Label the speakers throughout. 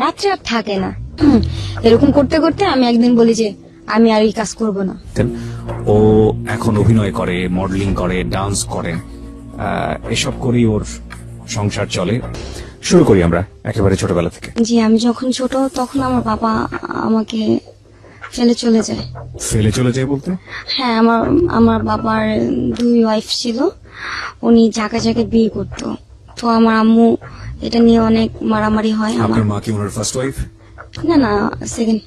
Speaker 1: রাত্রে আর থাকে না। এরকম করতে করতে আমি একদিন বলি যে আমি আর এই কাজ করব না।
Speaker 2: ও এখন অভিনয় করে, মডেলিং করে, ডান্স করে, এসব করেই ওর সংসার চলে। শুরু করি আমরা একেবারে ছোটবেলা থেকে।
Speaker 1: জি, আমি যখন ছোট তখন আমার বাবা আমাকে ফেলে চলে যায়।
Speaker 2: ফেলে চলে যায় বলতে?
Speaker 1: হ্যাঁ, আমার বাবার 2 ওয়াইফ ছিল, উনি জায়গায় জায়গায় বিয়ে করতো। তো আমার আম্মু এটা নিয়ে অনেক মারামারি হয়।
Speaker 2: আপনার মা কি ওনার ফার্স্ট ওয়াইফ?
Speaker 1: না, সেকেন্ড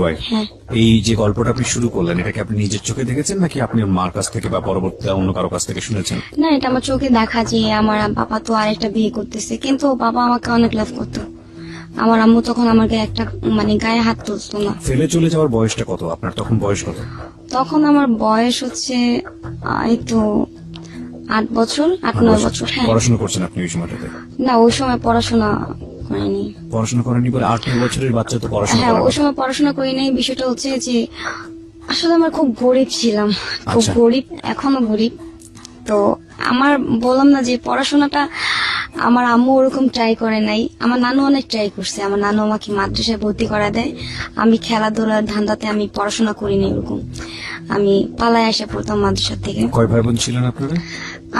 Speaker 2: ওয়াইফ।
Speaker 1: হ্যাঁ।
Speaker 2: এই যে গল্পটা আপনি শুরু করলেন, এটা কি আপনি নিজের চোখে দেখেছেন নাকি আপনি মার কাছ থেকে বা পরবর্তীতে অন্য কারো কাছ থেকে শুনেছেন?
Speaker 1: না, এটা আমার চোখে দেখা যে আমার বাবা তো আরেকটা বিয়ে করতেছে, কিন্তু বাবা আমাকে অনেক লাভ করতো। আমার আম্মু তখন আমার গায়ে একটা গায়ে হাত তুলতো না।
Speaker 2: ফেলে চলে যাওয়ার বয়সটা কত আপনার? তখন বয়স কত?
Speaker 1: তখন আমার বয়স হচ্ছে এই তো 8 বছর, 8-9 বছর। হ্যাঁ।
Speaker 2: পড়াশোনা করছেন আপনি ওই সময়টাতে?
Speaker 1: না, ওই সময় পড়াশোনা করিনি।
Speaker 2: পড়াশোনা করেনি বলে 8-9 বছরের বাচ্চা তো পড়াশোনা
Speaker 1: হ্যাঁ,
Speaker 2: করে
Speaker 1: ওই
Speaker 2: না।
Speaker 1: সময় পড়াশোনা করিনি। বিষয়টা হচ্ছে যে আসলে আমরা খুব গরিব ছিলাম, খুব
Speaker 2: আচ্ছা।
Speaker 1: গরিব, এখনো গরিব। তো আমার বললাম না যে পড়াশোনাটা আমার আম্মু ওরকম ট্রাই করে নাই, আমার নানু অনেক ট্রাই করছে। আমার নানু আমাকে মাদ্রাসায় ভর্তি করা দেয়। আমি খেলাধুলার ধান্দাতে আমি পড়াশোনা করিনি ওরকম। আমি পালায় এসে পড়তাম মাদ্রাসা থেকে।
Speaker 2: কয় ভাই বোন ছিলেন আপনারা?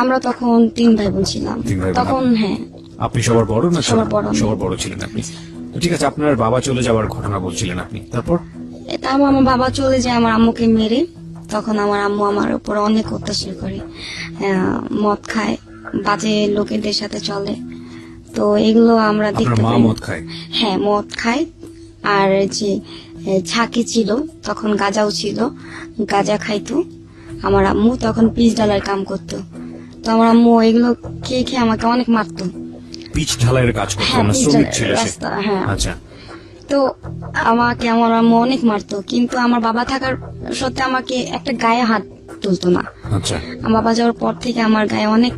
Speaker 1: আমরা তখন 3 ভাই বোন ছিলাম।
Speaker 2: 3 ভাই বোন।
Speaker 1: তখন হ্যাঁ,
Speaker 2: আপনি সবার বড় না?
Speaker 1: সবার বড় আমি।
Speaker 2: সবার বড় ছিলেন আপনি। তো ঠিক আছে, আপনার বাবা চলে যাওয়ার ঘটনা বলছিলেন আপনি, তারপর?
Speaker 1: এটা আমার বাবা চলে যায় আমার আম্মুকে মেরে। তখন আমার আম্মু আমার উপর অনেক অত্যাচার করে, মদ খায়, বাজে লোকেদের সাথে চলে। তো এগুলো আমরা
Speaker 2: আপনার
Speaker 1: দেখতে
Speaker 2: মা
Speaker 1: পাই।
Speaker 2: মদ খায়?
Speaker 1: হ্যাঁ, মদ খায়। আর যে ছাকি ছিল, তখন গাঁজাও ছিল, গাঁজা খাইতো আমার আম্মু। তখন পিচ ডালার কাম করতো। তো আমার আম্মু এগুলো খেয়ে খেয়ে আমাকে অনেক মারতো।
Speaker 2: পিচ ঢালাইয়ের কাজ করতেন
Speaker 1: হ্যাঁ,
Speaker 2: না?
Speaker 1: পিচ
Speaker 2: শ্রমিক
Speaker 1: ঢালাই-
Speaker 2: ছিল সে?
Speaker 1: রাস্তা, হ্যাঁ।
Speaker 2: আচ্ছা।
Speaker 1: তো আমাকে আমার আম্মু অনেক মারতো, কিন্তু আমার বাবা থাকার সত্ত্বে আমাকে একটা গায়ে হাত তুলতো না।
Speaker 2: আচ্ছা।
Speaker 1: আমার বাবা যাওয়ার পর থেকে আমার গায়ে অনেক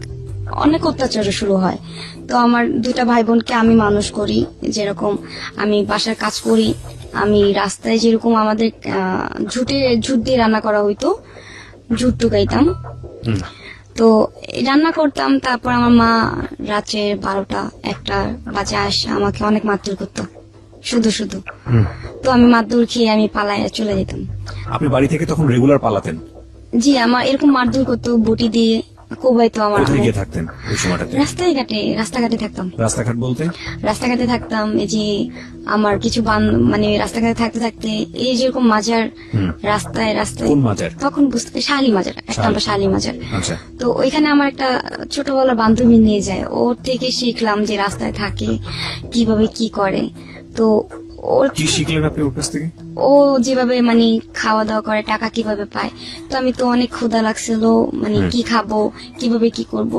Speaker 1: অনেক অত্যাচার শুরু হয়। তো আমার 2টা ভাই বোনকে আমি মানুষ করি, যেরকম আমি বাসার কাজ করি। আমি রাস্তায় যেরকম আমাদের ঝুট দিয়ে রান্না করা হইতো, ঝুট টুকাইতাম।
Speaker 2: হুম।
Speaker 1: তো এই রান্না করতাম। তারপর আমার মা রাত্রে 12টা 1টা বাজে আসে আমাকে অনেক মারধর করতো, শুধু শুধু।
Speaker 2: হুম।
Speaker 1: তো আমি মারধর খেয়ে আমি পালায় চলে যেতাম।
Speaker 2: আপনি বাড়ি থেকে তখন রেগুলার পালাতেন?
Speaker 1: জি, আমার এরকম মারধর করতো, বটি দিয়ে কোবাইতো আমার
Speaker 2: কোথায়
Speaker 1: আম্মু।
Speaker 2: গিয়ে থাকতেন ওই সময়টাতে?
Speaker 1: রাস্তাঘাটে থাকতাম।
Speaker 2: রাস্তাঘাট বলতে?
Speaker 1: রাস্তাঘাটে থাকতাম। এই যে আমার কিছু রাস্তাঘাটে থাকতে থাকতে এই যেরকম মাজার,
Speaker 2: হুম।
Speaker 1: রাস্তায় রাস্তায়।
Speaker 2: কোন মাজার?
Speaker 1: তখন বুঝতে শালি মাজার, একটা আমরা শালি মাজার।
Speaker 2: আচ্ছা।
Speaker 1: তো ওইখানে আমার একটা ছোটবেলার বান্ধবী নিয়ে যায়, ওর থেকে শিখলাম যে রাস্তায় থাকে কিভাবে কি করে। তো ওর
Speaker 2: কি শিখলেন আপনি ওর কাছ থেকে?
Speaker 1: ও যেভাবে খাওয়া দাওয়া করে, টাকা কিভাবে পায়। তো আমি তো অনেক ক্ষুধা লাগছিল, কি খাবো, কিভাবে কি করব।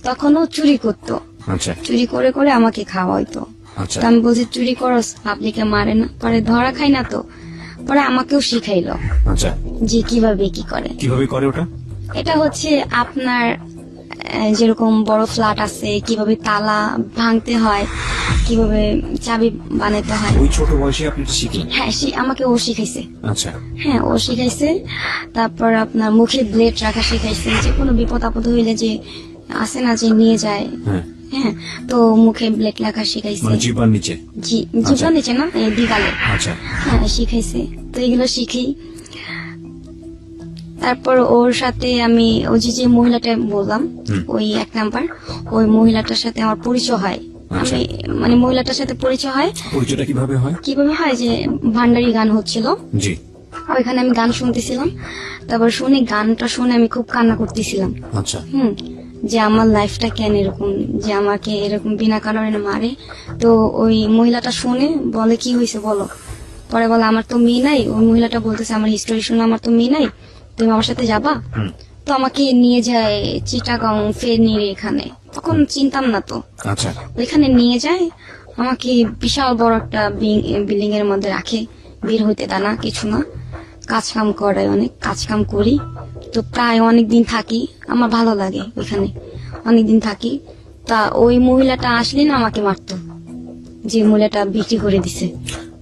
Speaker 1: তখন ও চুরি করতো,
Speaker 2: আচ্ছা।
Speaker 1: চুরি করে করে আমাকে খাওয়াইতো।
Speaker 2: আচ্ছা।
Speaker 1: তো আমি বলছি চুরি করস, পাবলিকে মারে না, পরে ধরা খাই না। তো পরে আমাকেও শিখাইলো
Speaker 2: আচ্ছা।
Speaker 1: যে কিভাবে কি করে।
Speaker 2: কিভাবে করে ওটা?
Speaker 1: এটা হচ্ছে আপনার যেরকম বড় ফ্ল্যাট আছে, কিভাবে তালা ভাঙতে হয়, কিভাবে চাবি বানাতে হয়।
Speaker 2: ওই ছোট বয়সে আপনি এটা শিখলেন?
Speaker 1: হ্যাঁ, আমাকে ও শিখাইছে।
Speaker 2: আচ্ছা।
Speaker 1: হ্যাঁ, ও শিখাইছে। তারপর আপনার মুখে ব্লেড রাখা শিখাইছে, যে কোনো বিপদ আপদ হইলে যে আসে না যে নিয়ে যায়।
Speaker 2: হ্যাঁ।
Speaker 1: হ্যাঁ, তো মুখে ব্লেড রাখা শিখাইছে।
Speaker 2: মানে জিহ্বার নিচে?
Speaker 1: জিভা নিচে না, এই দিগালে।
Speaker 2: আচ্ছা।
Speaker 1: হ্যাঁ, শিখাইছে। তো এগুলো শিখি। তারপর ওর সাথে আমি ওই যে মহিলাটা বললাম, ওই 1 নাম্বার, ওই মহিলাটার সাথে আমার পরিচয় হয়।
Speaker 2: আচ্ছা।
Speaker 1: আমি মহিলাটার সাথে পরিচয় হয়।
Speaker 2: পরিচয়টা কিভাবে হয়?
Speaker 1: কিভাবে হয় যে ভান্ডারি গান হচ্ছিল,
Speaker 2: জি।
Speaker 1: ওইখানে আমি গান শুনতেছিলাম। তারপর গানটা শুনে আমি খুব কান্না করতেছিলাম।
Speaker 2: আচ্ছা।
Speaker 1: যে আমার লাইফটা কেন এরকম, যে আমাকে এরকম বিনা কারণে মারে। তো ওই মহিলাটা শুনে বলে কি হয়েছে বলো। পরে বলে আমার তো মেয়ে নাই। ওই মহিলাটা বলতেছে আমার হিস্টোরি শুনে আমার তো মেয়ে নাই, তুমি আমার সাথে যাবা। তো আমাকে নিয়ে যায় চিটাগাং ফেরনির এখানে। তখন চিনতাম না তো।
Speaker 2: আচ্ছা।
Speaker 1: ওইখানে নিয়ে যায় আমাকে, বিশাল বড় একটা বিল্ডিং এর মধ্যে রাখে, বের হইতে দেয় না, কিছু না। কাজ কাম করে, অনেক কাজ কাম করি। তো প্রায় অনেকদিন থাকি, আমার ভালো লাগে ওইখানে, অনেকদিন থাকি। তা ওই মহিলাটা আসলে না আমাকে মারতো, যে মহিলাটা বিক্রি করে দিছে।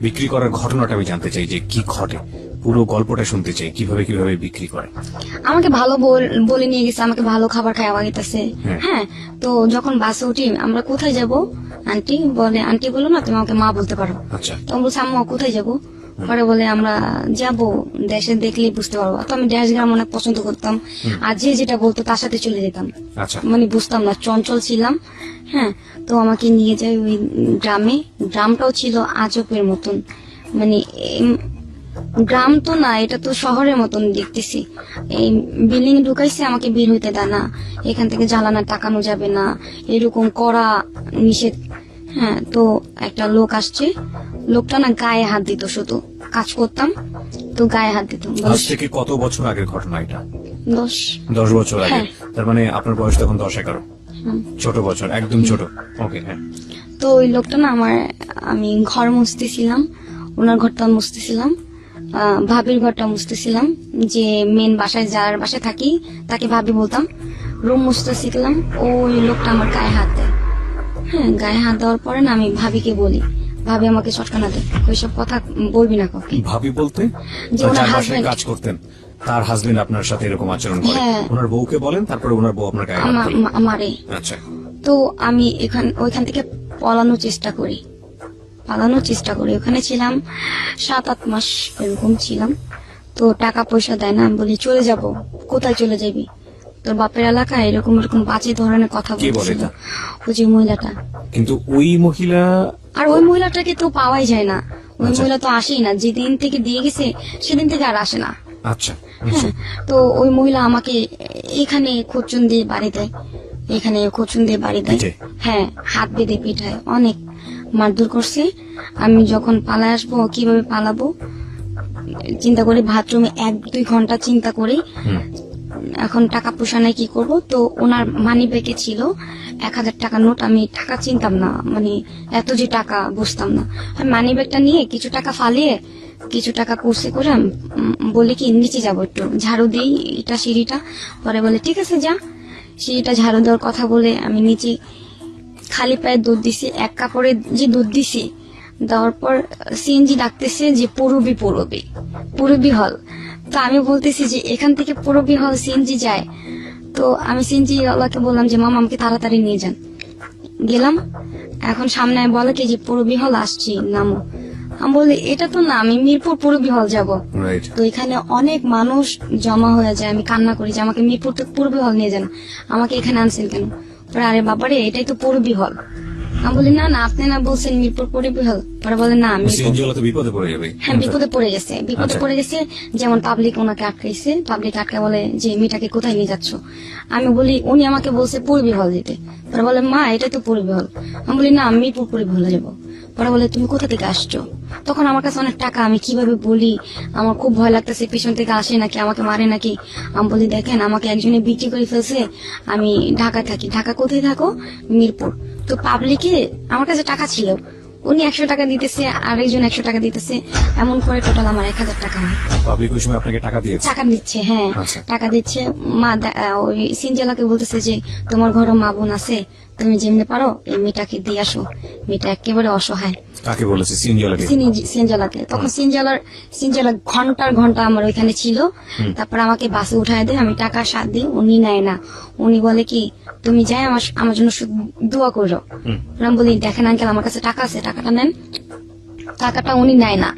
Speaker 2: বিক্রি করার ঘটনাটা আমি জানতে চাই যে কি ঘটে। পুরো গল্পটা শুনতে চাই, কিভাবে কিভাবে বিক্রি করে।
Speaker 1: আমাকে ভালো বলে নিয়ে গেছে, আমাকে ভালো খাবার খাওয়া গেছে। হ্যাঁ, তো যখন বাসে উঠি, আমরা কোথায় যাব আন্টি বলে, আন্টি বলো না তুমি আমাকে মা বলতে পারো।
Speaker 2: আচ্ছা,
Speaker 1: তো আমি বলছি আম্মা কোথায় যাব, পরে বলে আমরা যাব দেশে দেখলেই বুঝতে পারবো। তো আমি দেশ গ্রাম অনেক পছন্দ করতাম, আর যে যেটা বলতো তার সাথে চলে যেতাম।
Speaker 2: আচ্ছা,
Speaker 1: মানে বুঝতাম না, চঞ্চল ছিলাম। হ্যাঁ, তো আমাকে নিয়ে যায় ওই গ্রামে। গ্রামটাও ছিল আজবের মতন, মানে গ্রাম তো না, এটা তো শহরের মতন দেখতেছি। এই বিল্ডিং ঢুকাইছে, আমাকে বের হইতে দেয় না, এখান থেকে জ্বালানা টাকানো যাবে না, এরকম করা নিষেধ। হ্যাঁ, তো একটা লোক আসছে, লোকটা না গায়ে হাত দিত, শুধু কাজ করতাম তো গায়ে হাত দিত।
Speaker 2: আজ থেকে কত বছর আগের ঘটনা এটা?
Speaker 1: 10
Speaker 2: 10 বছর আগে।
Speaker 1: হ্যাঁ।
Speaker 2: তার মানে আপনার বয়স তখন 10-11। ছোট বছর, একদম ছোট। ওকে, হ্যাঁ।
Speaker 1: তো ওই লোকটা না আমি ঘর মুছতেছিলাম, ওনার ঘরটা মুছতেছিলাম, ভাবির ঘরটা মুছতেছিলাম, যে মেন বাসায় যার বাসায় থাকি তাকে ভাবি বলতাম। রুম মুছতেছিলাম, ওই লোকটা আমার গায়ে হাত দেয়। হ্যাঁ, গায়ে হাত দেওয়ার পরে না আমি ভাবিকে বলি, ভাবি আমাকে চটকানা দেয়, ওইসব কথা বলবি না কাউকে।
Speaker 2: ভাবি বলতে
Speaker 1: যে ওনার
Speaker 2: যার বাসায়
Speaker 1: husband।
Speaker 2: কাজ করতেন তার হাজবেন্ড আপনার সাথে এরকম আচরণ করে?
Speaker 1: হ্যাঁ।
Speaker 2: ওনার বউকে বলেন, তারপরে ওনার বউ আপনার গায়ে হাত তোলে।
Speaker 1: আমারে।
Speaker 2: আচ্ছা,
Speaker 1: তো আমি ওইখান থেকে পালানোর চেষ্টা করি। ওখানে ছিলাম 7-8 মাস এরকম ছিলাম। তো টাকা পয়সা দেয় না, আমি বলি চলে যাব। কোথায় চলে যাবি, তোর বাপের এলাকায়? এরকম এরকম বাজে ধরনের কথা
Speaker 2: কে বলে
Speaker 1: বলছিল
Speaker 2: এটা?
Speaker 1: ওই যে মহিলাটা।
Speaker 2: কিন্তু ওই মহিলা
Speaker 1: আর ওই মহিলাটাকে তো পাওয়াই যায় না, ওই
Speaker 2: আচ্ছা।
Speaker 1: মহিলা তো আসেই না, যেদিন থেকে দিয়ে গেছে সেদিন থেকে আর আসে না।
Speaker 2: আচ্ছা,
Speaker 1: হ্যাঁ, তো ওই মহিলা আমাকে এখানে খোঁচন দিয়ে বাড়ি দেয়,
Speaker 2: পিঠে?
Speaker 1: হ্যাঁ, হাত বেঁধে পিঠায়, অনেক মারধর করছে। আমি যখন পালায় আসবো, কিভাবে পালাবো চিন্তা করি, বাথরুমে 1-2 ঘন্টা চিন্তা করি।
Speaker 2: হুম।
Speaker 1: এখন টাকা পয়সা নাই, কি করব? তো ওনার মানি ব্যাগে ছিল 1000 টাকার নোট। আমি টাকা চিনতাম না, মানে এত যে টাকা বুঝতাম না। আমি মানি ব্যাগটা নিয়ে কিছু টাকা ফালিয়ে কিছু টাকা কুর্সে করে বলি কি নিচে যাবো, একটু ঝাড়ু দিই এটা সিঁড়িটা। পরে বলে ঠিক আছে যা। সিঁড়িটা ঝাড়ু দেওয়ার কথা বলে আমি নিচে খালি পায়ে দুধ দিছি, 1 কাপড়ে যে দুধ দিছি, দেওয়ার পর সিএনজি ডাকতেছে যে পুরবি হল। তো আমি বলতেছি যে এখান থেকে পুরবি হল সিএনজি যায়। তো আমি সিএনজি ওয়ালাকে বললাম যে মামা আমাকে তাড়াতাড়ি নিয়ে যান। গেলাম, এখন সামনে বলে কি যে পুরবি হল আসছি, নামো। আমি বলি এটা তো না, আমি মিরপুর পুরবি হল যাব।
Speaker 2: রাইট।
Speaker 1: তো এখানে অনেক মানুষ জমা হয়ে যায়, আমি কান্না করি যে আমাকে মিরপুর থেকে পুরবি হল নিয়ে যান, আমাকে এখানে আনছেন কেন? পরে আরে বাবারে এটাই তো পুরবি হল। আমি বলি না না, আপনি না বলছেন মিরপুর পুরবি হল। পরে বলে না,
Speaker 2: সিএনজিওয়ালা তো বিপদে পড়ে যাবে।
Speaker 1: হ্যাঁ, বিপদে
Speaker 2: আচ্ছা।
Speaker 1: পড়ে গেছে। যেমন পাবলিক ওনাকে আটকাইছে, পাবলিক আটকে বলে যে মেয়েটাকে কোথায় নিয়ে যাচ্ছ? আমি বলি উনি আমাকে বলছে পূর্বী হল দিতে। পরে বলে মা এটা তো পূর্বী হল। আমি বলি না, আমি মিরপুর পূর্বী হলে যাবো। পরে বলে তুমি কোথা থেকে আসছো? তখন আমার কাছে অনেক টাকা, আমি কিভাবে বলি, আমার খুব ভয় লাগতেছে, পিছন থেকে আসে নাকি আমাকে মারে নাকি। আমি বলি দেখেন আমাকে একজনে বিক্রি করে ফেলছে, আমি ঢাকা থাকি। ঢাকা কোথায় থাকো? মিরপুর। তো পাবলিকে আমার কাছে টাকা ছিল, উনি 100 টাকা দিতেছে, আরেকজন 100 টাকা দিতেছে, এমন করে টোটাল আমার 1000 টাকা হয়।
Speaker 2: পাবলিক ওই সময় আপনাকে টাকা দিয়েছে?
Speaker 1: টাকা দিচ্ছে, হ্যাঁ
Speaker 2: আচ্ছা।
Speaker 1: টাকা দিচ্ছে। মা ওই সিনজেলাকে বলতেছে যে তোমার ঘরে মা বোন আছে, তুমি যেমনি পারো এই মেয়েটাকে দিয়ে আসো, মেয়েটা একেবারে অসহায়।
Speaker 2: কাকে বলেছে? সিএনজিওয়ালাকে?
Speaker 1: সিনজেলাকে। তখন সিনজেলা ঘন্টার ঘন্টা আমার ওইখানে ছিল। তারপর আমাকে বাসে উঠায় দেয়, আমি টাকা সাথ দিই, উনি নেয় না। উনি বলে কি তুমি যাই আমার জন্য শুধু দোয়া করো। আমি বলি দেখেন আঙ্কেল আমার কাছে টাকা আছে, টাকাটা নেন। টাকাটা উনি নেয় না।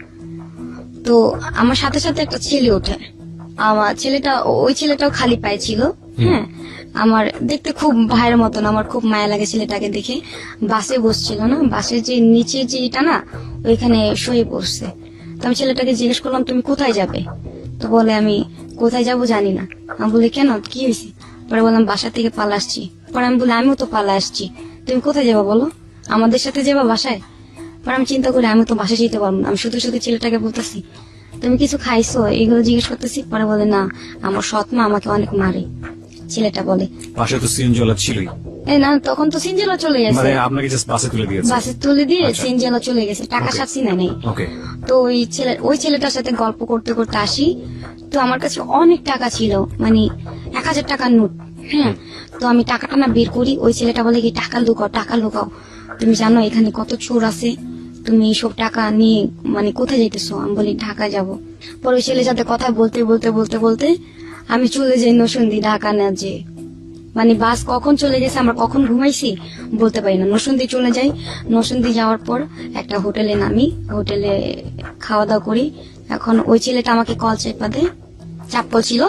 Speaker 1: তো আমার সাথে সাথে একটা ছেলে ওঠে, আমার ওই ছেলেটাও খালি পায়ে ছিল। হ্যাঁ, আমার দেখতে খুব ভাইয়ের মতন, আমার খুব মায়া লাগে ছেলেটাকে দেখে। বাসে বসছিল না, বাসের যে নিচে যে এটা না, ওইখানে শুয়ে পড়ছে। তো আমি ছেলেটাকে জিজ্ঞেস করলাম তুমি কোথায় যাবে? তো বলে আমি কোথায় যাব জানি না। আমি বলি কেন, কি হয়েছে? পরে বললাম বাসা থেকে পালা আসছি। পরে আমি বলি আমিও তো পালা আসছি, তুমি কোথায় যাবা বলো, আমাদের সাথে যাবা বাসায়? পরে আমি চিন্তা করি আমি তো বাসায় যেতে পারবো না। আমি শুধু শুধু ছেলেটাকে বলতেছি তুমি কিছু খাইছো, এগুলো জিজ্ঞেস করতেছি। পরে বলে না, আমার সৎ মা আমাকে অনেক মারে। ছেলেটা বলে
Speaker 2: পাশে তো সিএনজিওয়ালা ছিলই।
Speaker 1: না, তখন তো সিনজেলা চলে গেছে,
Speaker 2: মানে আপনাকে জাস্ট বাসে তুলে দিয়েছে?
Speaker 1: বাসে তুলে দিয়ে
Speaker 2: আচ্ছা।
Speaker 1: সিনজেলা চলে গেছে, টাকা
Speaker 2: Okay.
Speaker 1: সাথী না নেই।
Speaker 2: ওকে।
Speaker 1: তো ওই ছেলেটার সাথে গল্প করতে করতে আসি। তো আমার কাছে অনেক টাকা ছিল, মানে 1000 টাকার নোট। হ্যাঁ, তো আমি টাকাটা না বের করি, ওই ছেলেটা বলে কি টাকা লুকাও। তুমি জানো এখানে কত চোর আছে, তুমি এইসব টাকা নিয়ে মানে কোথায় যাইতেছো? আমি বলি ঢাকা যাব। পরে ওই ছেলের সাথে কথা বলতে বলতে বলতে বলতে আমি চলে যাই নরসিংদী, ঢাকা না যে মানে বাস কখন চলে গেছে, আমরা কখন ঘুমাইছি বলতে পারি না। নরসিংদী চলে যাই। নরসিংদী যাওয়ার পর একটা হোটেলে নামি, হোটেলে খাওয়া দাওয়া করি। এখন ওই ছেলেটা আমাকে কল চেপা দেয়, চাপ্পল ছিল,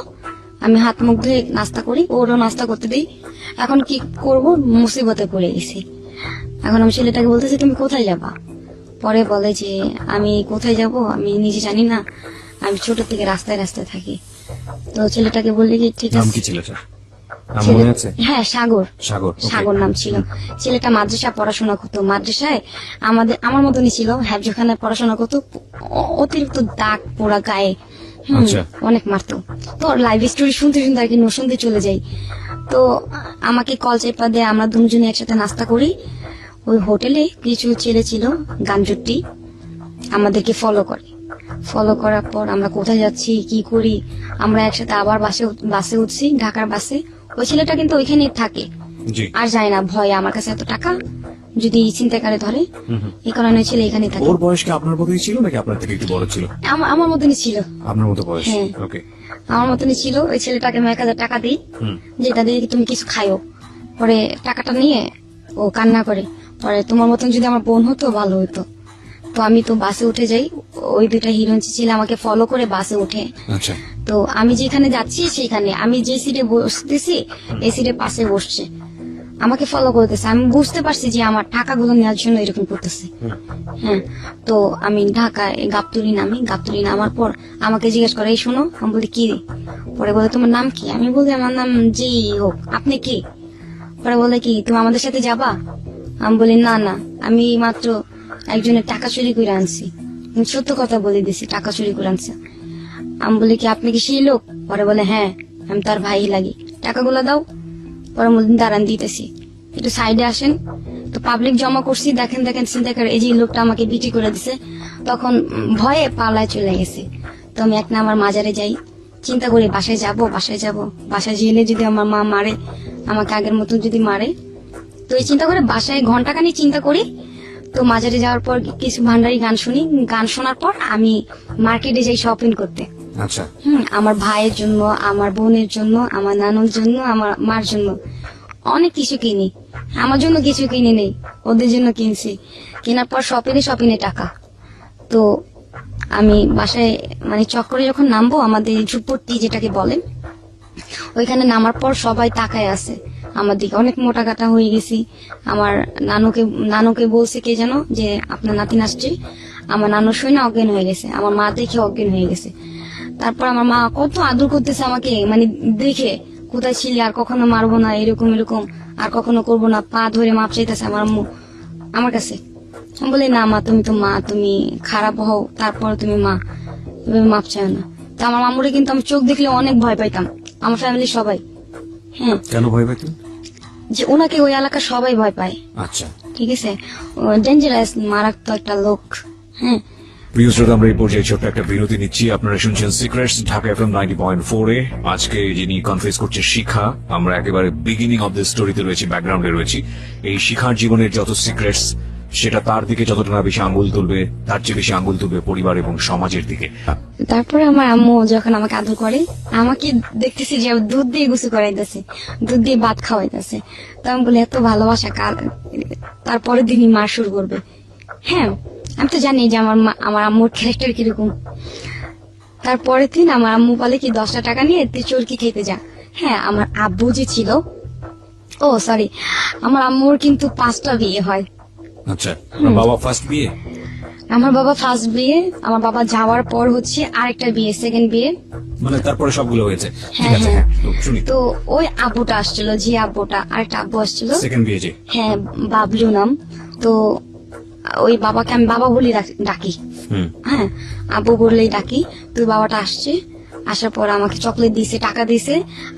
Speaker 1: আমি হাত মুখ ধুয়ে নাস্তা করি, ওরও নাস্তা করতে দিই। এখন কি করব, মুসিবতে পড়ে গেছি। এখন আমি ছেলেটাকে বলতেছি তুমি কোথায় যাবা? পরে বলে যে আমি কোথায় যাব আমি নিজে জানি না, আমি ছোট থেকে রাস্তায় রাস্তায় থাকি। তো ছেলেটাকে বললি কি ঠিক
Speaker 2: নাম
Speaker 1: আছে।
Speaker 2: কি ছিল স্যার? নাম মনে আছে?
Speaker 1: হ্যাঁ, সাগর।
Speaker 2: সাগর, okay.
Speaker 1: সাগর নাম ছিল। ছেলেটা মাদ্রাসা পড়াশোনা করতো। মাদ্রাসায় আমার মতনই ছিল, হ্যাবজখানায় পড়াশোনা করতো। অতিরিক্ত দাগ পোড়া গায়ে,
Speaker 2: আচ্ছা।
Speaker 1: অনেক মারতো। তো লাইভ স্টোরি শুনতে শুনতে আর কি নরসিংদী চলে যাই। তো আমাকে কল চেপা দেয়, আমরা দুজনে একসাথে নাস্তা করি। ওই হোটেলে কিছু ছেলে ছিল গাঞ্জুটি, আমাদেরকে ফলো করার পর আমরা কোথায় যাচ্ছি কি করি, আমরা একসাথে আবার বাসে উঠছি, ঢাকার বাসে। ওই ছেলেটা কিন্তু ওইখানেই থাকে,
Speaker 2: জি।
Speaker 1: আর যায় না, ভয়ে আমার কাছে এত টাকা যদি ছিনতাইকারে ধরে, এই কারণে ওই ছেলে এখানেই থাকে।
Speaker 2: ওর বয়স কি আপনার মতোই ছিল নাকি আপনার থেকে একটু বড় ছিল?
Speaker 1: আমার মতনই ছিল।
Speaker 2: আপনার মতো বয়স,
Speaker 1: হ্যাঁ।
Speaker 2: ওকে।
Speaker 1: আমার মতনই ছিল। ওই ছেলেটাকে আমি 1000 টাকা দিই, যে এটা দিয়ে তুমি কিছু খাইও। পরে টাকাটা নিয়ে ও কান্না করে, পরে তোমার মতন যদি আমার বোন হতো ভালো হতো। তো আমি তো বাসে উঠে যাই, ওই দুইটা হিরোইন ছিল আমাকে ফলো করে বাসে উঠে।
Speaker 2: আচ্ছা।
Speaker 1: তো আমি যেখানে যাচ্ছি সেখানে আমি যে সিটে বসতেছি এই সিটে পাশে বসছে, আমাকে ফলো করতেছে। আমি বুঝতে পারছি যে আমার টাকাগুলো নেওয়ার জন্য এরকম করতেছে। হ্যাঁ, তো আমি ঢাকায় গাবতলী নামি। গাবতলী নামার পর আমাকে জিজ্ঞেস করে এই শোনো, আমি বলি কি? পরে বলে তোমার নাম কি? আমি বলি আমার নাম জি হোক, আপনি কি? পরে বলে কি তুমি আমাদের সাথে যাবা? আমি বলি না না, আমি মাত্র একজনের টাকা চুরি করে আনছি। আমি সত্য কথা বলে দিছি, টাকা চুরি করে আনছি। আমি বলি কি আপনি কি সেই লোক? পরে বলে হ্যাঁ, আমি তার ভাই লাগি, টাকাগুলো দাও। পরে বললেন দাঁড়ান দিতেছি, একটু সাইডে আসেন। তো পাবলিক জমা করছি, দেখেন চিন্তা করে এই যে লোকটা আমাকে বিক্রি করে দিছে। তখন ভয়ে পালায় চলে গেছে। তো আমি এক নাম্বার মাজারে যাই, চিন্তা করি বাসায় যাব। বাসায় গেলে যদি আমার মা মারে, আমাকে আগের মতন যদি মারে, তো এই চিন্তা করে বাসায় ঘন্টাখানি চিন্তা করি। তো মাজারে যাওয়ার পর কিছু ভান্ডারি গান শুনি। গান শোনার পর আমি মার্কেটে যাই শপিং করতে।
Speaker 2: আচ্ছা।
Speaker 1: আমার ভাইয়ের জন্য, আমার বোনের জন্য, আমার নানুর জন্য, আমার মার জন্য অনেক কিছু কিনি। আমার জন্য কিছু কিনে নেই, ওদের জন্য কিনছি। কেনার পর শপিংয়ে টাকা। তো আমি বাসায় মানে চক্করে যখন নামবো, আমাদের ঝুপড়টি যেটাকে বলে, ওইখানে নামার পর সবাই তাকায় আছে আমার দিকে। অনেক মোটা কাটা হয়ে গেছি। আমার নানুকে বলছে কে যেন যে আপনার নাতিন আসছে। আমার নানু শুনে অজ্ঞান হয়ে গেছে, আমার মা দেখে অজ্ঞান হয়ে গেছে। তারপর আমার মা কত আদর করতেছে আমাকে, মানে দেখে কোথায় ছিলি, আর কখনো মারবো না, এরকম আর কখনো করবো না, পা ধরে মাপ চাইতেছে আমার আম্মু আমার কাছে। আমি বলি না মা, তুমি তো মা, তুমি খারাপ হও তারপর তুমি মা, এভাবে মাপ চাই না। তো আমার মামুরে কিন্তু আমি চোখ দেখলে অনেক ভয় পাইতাম, আমার ফ্যামিলি সবাই। হ্যাঁ,
Speaker 2: কেন ভয় পেতেন?
Speaker 1: যে ওনাকে ওই এলাকার সবাই ভয় পায়।
Speaker 2: আচ্ছা,
Speaker 1: ঠিক আছে, ডেঞ্জারাস, মারাত্মক একটা লোক। হ্যাঁ,
Speaker 2: প্রিয় শ্রোতা, আমরা এই পর্যায়ে ছোট্ট একটা বিরতি নিচ্ছি। আপনারা শুনছেন সিক্রেটস, ঢাকা এফএম 90.4 এ। আজকে যিনি কনফেস করছে শিখা, আমরা একেবারে বিগিনিং অফ দ্য স্টোরিতে রয়েছি, ব্যাকগ্রাউন্ডে রয়েছি। এই শিখার জীবনের যত সিক্রেটস, সেটা তার দিকে যতটা না বেশি আঙ্গুল তুলবে, তার চেয়ে বেশি আঙ্গুল তুলবে পরিবার এবং সমাজের দিকে।
Speaker 1: তারপরে আমার আম্মু যখন আমাকে আদর করে, আমাকে দেখতেছি যে দুধ দিয়ে গোসল করাইতেছে, দুধ দিয়ে ভাত খাওয়াইতেছে। তো আমি বলি এত ভালোবাসা কাল, তারপরের দিনই মার শুরু করবে। হ্যাঁ, আমি তো জানি যে আমার আম্মুর ক্যারেক্টার কিরকম। তারপরের দিন আমার আম্মু বলে কি 10টা টাকা নিয়ে তুই চরকি খেতে যা। হ্যাঁ, আমার আব্বু যে ছিল, আমার আম্মুর কিন্তু 5টা বিয়ে হয়।
Speaker 2: আচ্ছা, বাবা ফার্স্ট বিয়ে?
Speaker 1: আমার বাবা ফার্স্ট বিয়ে, আমার বাবা যাওয়ার পর হচ্ছে আরেকটা বিয়ে, সেকেন্ড বিয়ে,
Speaker 2: মানে তারপরে সবগুলো হয়েছে। ঠিক
Speaker 1: হ্যাঁ,
Speaker 2: আছে,
Speaker 1: হ্যাঁ।
Speaker 2: তো শুনি।
Speaker 1: তো ওই আব্বুটা আসছিল, যে আব্বুটা, আরেকটা আব্বু আসছিল,
Speaker 2: সেকেন্ড বিয়ে যে?
Speaker 1: হ্যাঁ, বাবলু নাম। তো ওই বাবাকে আমি বাবা বলি ডাকি। হ্যাঁ, আব্বু বললেই ডাকি। তো ওই বাবাটা আসছে, আসার পর আমাকে চকলেট দিছে, টাকা দিছে।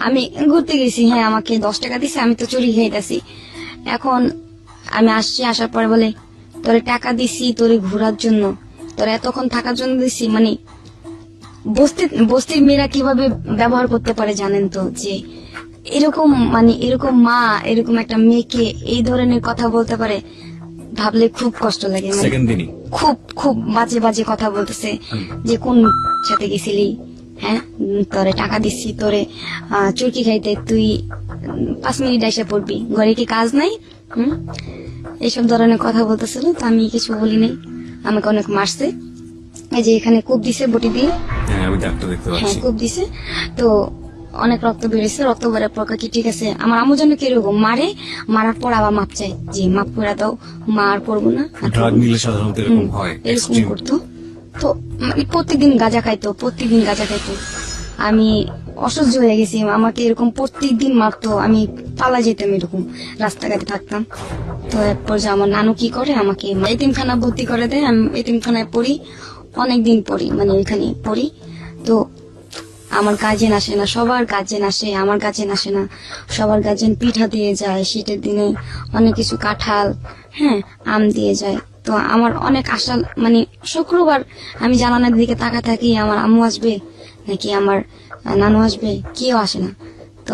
Speaker 1: আমি ঘুরতে গেছি, হ্যাঁ, আমাকে 10 টাকা দিছে, আমি তো চুরি খাইতেছি। এখন আমি আসছি, আসার পরে বলে তোরে টাকা দিছি তোরে ঘোরার জন্য, তোরে এতক্ষণ থাকার জন্য দিছি। মানে বস্তির মেয়েরা কিভাবে ব্যবহার করতে পারে জানেন তো, যে এরকম মা এরকম একটা মেয়েকে এই ধরনের কথা বলতে পারে। ভাবলে খুব কষ্ট লাগে, মানে
Speaker 2: সেকেন্ড দিনই
Speaker 1: খুব খুব বাজে বাজে কথা বলতেছে যে কোন সাথে গেছিলি, হ্যাঁ তোরে টাকা দিচ্ছি তোরে চুরকি খাইতে, তুই 5 মিনিট এসে পড়বি, ঘরে কি কাজ নাই? এইসব ধরনের কথা বলতেছিল। তো আমি কিছু বলি নাই, আমাকে অনেক মারছে। এই যে এখানে কূপ দিছে বটি দিয়ে,
Speaker 2: হ্যাঁ আমি ডাক্তার দেখতে
Speaker 1: হ্যাঁ
Speaker 2: পাচ্ছি।
Speaker 1: কূপ দিছে। তো অনেক রক্ত বেরিয়েছে, রক্ত বেড়ার পর কি ঠিক আছে, আমার আম্মু যেন কিরকম মারে, মারার পর আবার মাপ চাই যে মাপ করে দাও, মা আর করবো না।
Speaker 2: ড্রাগ নিলে সাধারণত এরকম হয়,
Speaker 1: এরকম
Speaker 2: এক্সট্রিম।
Speaker 1: করতো। তো মানে প্রত্যেকদিন গাঁজা খাইতো, প্রত্যেকদিন গাঁজা খাইতো। আমি অসহ্য হয়ে গেছি, আমাকে এরকম প্রত্যেকদিন মারতো, আমি পালা যেতাম, এরকম রাস্তাঘাটে থাকতাম। তো এরপর যে আমার নানু কি করে, আমাকে এতিমখানা ভর্তি করে দেয়। আমি এতিমখানায় পড়ি, অনেকদিন পড়ি, মানে ওইখানে পড়ি। তো আমার গার্জেন আসে না, সবার গার্জেন আসে, আমার গার্জেন আসে না। সবার গার্জেন পিঠা দিয়ে যায়, শীতের দিনে অনেক কিছু কাঁঠাল, হ্যাঁ আম দিয়ে যায়। তো আমার অনেক আশা, মানে শুক্রবার আমি জানালার দিকে তাকা থাকি, আমার আম্মু আসবে নাকি আমার নানু আসবে, কেউ আসে না। তো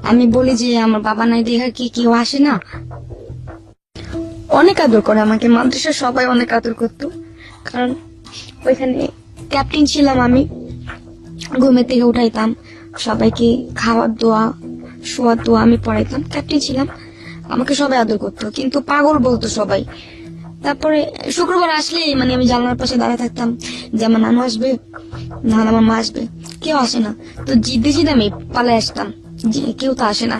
Speaker 1: আমি বলি যে আমার বাবা নাই দেখা কি কেউ আসে না। অনেক আদর করে আমাকে, মাদ্রাসার সবাই অনেক আদর করতো, কারণ ওইখানে ক্যাপ্টেন ছিলাম আমি। ঘুমের থেকে উঠাইতাম, সবাইকে খাওয়ার দোয়া শোয়ার দোয়া আমি পড়াইতাম, ক্যাপ্টেন ছিলাম, আমাকে সবাই আদর করতো। কিন্তু পাগল বলতো সবাই। তারপরে শুক্রবার আসলে মানে আমি জানলার পাশে দাঁড়িয়ে থাকতাম যে আমার নানু আসবে না আমার মা আসবে, কেউ আসে না। তো জিদ্দে জিদ্দে আমি পালাই আসতাম যে কেউ তো আসে না।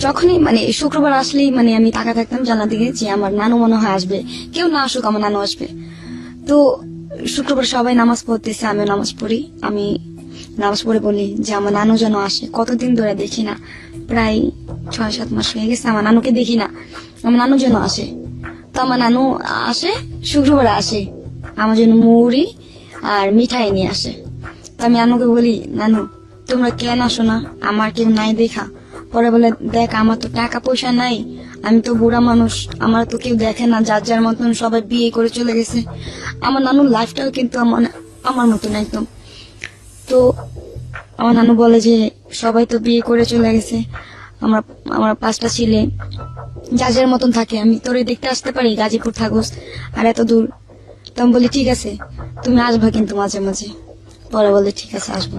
Speaker 1: যখনই মানে শুক্রবার আসলেই মানে আমি তাকা থাকতাম জানলার দিকে যে আমার নানু মনে হয় আসবে, কেউ না আসুক আমার নানু আসবে। তো শুক্রবার সবাই নামাজ পড়তেছে, আমিও নামাজ পড়ি। আমি নামাজ পড়ে বলি যে আমার নানু যেন আসে, কতদিন ধরে দেখি না, প্রায় 6-7 মাস হয়ে গেছে আমার নানুকে দেখি না, আমার নানু যেন আসে। তো আমার নানু আসে, শুক্রবার আসে, আমার জন্য মুড়ি আর মিঠাই নিয়ে আসে। তো আমি নানুকে বলি, নানু তোমরা কেন আসো না, আমার কেউ নাই দেখা? পরে বলে, দেখ আমার তো টাকা পয়সা নাই, আমি তো বুড়া মানুষ, আমার তো কেউ দেখে না, যার যার মতন সবাই বিয়ে করে চলে গেছে। আমার নানুর লাইফটাও কিন্তু আমার মতন একদম। তো আমার নানু বলে যে সবাই তো বিয়ে করে চলে গেছে, আমার 5টা ছেলে যার যার মতন থাকে, আমি তোরে দেখতে আসতে পারি, গাজীপুর থাকোস আর এত দূর। তো আমি বলি ঠিক আছে তুমি আসবা কিন্তু মাঝে মাঝে। পরে বলে ঠিক আছে আসবো।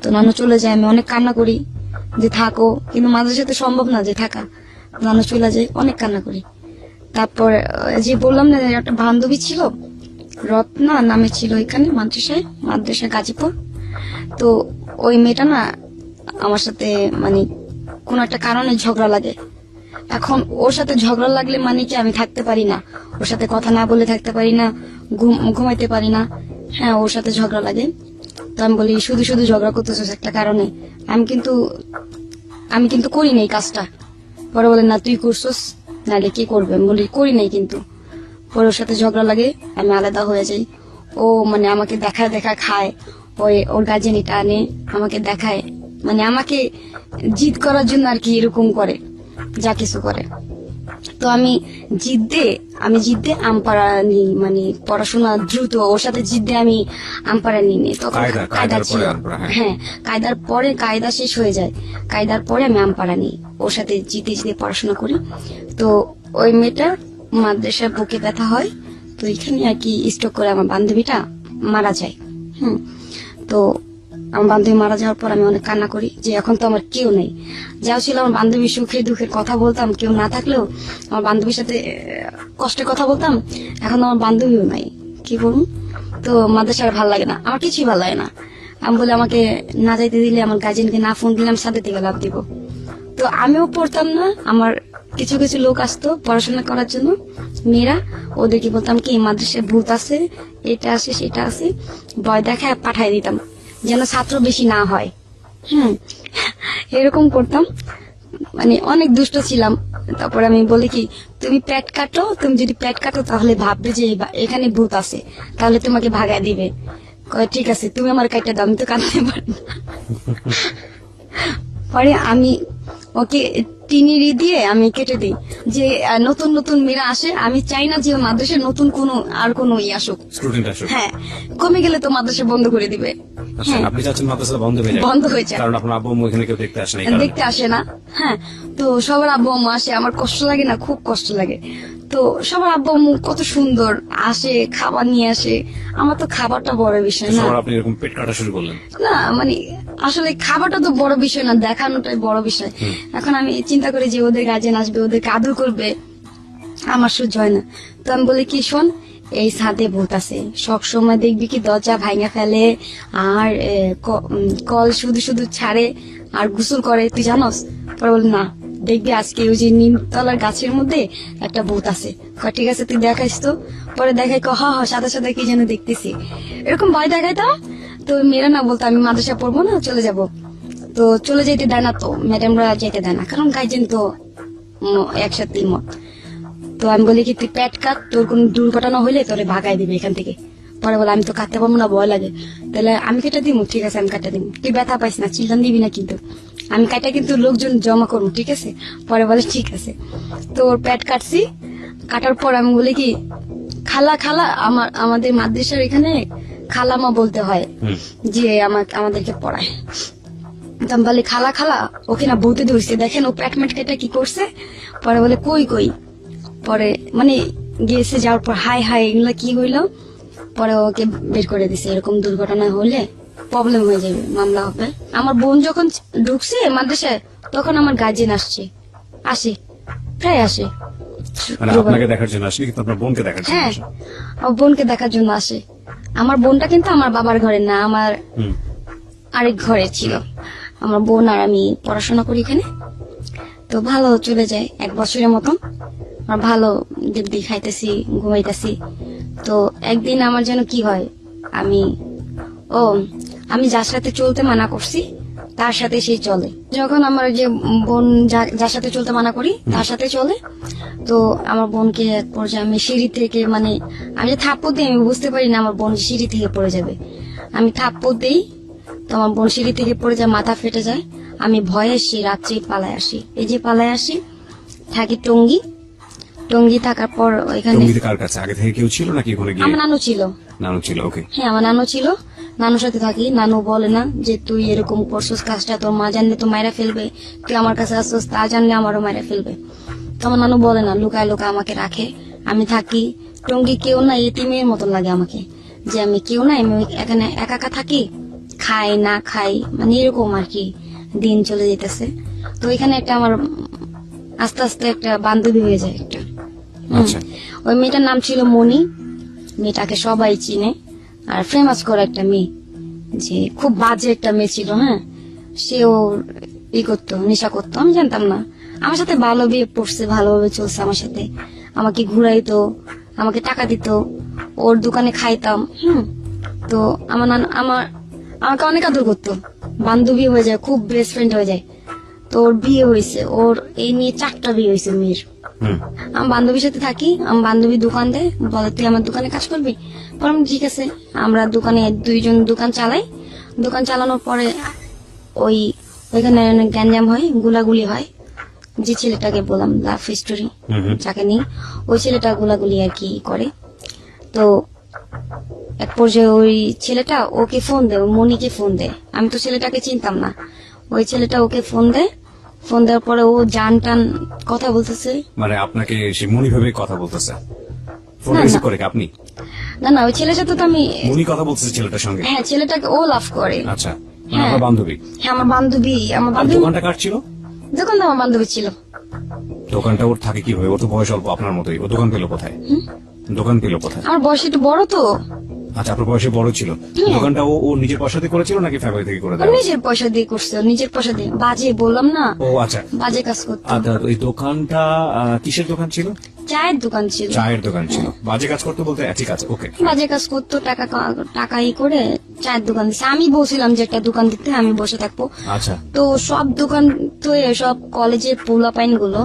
Speaker 1: তো নানু চলে যায়, আমি অনেক কান্না করি যে থাকো, কিন্তু মাঝে সাথে সম্ভব না যে থাকা। নানু চলে যায়, অনেক কান্না করি। তারপর যে বললাম না যে একটা বান্ধবী ছিল, রত্না নামে ছিল, এখানে মাদ্রাসায় গাজীপুর। তো ওই মেয়েটা না আমার সাথে মানে কোন একটা কারণে ঝগড়া লাগে। এখন ওর সাথে ঝগড়া লাগলে মানে কি আমি থাকতে পারি না, ওর সাথে কথা না বলে থাকতে পারি না, ঘুমাইতে পারি না। হ্যাঁ ওর সাথে ঝগড়া লাগে। তো আমি বলি শুধু শুধু ঝগড়া করতেছিস একটা কারণে, আমি কিন্তু করি নাই কাজটা। পরে বলে না তুই করছিস, নাহলে কি করবে? আমি বলি করি নাই কিন্তু। পরে ওর সাথে ঝগড়া লাগে, আমি আলাদা হয়ে যাই। ও মানে আমাকে দেখা খায়, ওর গার্জেনিটা আনে আমাকে দেখায়, মানে আমাকে জিদ করার জন্য আর কি এরকম করে, যা কিছু করে। তো আমি জিদ্দে আমপাড়া নিই, মানে পড়াশোনা দ্রুত, ওর সাথে জিদ্দে আমি আমপাড়া নিই নি। তখন কায়দা ছিল, হ্যাঁ কায়দার পরে কায়দা শেষ হয়ে যায়, কায়দার পরে আমি আমপাড়া নিই, ওর সাথে জিদ্দে পড়াশোনা করি। তো ওই মেয়েটা মাদ্রাসায় বুকে ব্যথা হয়, তো এখানে আর কি স্ট্রোক করে আমার বান্ধবীটা মারা যায়। তো আমার বান্ধবী মারা যাওয়ার পর আমি অনেক কান্না করি যে এখন তো আমার কেউ নেই। যাও ছিল আমার বান্ধবীর সুখে দুঃখের কথা বলতাম, কেউ না থাকলেও আমার বান্ধবীর সাথে কষ্টে কথা বলতাম। এখন আমার বান্ধবীও নাই, কি করুন? তো মাদ্রাসার ভাল লাগে না, আমার কিছুই ভাল লাগে না। আমি বলে আমাকে না যাইতে দিলে, আমার গার্জেনকে না ফোন দিলে আমি সাথে থেকে লাভ দিব। তো আমিও পড়তাম না, আমার কিছু কিছু লোক আসতো পড়াশোনা করার জন্য, মেয়েরা, ওদেরকে বলতাম কি মাদ্রাসায় ভূত আছে, এটা আছে সেটা আছে, ভয় দেখায় পাঠাই দিতাম যেন ছাত্র বেশি না হয়। এরকম করতাম, মানে অনেক দুষ্ট ছিলাম। তারপর আমি বলি কি তুমি পেট কাটো, তুমি যদি পেট কাটো তাহলে ভাববে যে এখানে ভূত আছে, তাহলে তোমাকে ভাগায় দিবে। কয় ঠিক আছে তুমি আমার কাইটা দাও, আমি তো কাটতে পারি না। পরে আমি ওকে টিনিরি দিয়ে আমি কেটে দিই যে নতুন নতুন মেয়েরা আসে, আমি চাই না যে মাদ্রাসায় নতুন কোনো আর কোনো আসুক।
Speaker 2: স্টুডেন্ট আসুক,
Speaker 1: হ্যাঁ কমে গেলে তো মাদ্রাসা বন্ধ করে দিবে।
Speaker 2: আচ্ছা,
Speaker 1: হ্যাঁ
Speaker 2: আপনি চাচ্ছেন মাদ্রাসা বন্ধ হয়ে যায়?
Speaker 1: বন্ধ হয়ে যায়।
Speaker 2: কারণ আপনার আব্বু আম্মু এখানে কেউ দেখতে আসে না এই কারণে।
Speaker 1: দেখতে আসে না। হ্যাঁ, তো সবার আব্বু আম্মু আসে, আমার কষ্ট লাগে না, খুব কষ্ট লাগে। তো সবার আব্বু আম্মু কত সুন্দর আসে, খাবার নিয়ে আসে, আমার তো খাবারটা বড় বিষয় না।
Speaker 2: সবার আপনি এরকম পেট কাটা শুরু করলেন।
Speaker 1: না মানে আসলে খাবারটা তো বড় বিষয় না, দেখানোটাই বড় বিষয়। এখন আমি চিন্তা করি যে ওদের গার্জেন আসবে, ওদেরকে আদর করবে, আমার সহ্য হয় না। তো আমি বলি কি, শোন, এই ছাদে ভূত আছে, সব সময় দেখবি কি দরজা ভাঙা ফেলে আর কল শুধু শুধু ছাড়ে আর গোসল করে, তুই জানস? পরে বলি না, দেখবি আজকে ওই যে নিমতলার গাছের মধ্যে একটা ভূত আছে। কয় ঠিক আছে, তুই দেখাইস তো। পরে দেখাই হ হ, সাদা সাদা কি যেন দেখতেছি, এরকম ভয় দেখাইতাম। তো মেয়েরা না বলতো আমি মাদ্রাসা পড়বো না, চলে যাব। তো চলে যেতে দেয় না, তো ম্যাডামরা যেতে দেয় না, কারণ গার্জেন তো একসাথে মত। তো আমি বলি কি, তুই পেট কাট, তোর কোন দুর্ঘটনা হইলে তোরে ভাগাই দিবে এখান থেকে। পরে বলে আমি তো কাটতে পারবো না, ভয় লাগে। তাহলে আমি কেটে দিব, ঠিক আছে আমি কাটে দিব, তুই ব্যথা পাইস না, চিল্লান দিবি না কিন্তু, আমি কাটা কিন্তু লোকজন জমা করবো, ঠিক আছে? পরে বলে ঠিক আছে। তো ওর পেট কাটছি, কাটার পর আমি বলি কি, খালা খালা, আমাদের মাদ্রাসার এখানে খালামা বলতে হয় যে আমাদেরকে পড়ায়। তো আমি বলি খালা খালা, ওকে না বলতে ধরছে, দেখেন ও পেট মেট কেটে কি করছে। পরে বলে কই কই, পরে মানে গিয়েছে, যাওয়ার পর হাই হাই এগুলা কি হইলো। পরে ওকে বের করে দিছে, এরকম দুর্ঘটনা হলে প্রবলেম হয়ে যাবে, মামলা হবে। আমার বোন যখন ঢুকছে মাদ্রাসায়, তখন আমার গার্জেন আসে প্রায় আসে।
Speaker 2: মানে আপনাকে দেখার জন্য আসেনি, কিন্তু আপনার বোনকে দেখার জন্য
Speaker 1: হ্যাঁ,
Speaker 2: আসে।
Speaker 1: আমার বোনকে দেখার জন্য আসে। আমার বোনটা কিন্তু আমার বাবার ঘরে না, আমার আরেক ঘরে ছিল। আমার বোন আর আমি পড়াশোনা করি এখানে। তো ভালো চলে যায় 1 বছরের মতন, আর ভালো দিব্যি খাইতেছি, ঘুমাইতেছি। তো একদিন আমার যেন কি হয়, আমি যার সাথে চলতে মানা করছি তার সাথে সেই চলে। যখন আমার যে বোন যার সাথে চলতে মানা করি তার সাথে চলে, তো আমার বোনকে এক পর্যায়ে আমি সিঁড়ি থেকে, মানে আমি যে থাপ্পড় দিই, আমি বুঝতে পারি না আমার বোন সিঁড়ি থেকে পড়ে যাবে। আমি থাপ্পড় দিই, তো আমার বোন সিঁড়ি থেকে পড়ে যায়, মাথা ফেটে যায়। আমি ভয়ে আসি, রাত্রে পালায় আসি। এই যে পালায় আসি, থাকি টঙ্গি থাকার পর ওইখানে।
Speaker 2: টঙ্গীতে কার কাছে আগে থেকে কেউ ছিল নাকি ওখানে গিয়ে?
Speaker 1: আমার নানু ছিল।
Speaker 2: নানু ছিল, ওকে।
Speaker 1: হ্যাঁ, আমার নানু ছিল, নানুর সাথে থাকি। নানু বলে না যে তুই এরকম করছিস কাজটা, তোর মা জানলে তো মায়েরা ফেলবে, তুই আমার কাছে আসছিস, তা জানলে আমারও মায়েরা ফেলবে। তো আমার নানু বলে না, লুকায় লুকায় আমাকে রাখে, আমি থাকি। টঙ্গি কেউ না, এতিমের মতন লাগে আমাকে, যে আমি কেউ না, আমি এখানে একা একা থাকি, খাই না খাই, মানে এরকম আর কি দিন চলে যেতেছে। তো এখানে একটা আমার আস্তে আস্তে একটা বান্ধবী হয়ে যায় একটা।
Speaker 2: আচ্ছা,
Speaker 1: ওই মেয়েটার নাম ছিল মনি। মেয়েটাকে সবাই চিনে, আর ফেমাস করে একটা মেয়ে, যে খুব বাজে একটা মেয়ে ছিল। হ্যাঁ, সেও করতো, নেশা করতো, আমি জানতাম না। আমার সাথে ভালো বিয়ে পড়ছে, ভালোভাবে চলছে আমার সাথে, আমাকে ঘুরাইতো, আমাকে টাকা দিত, ওর দোকানে খাইতাম। তো আমাকে অনেক আদর করতো, বান্ধবী হয়ে যায়, খুব বেস্ট ফ্রেন্ড হয়ে যায়। তো ওর বিয়ে হয়েছে, ওর এই নিয়ে 4টা বিয়ে হয়েছে মেয়ের। আমি বান্ধবীর সাথে থাকি, আমার বান্ধবী দোকান দেয়, বলে তুই আমার দোকানে কাজ করবি। বললাম ঠিক আছে। আমরা দোকানে 2 জন দোকান চালাই। দোকান চালানোর পরে ওইখানে অনেক গ্যাঞ্জাম হয়, গুলাগুলি হয়। যে ছেলেটাকে বললাম লাভ স্টোরি, যাকে নিয়ে, ওই ছেলেটা গুলাগুলি আর কি করে। তো এক পর্যায়ে ওই ছেলেটা ওকে ফোন দেয়, মনিকে ফোন দেয়। আমি তো ছেলেটাকে চিনতাম না। ওই ছেলেটা ওকে ফোন দেয়, ফোন দেওয়ার পরে ও জান টান কথা বলতেছে।
Speaker 2: মানে আপনাকে সে মনি ভাবে কথা বলতেছে? ফোন
Speaker 1: না,
Speaker 2: রিসিভ
Speaker 1: না।
Speaker 2: করে কি আপনি?
Speaker 1: না, ওই ছেলের সাথে তো আমি,
Speaker 2: মনি কথা বলতেছে ছেলেটার সঙ্গে?
Speaker 1: হ্যাঁ, ছেলেটাকে ও লাভ করে।
Speaker 2: আচ্ছা,
Speaker 1: হ্যাঁ।
Speaker 2: আপনার বান্ধবী?
Speaker 1: হ্যাঁ, আমার বান্ধবী।
Speaker 2: আর দোকানটা কার ছিল?
Speaker 1: দোকান তো আমার বান্ধবী ছিল।
Speaker 2: দোকানটা ওর থাকে কিভাবে? ওর তো বয়স অল্প আপনার মতোই, ও দোকান পেলো কোথায়? দোকান পেলো কোথায়?
Speaker 1: আমার বয়স একটু বড় তো।
Speaker 2: আচ্ছা, আপনার বয়সে বড় ছিল। দোকানটা ও নিজের পয়সা দিয়ে করেছিল নাকি ফ্যামিলি থেকে করে
Speaker 1: ও
Speaker 2: দেয়?
Speaker 1: নিজের পয়সা দিয়ে করছে, ও নিজের পয়সা দিয়ে। বাজে বললাম না,
Speaker 2: ও আচ্ছা।
Speaker 1: বাজে কাজ করতো।
Speaker 2: আচ্ছা, ওই দোকানটা কিসের দোকান ছিল?
Speaker 1: চায়ের দোকান ছিল।
Speaker 2: চায়ের দোকান ছিল। বাজে কাজ করতে বলতে ঠিক আছে, ওকে।
Speaker 1: বাজে কাজ করতো, টাকা করে চায়ের দোকান দিচ্ছে। আমি বলছিলাম যে একটা দোকান দিতে, আমি বসে থাকবো।
Speaker 2: আচ্ছা,
Speaker 1: তো সব দোকান, তো সব কলেজের পোলাপাইন গুলো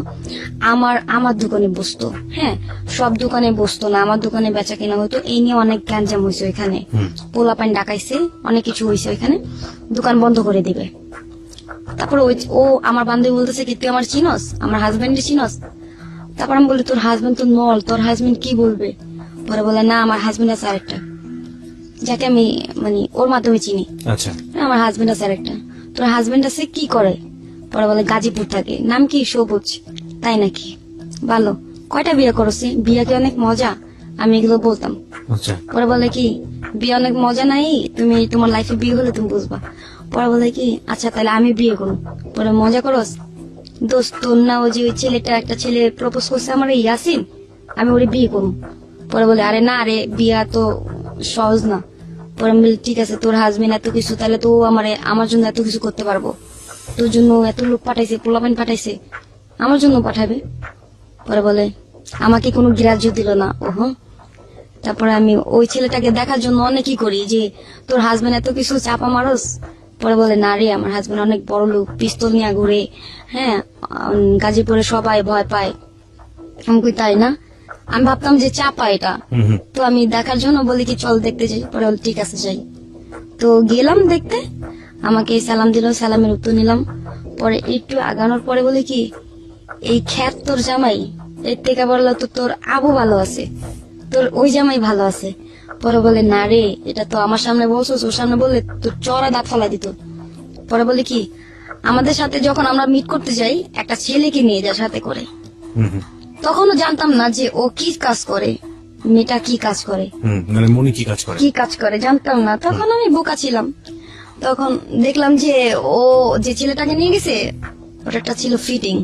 Speaker 1: আমার দোকানে বসতো। হ্যাঁ, সব দোকানে বসতো না, আমার দোকানে বেচা কেনা হতো। এই নিয়ে অনেক গ্যাঞ্জাম হয়েছে ওইখানে, পোলাপাইন ডাকাইছে, অনেক কিছু হয়েছে ওইখানে। দোকান বন্ধ করে দিবে। তারপর ও আমার বান্ধবী বলতেছে কি তুই আমার চিনস, আমার হাজবেন্ডে চিনস? তারপর আমি বলি তোর হাজবেন্ড তো নল, তোর হাজবেন্ড কি বলবে? পরে বলে না, আমার হাজবেন্ড আছে আরেকটা। যাকে আমি মানে ওর মাধ্যমে চিনি।
Speaker 2: আচ্ছা,
Speaker 1: আমার হাজবেন্ড আছে আরেকটা। তোর হাজবেন্ড আছে কি করে? পরে বলে গাজীপুর থাকে। নাম কি? সবুজ। তাই নাকি? ভালো। কয়টা বিয়ে করছি? বিয়ে কি অনেক মজা? আমি এগুলো বলতাম।
Speaker 2: আচ্ছা,
Speaker 1: পরে বলে কি বিয়ে অনেক মজা নাই, তুমি তোমার লাইফে বিয়ে হলে তুমি বুঝবা। পরে বলে কি আচ্ছা তাহলে আমি বিয়ে করুন। পরে মজা করস দোস্ত, তোর না ওই যে ওই ছেলেটা, একটা ছেলে প্রপোজ করছে আমার, এই ইয়াসিন, আমি ওরে বিয়ে করুন। পরে বলে আরে না রে, বিয়া তো সহজ না। পরে আমি বলি ঠিক আছে, তোর হাজবেন্ড এত কিছু, তাহলে তো আমার জন্য এত কিছু করতে পারবো, তোর জন্য এত লোক পাঠাইছে, পোলাপাইন পাঠাইছে, আমার জন্য পাঠাবে। পরে বলে আমাকে কোনো গ্রাহ্য দিল না। ওহো। তারপরে আমি ওই ছেলেটাকে দেখার জন্য অনেকই করি যে তোর হাজবেন্ড এত কিছু চাপা মারস। পরে বলে না রে, আমার হাজবেন্ড অনেক বড় লোক, পিস্তল নিয়ে ঘুরে, হ্যাঁ, গাজীপুরে সবাই ভয় পায়। আমি কই তাই না? আমি ভাবতাম যে চাপা এটা। তো আমি দেখার জন্য বলি কি চল দেখতে যাই। পরে বলে ঠিক আছে যাই। তো গেলাম দেখতে, আমাকে সালাম দিল, সালামের উত্তর নিলাম। পরে একটু আগানোর পরে বলে কি এই খ্যাত তোর জামাই, এর থেকে বললো তো তোর আবু ভালো আছে, তোর ওই জামাই ভালো আছে। পরে বলে না রে, এটা তো আমার সামনে বলছো, ওর সামনে বললে তোর চড়া দাঁত ফেলা দিত। পরে বলে কি আমাদের সাথে যখন আমরা মিট করতে যাই একটা ছেলেকে নিয়ে যায় সাথে করে। তখনও জানতাম না যে ও কি কাজ করে, মেয়েটা কি কাজ করে,
Speaker 2: মানে মনি কি কাজ করে
Speaker 1: জানতাম না। তখন আমি বোকা ছিলাম। তখন দেখলাম যে ও যে ছেলেটাকে নিয়ে গেছে ওটা ছিল ফিটিং।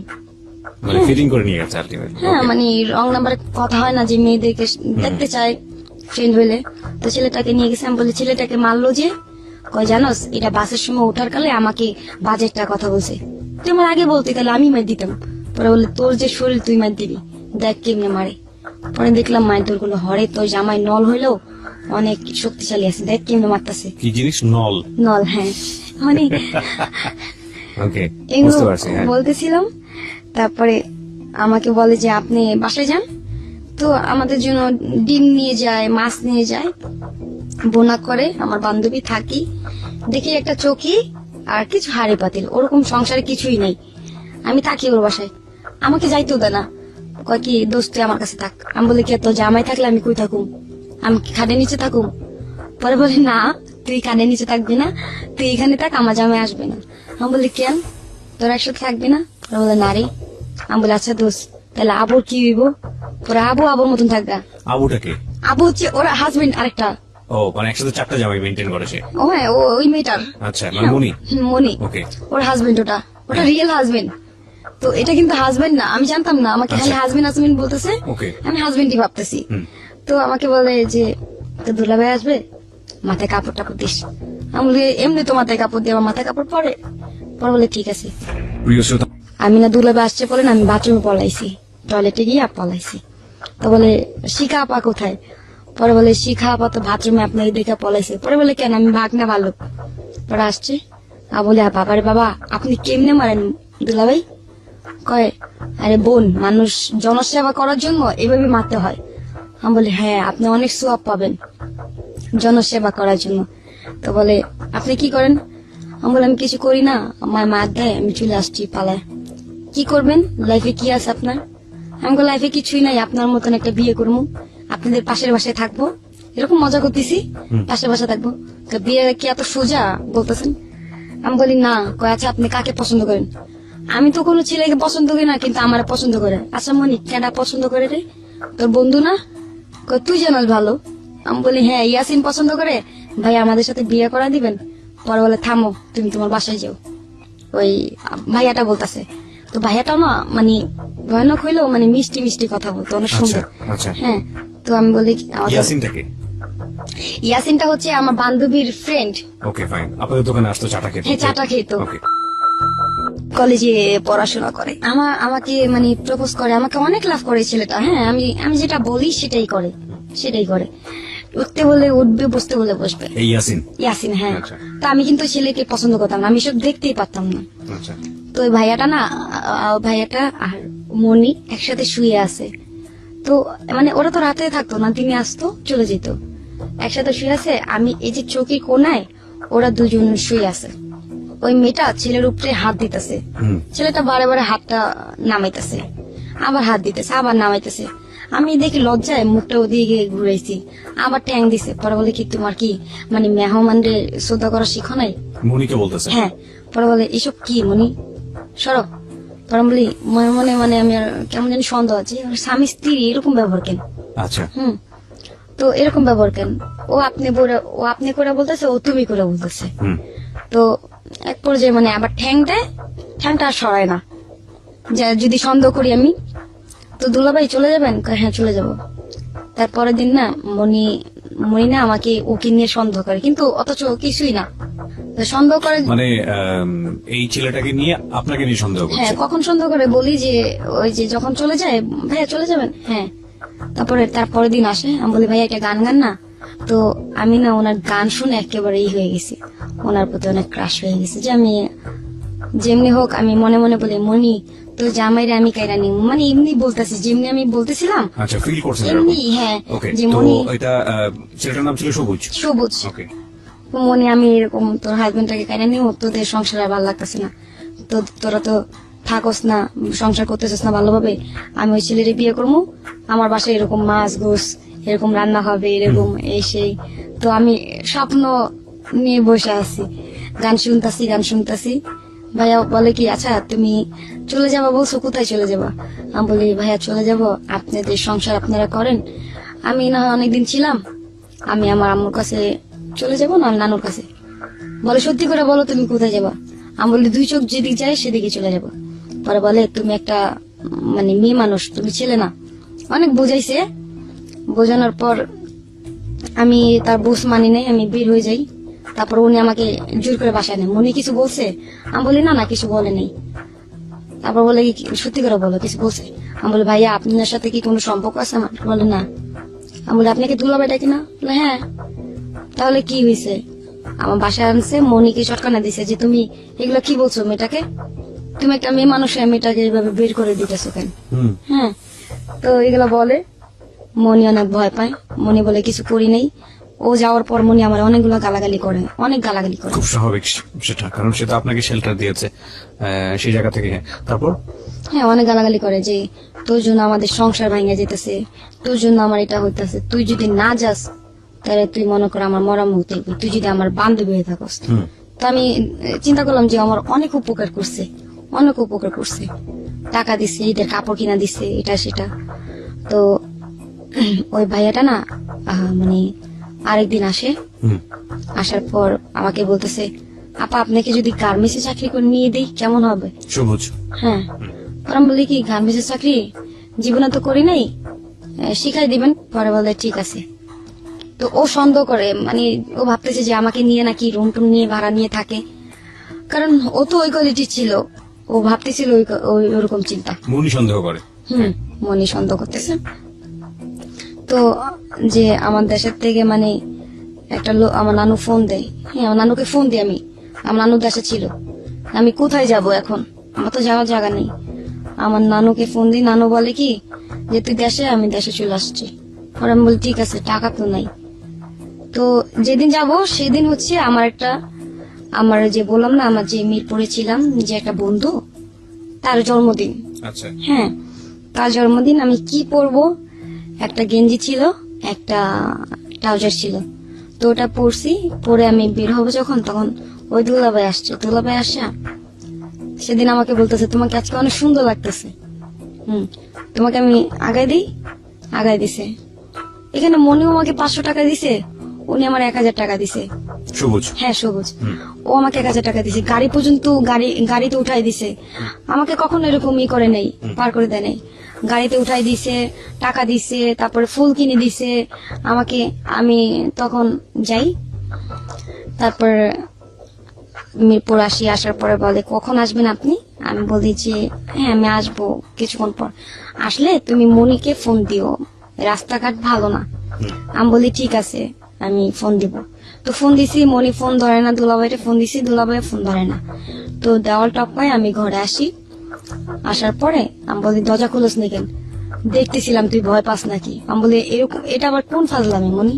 Speaker 2: মানে ফিটিং করে নিয়ে গেছে আলটিমেটলি।
Speaker 1: হ্যাঁ, মানে রং নাম্বারে কথা হয় না যে মেয়েদেরকে দেখতে চায় ফ্রেন্ড হইলে। তো ছেলেটাকে নিয়ে গেছে। আমি বলি ছেলেটাকে মারলো যে, কয় জানোস এটা বাসের সময় ওঠার কালে আমাকে বাজে একটা কথা বলছে, তুই আমার আগে বলতি তাহলে আমি মার দিতাম। পরে বলে তোর যে শরীর তুই মার দিবি, দেখ কেমনে মারে। পরে দেখলাম মায়ের তোর গুলো হরে, তোর জামাই নল হইলেও অনেক শক্তিশালী আছে, দেখ কেমনে মারতেছে।
Speaker 2: কি জিনিস? নল?
Speaker 1: নল, হ্যাঁ। মানে
Speaker 2: ওকে,
Speaker 1: এগুলো
Speaker 2: বুঝতে পারছি। হ্যাঁ,
Speaker 1: বলতেছিলাম। তারপরে আমাকে বলে যে আপনি বাসায় যান। তো আমাদের জন্য ডিম নিয়ে যায়, মাছ নিয়ে যায়, বোনা করে। আমার বান্ধবী থাকি, দেখি একটা চৌকি আর কিছু হাড়ি পাতিল, ওরকম সংসারে কিছুই নেই। আমি থাকি ওর বাসায়, আমাকে যাইতেও দেয় না। কয় কি দোস্ত তুই আমার কাছে থাক। আমি বলি কি তোর জামাই থাকলে আমি কই থাকুম? আমি কি খাটের নিচে থাকুম? পরে বলে না, তুই খাটের নিচে থাকবি না, তুই এখানে থাক, আমার জামাই আসবে না। আমি বলি কেন, তোর একসাথে থাকবি না? পরে বলে না রে। আমি বলি আচ্ছা দোস্ত তাহলে আবুর কি হইব? পরে আবু আবুর মতন থাকবে।
Speaker 2: আবুটাকে?
Speaker 1: আবু হচ্ছে ওর হাজবেন্ড আরেকটা।
Speaker 2: ও, মানে একসাথে 4টা জামাই মেইনটেইন করেছে।
Speaker 1: ও হ্যাঁ, ওই মেয়েটার।
Speaker 2: আচ্ছা, মানে মনি?
Speaker 1: মনি।
Speaker 2: ওকে।
Speaker 1: ওর হাজবেন্ড ওটা রিয়েল হাজবেন্ড। তো এটা কিন্তু হাজবেন্ড না, আমি জানতাম না। আমাকে খালি হাজবেন্ড হাজবেন্ড বলতেছে,
Speaker 2: ওকে।
Speaker 1: আমি হাজবেন্ডই ভাবতেছি। তো আমাকে বলে যে তো দুলাভাই আসবে, মাথায় কাপড় টাপড় দিস। আমি বলি এমনি তো মাথায় কাপড় দিয়ে, আমার মাথায় কাপড় পরে। পরে বলে ঠিক আছে।
Speaker 2: প্রিয় শ্রোতা,
Speaker 1: আমি না দুলাভাই আসছে বলে না, আমি বাথরুমে পলাইছি, টয়লেটে গিয়ে পলাইছি। তো বলে শিখা আপা কোথায়? পরে বলে শিখা আপা তো বাথরুমে আপনাকে দেখে পলাইছে। পরে বলে কেন, আমি ভাগ না ভালো। পরে আসছে আর বলে বাবারে বাবা আপনি কেমনে মারেন দুলাভাই? কয় আরে বোন, মানুষ জনসেবা করার জন্য এভাবে মারতে হয়। আমি বলি হ্যাঁ, আপনি অনেক সোয়াব পাবেন জনসেবা করার জন্য। তো বলে আপনি কি করেন? আমি বলি আমি কিছু করি না, আমার মার দেয়, আমি চলে আসছি পালায়। কি করবেন লাইফে, কি আছে আপনার? আমি বলি লাইফে কিছুই নাই, আপনার মতন একটা বিয়ে করবো, আপনাদের পাশের বাসায় থাকবো, এরকম মজা করতেছি, পাশের বাসায় থাকবো। তো বিয়ে কি এত সোজা বলতেছেন? আমি বলি না। কয় আচ্ছা আপনি কাকে পছন্দ করেন? আমি তো কোনো ছেলেকে পছন্দ করি না, কিন্তু আমার পছন্দ করে। আচ্ছা মনি কেডা পছন্দ করে রে? তোর বন্ধু না? কয় তুই জানাস ভালো। আমি বলি হ্যাঁ, ইয়াসিন পছন্দ করে, ভাই আমাদের সাথে বিয়ে করা দিবেন? পরে বলে থামো, তুমি তোমার বাসায় যাও। ওই ভাইয়াটা বলতেছে। তো ভাইয়াটা না মানে ভয়ানক হইলেও মানে মিষ্টি মিষ্টি কথা বলতো, অনেক সুন্দর।
Speaker 2: আচ্ছা।
Speaker 1: হ্যাঁ। তো আমি বলি
Speaker 2: ইয়াসিনটাকে?
Speaker 1: ইয়াসিনটা হচ্ছে আমার বান্ধবীর ফ্রেন্ড।
Speaker 2: ওকে, ফাইন। আপনাদের দোকানে আসতো চাটা খেতে?
Speaker 1: হ্যাঁ, চাটা খেতো।
Speaker 2: ওকে।
Speaker 1: কলেজে পড়াশোনা করে। আমাকে মানে প্রপোজ করে, আমাকে অনেক লাভ করে ছেলেটা। হ্যাঁ, আমি যেটা বলি সেটাই করে। উঠতে বলে উঠবে, বসতে বলে বসবে।
Speaker 2: এই
Speaker 1: ইয়াসিন, হ্যাঁ।
Speaker 2: আচ্ছা।
Speaker 1: তা আমি কিন্তু ছেলেকে পছন্দ করতাম না, আমি সব দেখতেই পারতাম না।
Speaker 2: আচ্ছা।
Speaker 1: তো ওই ভাইয়াটা আর মনি একসাথে শুয়ে আছে। তো মানে ওরা তো রাতে থাকতো না, দিনে আসতো চলে যেত, একসাথে শুয়ে আছে। আমি এই যে চৌকির কোনায় ওরা দুজন শুয়ে আছে। ওই মেয়েটা ছেলের উপরে হাত দিতেছে, ছেলেটা বারে বারে হাতটা নামাইতেছে, আবার হাত দিতেছে, আবার নামাইতেছে। আমি দেখি লজ্জায় মুখটা ওদিকে ঘুরাইছি, আবার ট্যাং দিছে। পরে বলে কি তোমার কি মানে মেহমানরে শ্রদ্ধা করা শিখো নাই?
Speaker 2: মনিকে বলতেছে?
Speaker 1: হ্যাঁ। পরে বলে এসব কি মনি, সরব। পরে আমি বলি মনে মনে মানে আমি আর কেমন জানি সন্দেহ আছে, স্বামী স্ত্রী এরকম ব্যবহার কেন?
Speaker 2: আচ্ছা।
Speaker 1: তো এরকম ব্যবহার কেন? ও আপনি করে বলতেছে, ও তুমি করে বলতেছে। তো এক পর্যায়ে মানে আবার ঠ্যাং দেয়, ঠ্যাংটা আর সরায় না। যা যদি সন্দেহ করি আমি, তো দুলাভাই চলে যাবেন? কয়, হ্যাঁ চলে যাব। তারপরের দিন না মনি না আমাকে ওকে নিয়ে সন্দেহ করে, কিন্তু অথচ ও কিছুই না। তো সন্দেহ করে
Speaker 2: মানে এই ছেলেটাকে নিয়ে আপনাকে নিয়ে সন্দেহ করছে?
Speaker 1: হ্যাঁ। কখন সন্দেহ করে বলি যে ওই যে যখন চলে যায়, ভাইয়া চলে যাবেন? হ্যাঁ। তারপরের দিন আসে, আমি বলি ভাইয়া একটা গান না। তো আমি না ওনার গান শুনে একেবারে হয়ে গেছি, ওনার প্রতি অনেক ক্রাশ হয়ে গেছে। যে আমি যেমনি হোক আমি মনে মনে বলি মনি তো জামাইরে আমি কাইরা নি, মানে এমনি বলতেছি যেমনি আমি বলতেছিলাম।
Speaker 2: আচ্ছা, ফিল করছেন
Speaker 1: এমনি? হ্যাঁ।
Speaker 2: ওকে।
Speaker 1: যে
Speaker 2: তো
Speaker 1: মনি,
Speaker 2: এটা ছেলেটার নাম ছিল সবুজ?
Speaker 1: সবুজ।
Speaker 2: ওকে।
Speaker 1: মনে আমি এরকম তোর হাজবেন্ডটাকে কাইরা নিও, তোদের সংসার আর ভালো লাগতেছে না, তো তোরা তো থাকস না, সংসার করতেছিস না ভালোভাবে, আমি ওই ছেলেরে বিয়ে করবো, আমার বাসায় এরকম মাছ গোস এরকম রান্না হবে, এরকম এই সেই। তো আমি স্বপ্ন নিয়ে বসে আছি, গান শুনতাছি। ভাইয়া বলে কি আচ্ছা তুমি চলে যাবা বলছো, কোথায় চলে যাবা? আমি বলি ভাইয়া চলে যাব, আপনাদের সংসার আপনারা করেন, আমি না হয় অনেকদিন ছিলাম, আমি আমার আম্মুর কাছে চলে যাবো না নানুর কাছে। বলে সত্যি করে বলো তুমি কোথায় যাবা? আমি বলি দুই চোখ যেদিকে যায় সেদিকে চলে যাবো। পরে বলে তুমি একটা মানে মেয়ে মানুষ, তুমি ছেলে না। অনেক বুঝাইছে, বোঝানোর পর আমি তার বুঝ মানি নাই, আমি বের হয়ে যাই। তারপর উনি আমাকে জোর করে বাসায় নেয়। মনে কিছু বলছে? আমি বলি না কিছু বলে নেই। তারপর বলে কি সত্যি করে বলো কিছু বলছে? আমি বলি ভাইয়া আপনার সাথে কি কোনো সম্পর্ক আছে আমার? বলে না। আমি বলি আপনাকে দুলাভাই ডাকি না? বলে হ্যাঁ। তাহলে কি হয়েছে? আমার বাসায় আনছে, মনিকে চটকানা দিছে যে তুমি এগুলো কি বলছো মেয়েটাকে, তুমি একটা মেয়ে মানুষ মেয়েটাকে এইভাবে বের করে দিতেছো কেন? হ্যাঁ। তো এগুলো বলে, মনি অনেক ভয় পায়। মনি বলে কিছু করি নাই। ও যাওয়ার পর মনি আমার অনেকগুলো গালাগালি করে, অনেক গালাগালি করে।
Speaker 2: খুব স্বাভাবিক সেটা, কারণ সে তো আপনাকে শেল্টার দিয়েছে সেই জায়গা থেকে। তারপর
Speaker 1: হ্যাঁ অনেক গালাগালি করে যে তোর জন্য আমাদের সংসার ভাঙে যেতেছে, তোর জন্য আমার এটা হইতেছে, তুই যদি না যাস তাহলে তুই মনে কর আমার মরা মুখ দেখবি, তুই যদি আমার বান্ধবী হয়ে থাকস। তো আমি চিন্তা করলাম যে আমার অনেক উপকার করছে, টাকা দিছে, এটা কাপড় কিনা দিছে, এটা সেটা। তো ওই ভাইয়াটা না মানে আরেকদিন আসে, আসার পর আমাকে বলতেছে আপা আপনাকে যদি গার্মেন্টসে চাকরি করে নিয়ে দিই কেমন হবে?
Speaker 2: সবুজ?
Speaker 1: হ্যাঁ। আমি বলি কি গার্মেন্টসের চাকরি জীবনে তো করি নাই, শিখাই দিবেন? পরে বলে ঠিক আছে। তো ও সন্দেহ করে, মানে ও ভাবতেছে যে আমাকে নিয়ে নাকি রুম টুম নিয়ে ভাড়া নিয়ে থাকে, কারণ ও তো ওই কোয়ালিটি ছিল, ও ভাবতেছিল ওরকম চিন্তা।
Speaker 2: মনি সন্দেহ করে?
Speaker 1: মনি সন্দেহ করতেছে। তো যে আমার দেশের থেকে মানে একটা লোক আমার নানু ফোন দেয়, হ্যাঁ আমার নানুকে ফোন দিই আমি, আমার নানু দেশে ছিল, আমি কোথায় যাব এখন, আমার তো যাওয়ার জায়গা নেই। আমার নানুকে ফোন দিই, নানু বলে কি যে তুই দেশে, আমি দেশে চলে আসছি। পরে আমি বলি ঠিক আছে, টাকা তো নাই। তো যেদিন যাব সেদিন হচ্ছে আমার যে বললাম না আমার যে মিরপুরে ছিলাম যে একটা বন্ধু, তার জন্মদিন।
Speaker 2: আচ্ছা।
Speaker 1: হ্যাঁ তার জন্মদিন। আমি কি পরবো, একটা গেঞ্জি ছিল, একটা ট্রাউজার ছিল, তো ওটা পরছি। পরে আমি বের হবো যখন, তখন ওই দুলাভাই আসছে, সেদিন আমাকে বলতেছে তোমাকে আজকে অনেক সুন্দর লাগতেছে। তোমাকে আমি আগাই দিছে। এখানে মনেও আমাকে 500 টাকা দিছে, উনি আমার 1000 টাকা দিছে।
Speaker 2: সবুজ?
Speaker 1: হ্যাঁ সবুজ। ও আমাকে 1000 টাকা দিছে, গাড়ি পর্যন্ত গাড়িতে উঠাই দিছে। আমাকে কখনো এরকম করে নেই, পার করে দেয় নাই। গাড়িতে উঠাই দিছে, টাকা দিছে, তারপরে ফুল কিনে দিছে আমাকে। আমি তখন যাই, তারপর মিরপুর আসার পরে বলে কখন আসবেন আপনি? আমি বলি যে হ্যাঁ আমি আসবো কিছুক্ষণ পর, আসলে তুমি মনিকে ফোন দিও, রাস্তাঘাট ভালো না। আমি বলি ঠিক আছে আমি ফোন দিব। তো ফোন দিছি, মনি ফোন ধরে না, দুলাভাইটা ফোন দিছি, দুলাভাই ফোন ধরে না। তো দেওয়াল টপকায় আমি ঘরে আসি। আসার পরে আমি বলি দরজা খুলস নি কেন? দেখতেছিলাম তুই ভয় পাস নাকি। আমি বলি এরকম, এটা আবার কোন ফাজলামি মনি?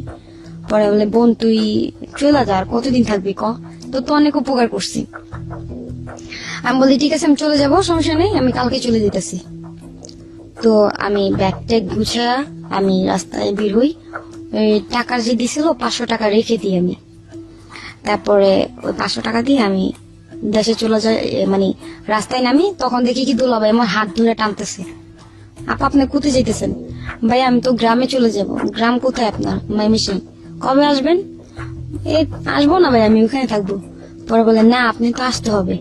Speaker 1: পরে বলে বোন তুই চলে যা, আর কতদিন থাকবি ক, তোর তো অনেক উপকার করছি। আমি বলি ঠিক আছে আমি চলে যাবো, সমস্যা নেই, আমি কালকে চলে যেতেছি। তো আমি ব্যাগ ট্যাগ গুছা আমি রাস্তায় বের হই। ওই টাকা যে দিছিল 500 টাকা রেখে দিই আমি। তারপরে ওই 500 টাকা দিয়ে আমি দেশে চলে যাই। মানে রাস্তায় নামি, তখন দেখি কি দুলাভাই আমার হাত ধরে টানতেছে। আপা আপনি কোথায় যেতেছেন? ভাই আমি তো গ্রামে চলে যাব। গ্রাম কোথায় আপনার? ময়মনসিং। কবে আসবেন? এই আসবো না ভাই, আমি ওখানে থাকবো। পরে বলে না, আপনি তো আসতে হবে।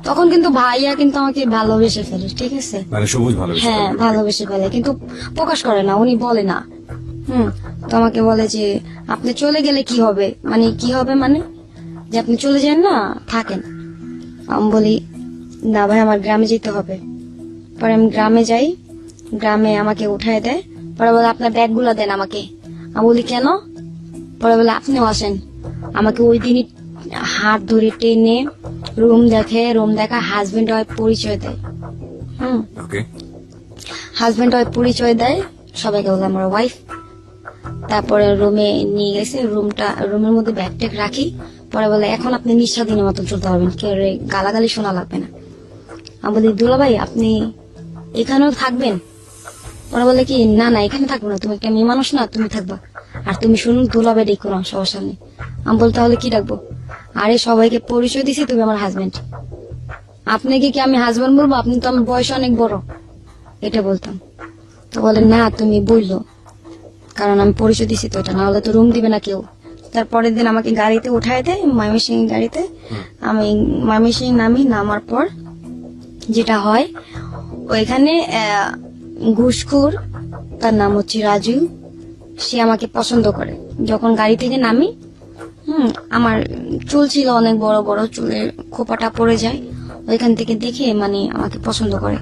Speaker 1: তখন কিন্তু ভাইয়া কিন্তু আমাকে ভালোবেসে ফেলে, ঠিক আছে?
Speaker 2: মানে সবুজ ভালো
Speaker 1: হ্যাঁ ভালোবেসে ফেলে, কিন্তু প্রকাশ করে না, উনি বলে না। তো আমাকে বলে যে আপনি চলে গেলে কি হবে, মানে কি হবে, মানে যে আপনি চলে যান না, থাকেন। আমি বলি না ভাই, আমার গ্রামে যেতে হবে। পরে আমি গ্রামে যাই, গ্রামে আমাকে উঠায় দেয়। পরে বলে আপনার ব্যাগগুলো দেন আমাকে। আমি বলি কেন? পরে বলে আপনিও আসেন। আমাকে ওই দিনই হাত ধরে টেনে রুম দেখা হাজবেন্ড ওয়াইফ পরিচয় দেয়।
Speaker 2: ওকে।
Speaker 1: হাজবেন্ড ওয়াইফ পরিচয় দেয়, সবাইকে বলে আমার ওয়াইফ। তারপরে রুমে নিয়ে গেছে, রুমের মধ্যে ব্যাগ ট্যাগ রাখি। পরে বলে এখন আপনি নিঃস্বাধীনের মতন চলতে পারবেন, কেউ গালাগালি শোনা লাগবে না। আমি বলি দুলাভাই আপনি এখানেও থাকবেন? ওরা বলে কি না না, এখানে থাকবো না, তুমি একটা মেয়ে মানুষ না, তুমি থাকবা। আর তুমি শুনুন দুলাভাই ডেকো না সবার সামনে। আমি বলতে হলে কি ডাকবো? আরে সবাইকে পরিচয় দিছি তুমি আমার হাজবেন্ড। আপনাকে কি আমি হাজবেন্ড বলবো? আপনি তো আমার বয়স অনেক বড়, এটা বলতাম। তো বলে না তুমি বললো, কারণ আমি পরিচয় দিছি তো, এটা না হলে তো রুম দিবে না কেউ। তারপরের দিন আমাকে গাড়িতে উঠায় দেয়, ময়মনসিং গাড়িতে। আমি ময়মনসিং নামার পর যেটা হয়, ওইখানে ঘুষখোর, তার নাম হচ্ছে রাজু, সে আমাকে পছন্দ করে। যখন গাড়ি থেকে নামি, আমার চুল ছিল অনেক বড় বড়, চুলের খোপাটা পড়ে যায়, ওইখান থেকে দেখে মানে আমাকে পছন্দ করে।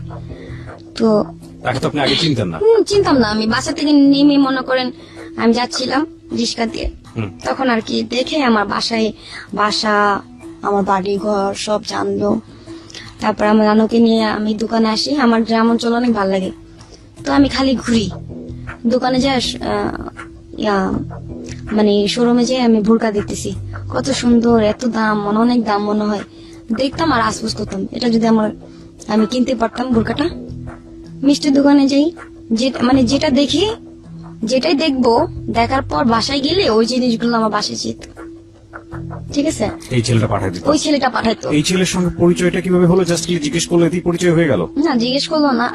Speaker 1: তো
Speaker 2: তাকে তো আপনি আগে চিনতেন না?
Speaker 1: চিনতাম না। আমি বাসা থেকে নেমে মনে করেন আমি যাচ্ছিলাম রিক্সা দিয়ে, তখন আর কি দেখে আমার বাসা, আমার বাড়ি ঘর সব জানলো। তারপর আমার নানুকে নিয়ে আমি দোকানে আসি। আমার গ্রাম অঞ্চল অনেক ভালো লাগে, তো আমি খালি ঘুরি দোকানে। যাই মানে শোরুমে যাই, আমি বোরকা দেখতেছি, কত সুন্দর, এত দাম, অনেক দাম মনে হয়। দেখতাম আর আফসোস করতাম, এটা যদি আমি কিনতে পারতাম বোরকাটা। মিষ্টির দোকানে যাই, মানে যেটা দেখি, যেটাই দেখবো, দেখার পর বাসায় গেলে ওই জিনিসগুলো আমার বাসায় যেত, ঠিক আছে?
Speaker 2: এই ছেলেটা পাঠাই দিত?
Speaker 1: ওই ছেলেটা পাঠাইতো।
Speaker 2: এই ছেলের সঙ্গে পরিচয়টা কিভাবে হলো? জাস্ট কি জিজ্ঞেস করলে এতেই পরিচয় হয়ে গেল?
Speaker 1: না জিজ্ঞেস করলো না।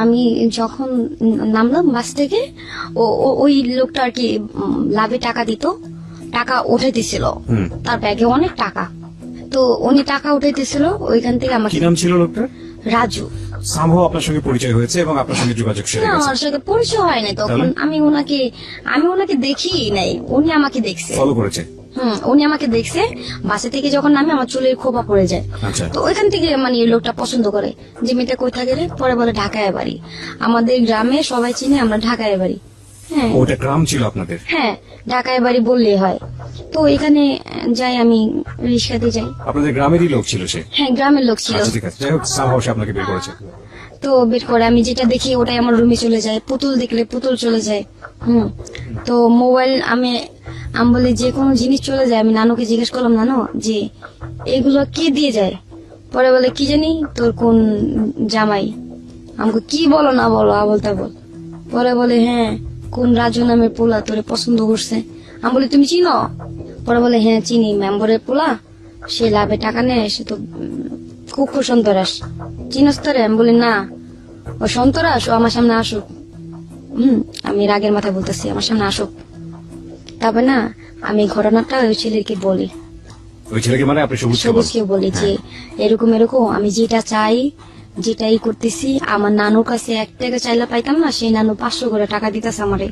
Speaker 1: আমি যখন নামলাম বাস থেকে, ওই লোকটা আর কি লাভে টাকা দিত, টাকা উঠাইতেছিল, তার ব্যাগে অনেক টাকা। তো উনি টাকা উঠাইতেছিল, ওইখান থেকে আমাকে।
Speaker 2: কি নাম ছিল লোকটা?
Speaker 1: রাজু।
Speaker 2: সম্ভব আপনার সঙ্গে পরিচয় হয়েছে এবং আপনার সঙ্গে যোগাযোগ সেরে
Speaker 1: না,
Speaker 2: গেছে?
Speaker 1: আমার সাথে পরিচয় হয় নাই তখন। আমি ওনাকে দেখি নাই, উনি আমাকে দেখছে।
Speaker 2: ফলো করেছে?
Speaker 1: উনি আমাকে দেখছে। বাসা থেকে যখন নামে আমার চুলের খোপা পড়ে যায়,
Speaker 2: আচ্ছা।
Speaker 1: তো ওইখান থেকে মানে এই লোকটা পছন্দ করে যে মেয়েটা কোথায় গেলে। পরে বলে ঢাকায় বাড়ি। আমাদের গ্রামে সবাই চিনে আমরা ঢাকায় বাড়ি। হ্যাঁ
Speaker 2: ওটা গ্রাম ছিল আপনাদের?
Speaker 1: হ্যাঁ, ঢাকায় বাড়ি বললেই হয়। তো এখানে যাই, আমি রিক্সাতে যাই।
Speaker 2: আপনাদের গ্রামেরই লোক ছিল সে?
Speaker 1: হ্যাঁ গ্রামের লোক ছিল।
Speaker 2: আচ্ছা ঠিক আছে, যাই হোক সামহাও সে আপনাকে বের করেছে।
Speaker 1: তো বের করে আমি যেটা দেখি ওটাই আমার রুমে চলে যায়, পুতুল দেখলে পুতুল চলে যায়। তো মোবাইল আমি বলি যে কোনো জিনিস চলে যায়। আমি নানুকে জিজ্ঞেস করলাম, নানু যে এগুলো কি দিয়ে যায়? পরে বলে কি জানি তোর কোন জামাই। আমাকে কি বলো না বলো, আবল তাবল। পরে বলে হ্যাঁ কোন রাজু নামের পোলা তোরে পছন্দ করছে। আমি বলি তুমি চিনো? পরে বলে হ্যাঁ চিনি, মেম্বরের পোলা, সে লাভে টাকা নেয়, সে তো কুকুর সন্তরাস, চিনস তোরে? আমি বলি না, ও সন্তরাস, ও আমার সামনে আসুক। আমি রাগের মাথায় বলতেছি আমার সামনে আসুক। তারপর না আমি ঘটনাটা ওই ছেলেকে বলি।
Speaker 2: ওই ছেলেকে মানে আপনি
Speaker 1: সবুজকে বলি যে এরকম আমি যেটা চাই, যেটাই করতেছি। আমার নানুর কাছে 1 টাকা চাইলে পাইতাম না, সেই নানু 500 করে টাকা দিতেছে আমারে।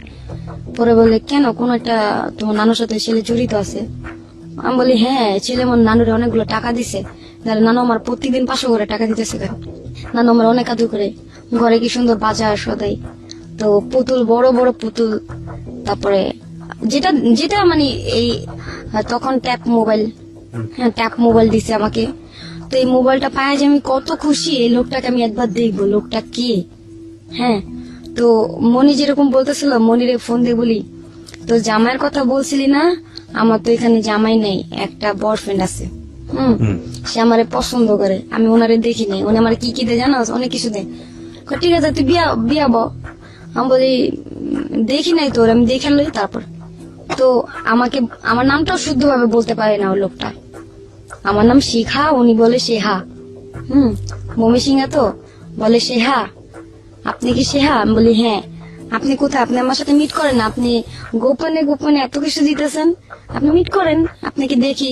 Speaker 1: পরে বলে কেন, কোন একটা তোমার নানুর সাথে ছেলে জড়িত আছে? আমি বলি হ্যাঁ, ছেলে আমার নানুরে অনেকগুলো টাকা দিছে। তাহলে নানু আমার প্রত্যেকদিন 500 করে টাকা দিতেছে কেন? নানু আমার অনেক আদর করে, ঘরে কি সুন্দর বাজার সদাই, তো পুতুল, বড় বড় পুতুল। তারপরে যেটা যেটা মানে এই তখন ট্যাপ মোবাইল দিছে আমাকে। তো এই মোবাইলটা পায় যে আমি কত খুশি। এই লোকটাকে আমি একবার দেখবো, লোকটা কে। হ্যাঁ, তো মনি যেরকম বলতেছিল, মনিরে ফোন দিয়ে বলি তো জামাইয়ের কথা বলছিলি না, আমার তো এখানে জামাই নেই, একটা বয়ফ্রেন্ড আছে। সে আমারে পছন্দ করে। আমি ওনারে দেখি নাই, উনি আমার কি দেয় জানো? অনেক কিছু দেয়। ঠিক আছে তুই বিয়া ব। আমি বলি দেখি নাই তোর, আমি দেখে লই তারপর। তো আমাকে আমার নামটাও শুদ্ধভাবে বলতে পারে না ওই লোকটা। আমার নাম শিখা, উনি বলে শেহা। মমি সিংহা তো বলে শেহা, আপনি কি শেহা? আমি বলি হ্যাঁ। আপনি কোথায়? আপনি আমার সাথে মিট করেন না, আপনি গোপনে গোপনে এত কিছু দিতেছেন, আপনি মিট করেন, আপনাকে দেখি,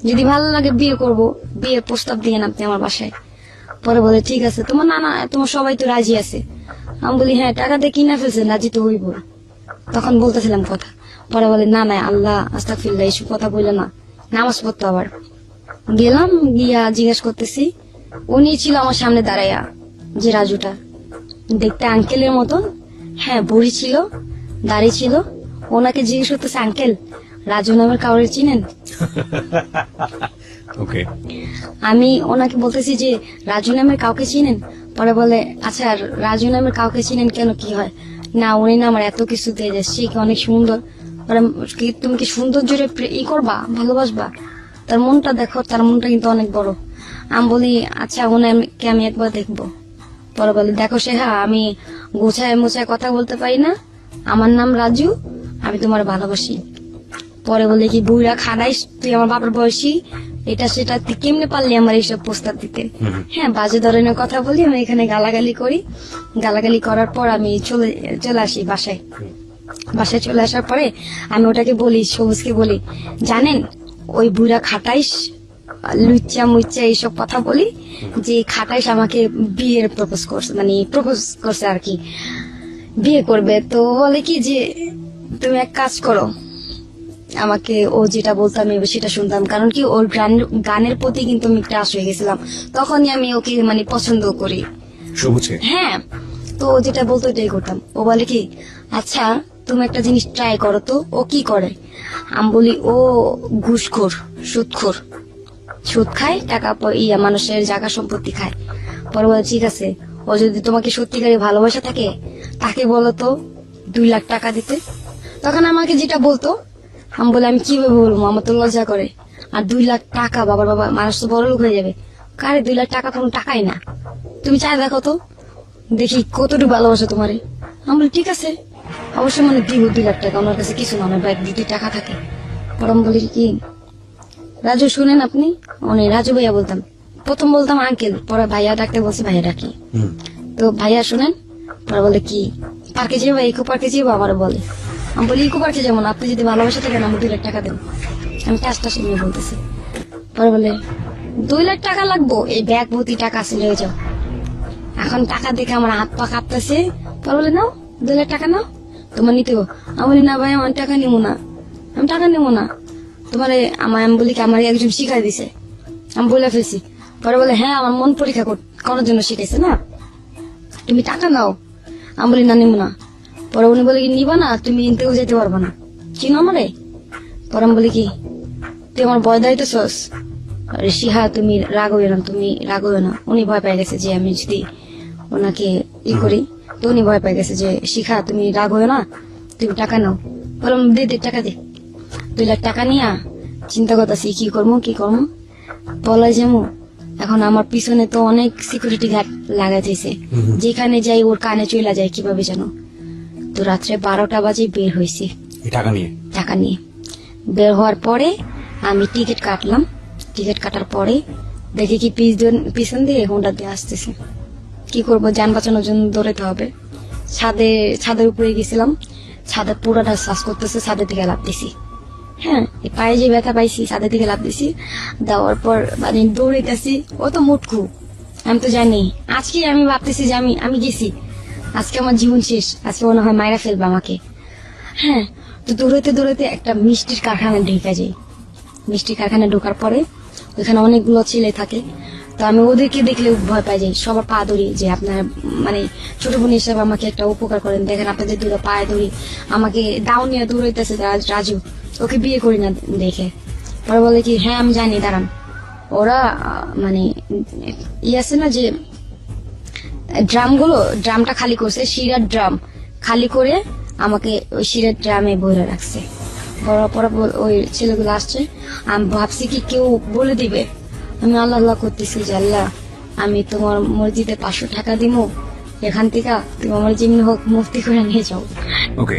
Speaker 1: যদি ভালো লাগে বিয়ে করব, বিয়ের প্রস্তাব দিয়েন আপনি আমার বাসায়। পরে বলে ঠিক আছে, তোমার নানা তোমার সবাই তো রাজি আছে। আমি বলি হ্যাঁ, টাকা দিয়ে কিনা ফেলছেন, রাজি তো হইব। তখন বলতেছিলাম কথা। পরে বলে না না, আল্লাহ আস্তাগফিরুল্লাহ, এইসব কথা বললে না, নামাজ পড়তো। আবার গেলাম, গিয়া জিজ্ঞেস করতেছি, উনি ছিল আমার সামনে দাঁড়াইয়া, যে রাজুটা দেখতে আঙ্কেলের মতন, হ্যাঁ বুড়ি ছিল, দাড়ি ছিল। ওনাকে জিজ্ঞেস করতেছে আঙ্কেল রাজু নামের কাউরে চিনেন?
Speaker 2: ওকে,
Speaker 1: আমি ওনাকে বলতেছি যে রাজু নামের কাউকে চিনেন? পরে বলে আচ্ছা রাজু নামের কাউকে চিনেন কেন, কি হয়? না উনি না আমার এত কিছু দিয়ে যায়, সে কি অনেক সুন্দর। পরে তুমি কি সৌন্দর্য করবা, ভালোবাসবা? তার মনটা দেখো, তার মনটা কিন্তু অনেক বড়। আমি বলি আচ্ছা ওনাকে আমি একবার দেখবো। পরে বলে দেখো শেহা, আমি গোছায় মোছায় কথা বলতে পারি না, আমার নাম রাজু, আমি তোমার ভালোবাসি। পরে বলে কি বুড়া খানাইস, তুই আমার বাবার বয়সী, এটা সেটা, তুই কেমনে পারলি আমার এইসব প্রস্তাব দিতে? হ্যাঁ, বাজে ধরনের কথা বলি, আমি এখানে গালাগালি করি। গালাগালি করার পর আমি চলে আসি বাসায়। বাসায় চলে আসার পরে আমি ওটাকে বলি, সবুজকে বলি, জানেন ওই বুড়া খাটাইস লুচ্চা মুচ্চা এইসব কথা বলি, যে খাটাইস আমাকে বিয়ের প্রপোজ করছে, মানে প্রপোজ করছে আর কি, বিয়ে করবে। তো বলে কি যে তুমি এক কাজ করো, আমাকে ও যেটা বলতো আমি সেটা শুনতাম, কারণ কি ওর গানের প্রতি কিন্তু আমি ক্রাশ হয়ে গেছিলাম। তখনই আমি ওকে মানে পছন্দ করি,
Speaker 2: সবুজকে।
Speaker 1: হ্যাঁ। তো ও যেটা বলতো এটাই করতাম। ও বলে কি আচ্ছা তুমি একটা জিনিস ট্রাই করো তো, ও কি করে? আমি বলি ও ঘুষখোর, সুদখোর, সুদ খায়, টাকা মানুষের জায়গা সম্পত্তি খায়। পরে বলে ঠিক আছে, ও যদি তোমাকে সত্যিকারে ভালোবাসা থাকে তাকে বলো তো 2 লাখ টাকা দিতে। তখন আমাকে যেটা বলতো, আমি বলে আমি কিভাবে বলবো, আমার তো লজ্জা করে। আর 2 লাখ টাকা, বাবার বাবা, মানুষ তো বড় লোক হয়ে যাবে। কারে 2 লাখ টাকা কোনো টাকাই না, তুমি চাই দেখো তো, দেখি কতটুকু ভালোবাসো তোমারে। আমি বলি ঠিক আছে, অবশ্যই মানে দিব 2 লাখ টাকা, ওনার কাছে কিছু না, আমার ব্যাগ 2টি টাকা থাকে। পরে আমি বলি কি রাজু শুনেন আপনি, উনি রাজু ভাইয়া বলতাম, প্রথম বলতাম আঙ্কেল, পরে ভাইয়া ডাকতে বলছে, ভাইয়া ডাকি। তো ভাইয়া শুনেন, পরে বলে কি পার্কে যাবো, ইকো পার্কে যাবো? আবার বলে, আমি বলি ইকো পার্কে যাবো না, আপনি যদি ভালোবাসা থাকেন আমি 2 লাখ টাকা দেবো। আমি কাজটা শুনে বলতেছি। পরে বলে 2 লাখ টাকা লাগবো, এই ব্যাগ ভর্তি টাকা আছে, লয়ে যাও। এখন টাকা দেখে আমার হাত পা কাঁপতেছে। পরে বলে নাও 2 লাখ টাকা নাও, তোমার নিতে হবে। আমি বলি না ভাই, আমার টাকা নিবো না, আমি টাকা নেবো না। তোমারে আমি বলি কি আমার একজন শিখাই দিছে, আমি বলে ফেলছি। পরে বলে হ্যাঁ, আমার মন পরীক্ষা করার জন্য শিখাইছে না, তুমি টাকা নাও। আমি বলি না, নিবো না। পরে উনি বলে কি নিবা না, তুমি ইনতেও যেতে পারবো না, চিনো আমারে? পরে আমি বলি কি তুই আমার ভয় দাইতেছস? আরে শিহা তুমি রাগ হইও না, তুমি রাগ হইও না। উনি ভয় পেয়ে গেছে যে আমি যদি ওনাকে করি, তো উনি ভয় পেয়ে গেছে যে শিখা তুমি রাগ হইও না, তুমি টাকা নাও। বললাম দে টাকা দে। 2 লাখ টাকা নিয়া চিন্তা করতেছি কি করবো বলা যেমন। এখন আমার পিছনে তো অনেক সিকিউরিটি গার্ড লাগাইতেছে, যেখানে যাই ওর কানে চলে যায় কিভাবে জানো। তো রাত্রে 12টা বাজে বের হয়েছি টাকা নিয়ে। বের হওয়ার পরে আমি টিকিট কাটলাম। টিকিট কাটার পরে দেখি কি পিছন দিয়ে হোন্ডা দিয়ে আসতেছে। কি করবো, যান বাঁচানোর জন্য দৌড়াতে হবে। ছাদের উপরে গেছিলাম, ছাদে পুরাটা শ্বাস করতেছে, ছাদের দিকে লাভ দিছি। হ্যাঁ, এই পায়ে যে ব্যথা পাইছি, ছাদের দিকে লাভ দিছি। দেওয়ার পর মানে দৌড়াইতেছি, ও তো মুটকু, আমি তো জানি। আজকে আমি ভাবতেছি যে আমি গেছি, আজকে আমার জীবন শেষ, আজকে মনে হয় মায়েরা ফেলবে আমাকে। হ্যাঁ, তো দৌড়াইতে একটা মিষ্টির কারখানা ঢুকে যাই। মিষ্টির কারখানা ঢোকার পরে ওখানে অনেকগুলো ছেলে থাকে। তো আমি ওদেরকে দেখলে ভয় পাই যাই, সবার পা ধরি যে আপনার মানে ছোট বোন হিসাবে আমাকে একটা উপকার করেন, দেখেন আপনাদের দুটো পায়ে ধরি। আমাকে দাও নিয়ে দৌড়াইতেছে রাজু, ওকে বিয়ে করি না দেখে। পরে বলে কি হ্যাঁ আমি জানি, দাঁড়ান। ওরা মানে আছে না যে ড্রামটা খালি করছে, শিরার ড্রাম খালি করে আমাকে ওই শিরার ড্রামে বইরে রাখছে। পরে ওই ছেলেগুলো আসছে, আমি ভাবছি কি কেউ বলে দিবে। আমি আল্লাহ করতেছি যে আল্লাহ, আমি তোমার মসজিদে 500 টাকা দিব, এখান থেকে তুমি আমার যেমনি হোক মুক্তি করে নিয়ে যাও।
Speaker 2: ওকে,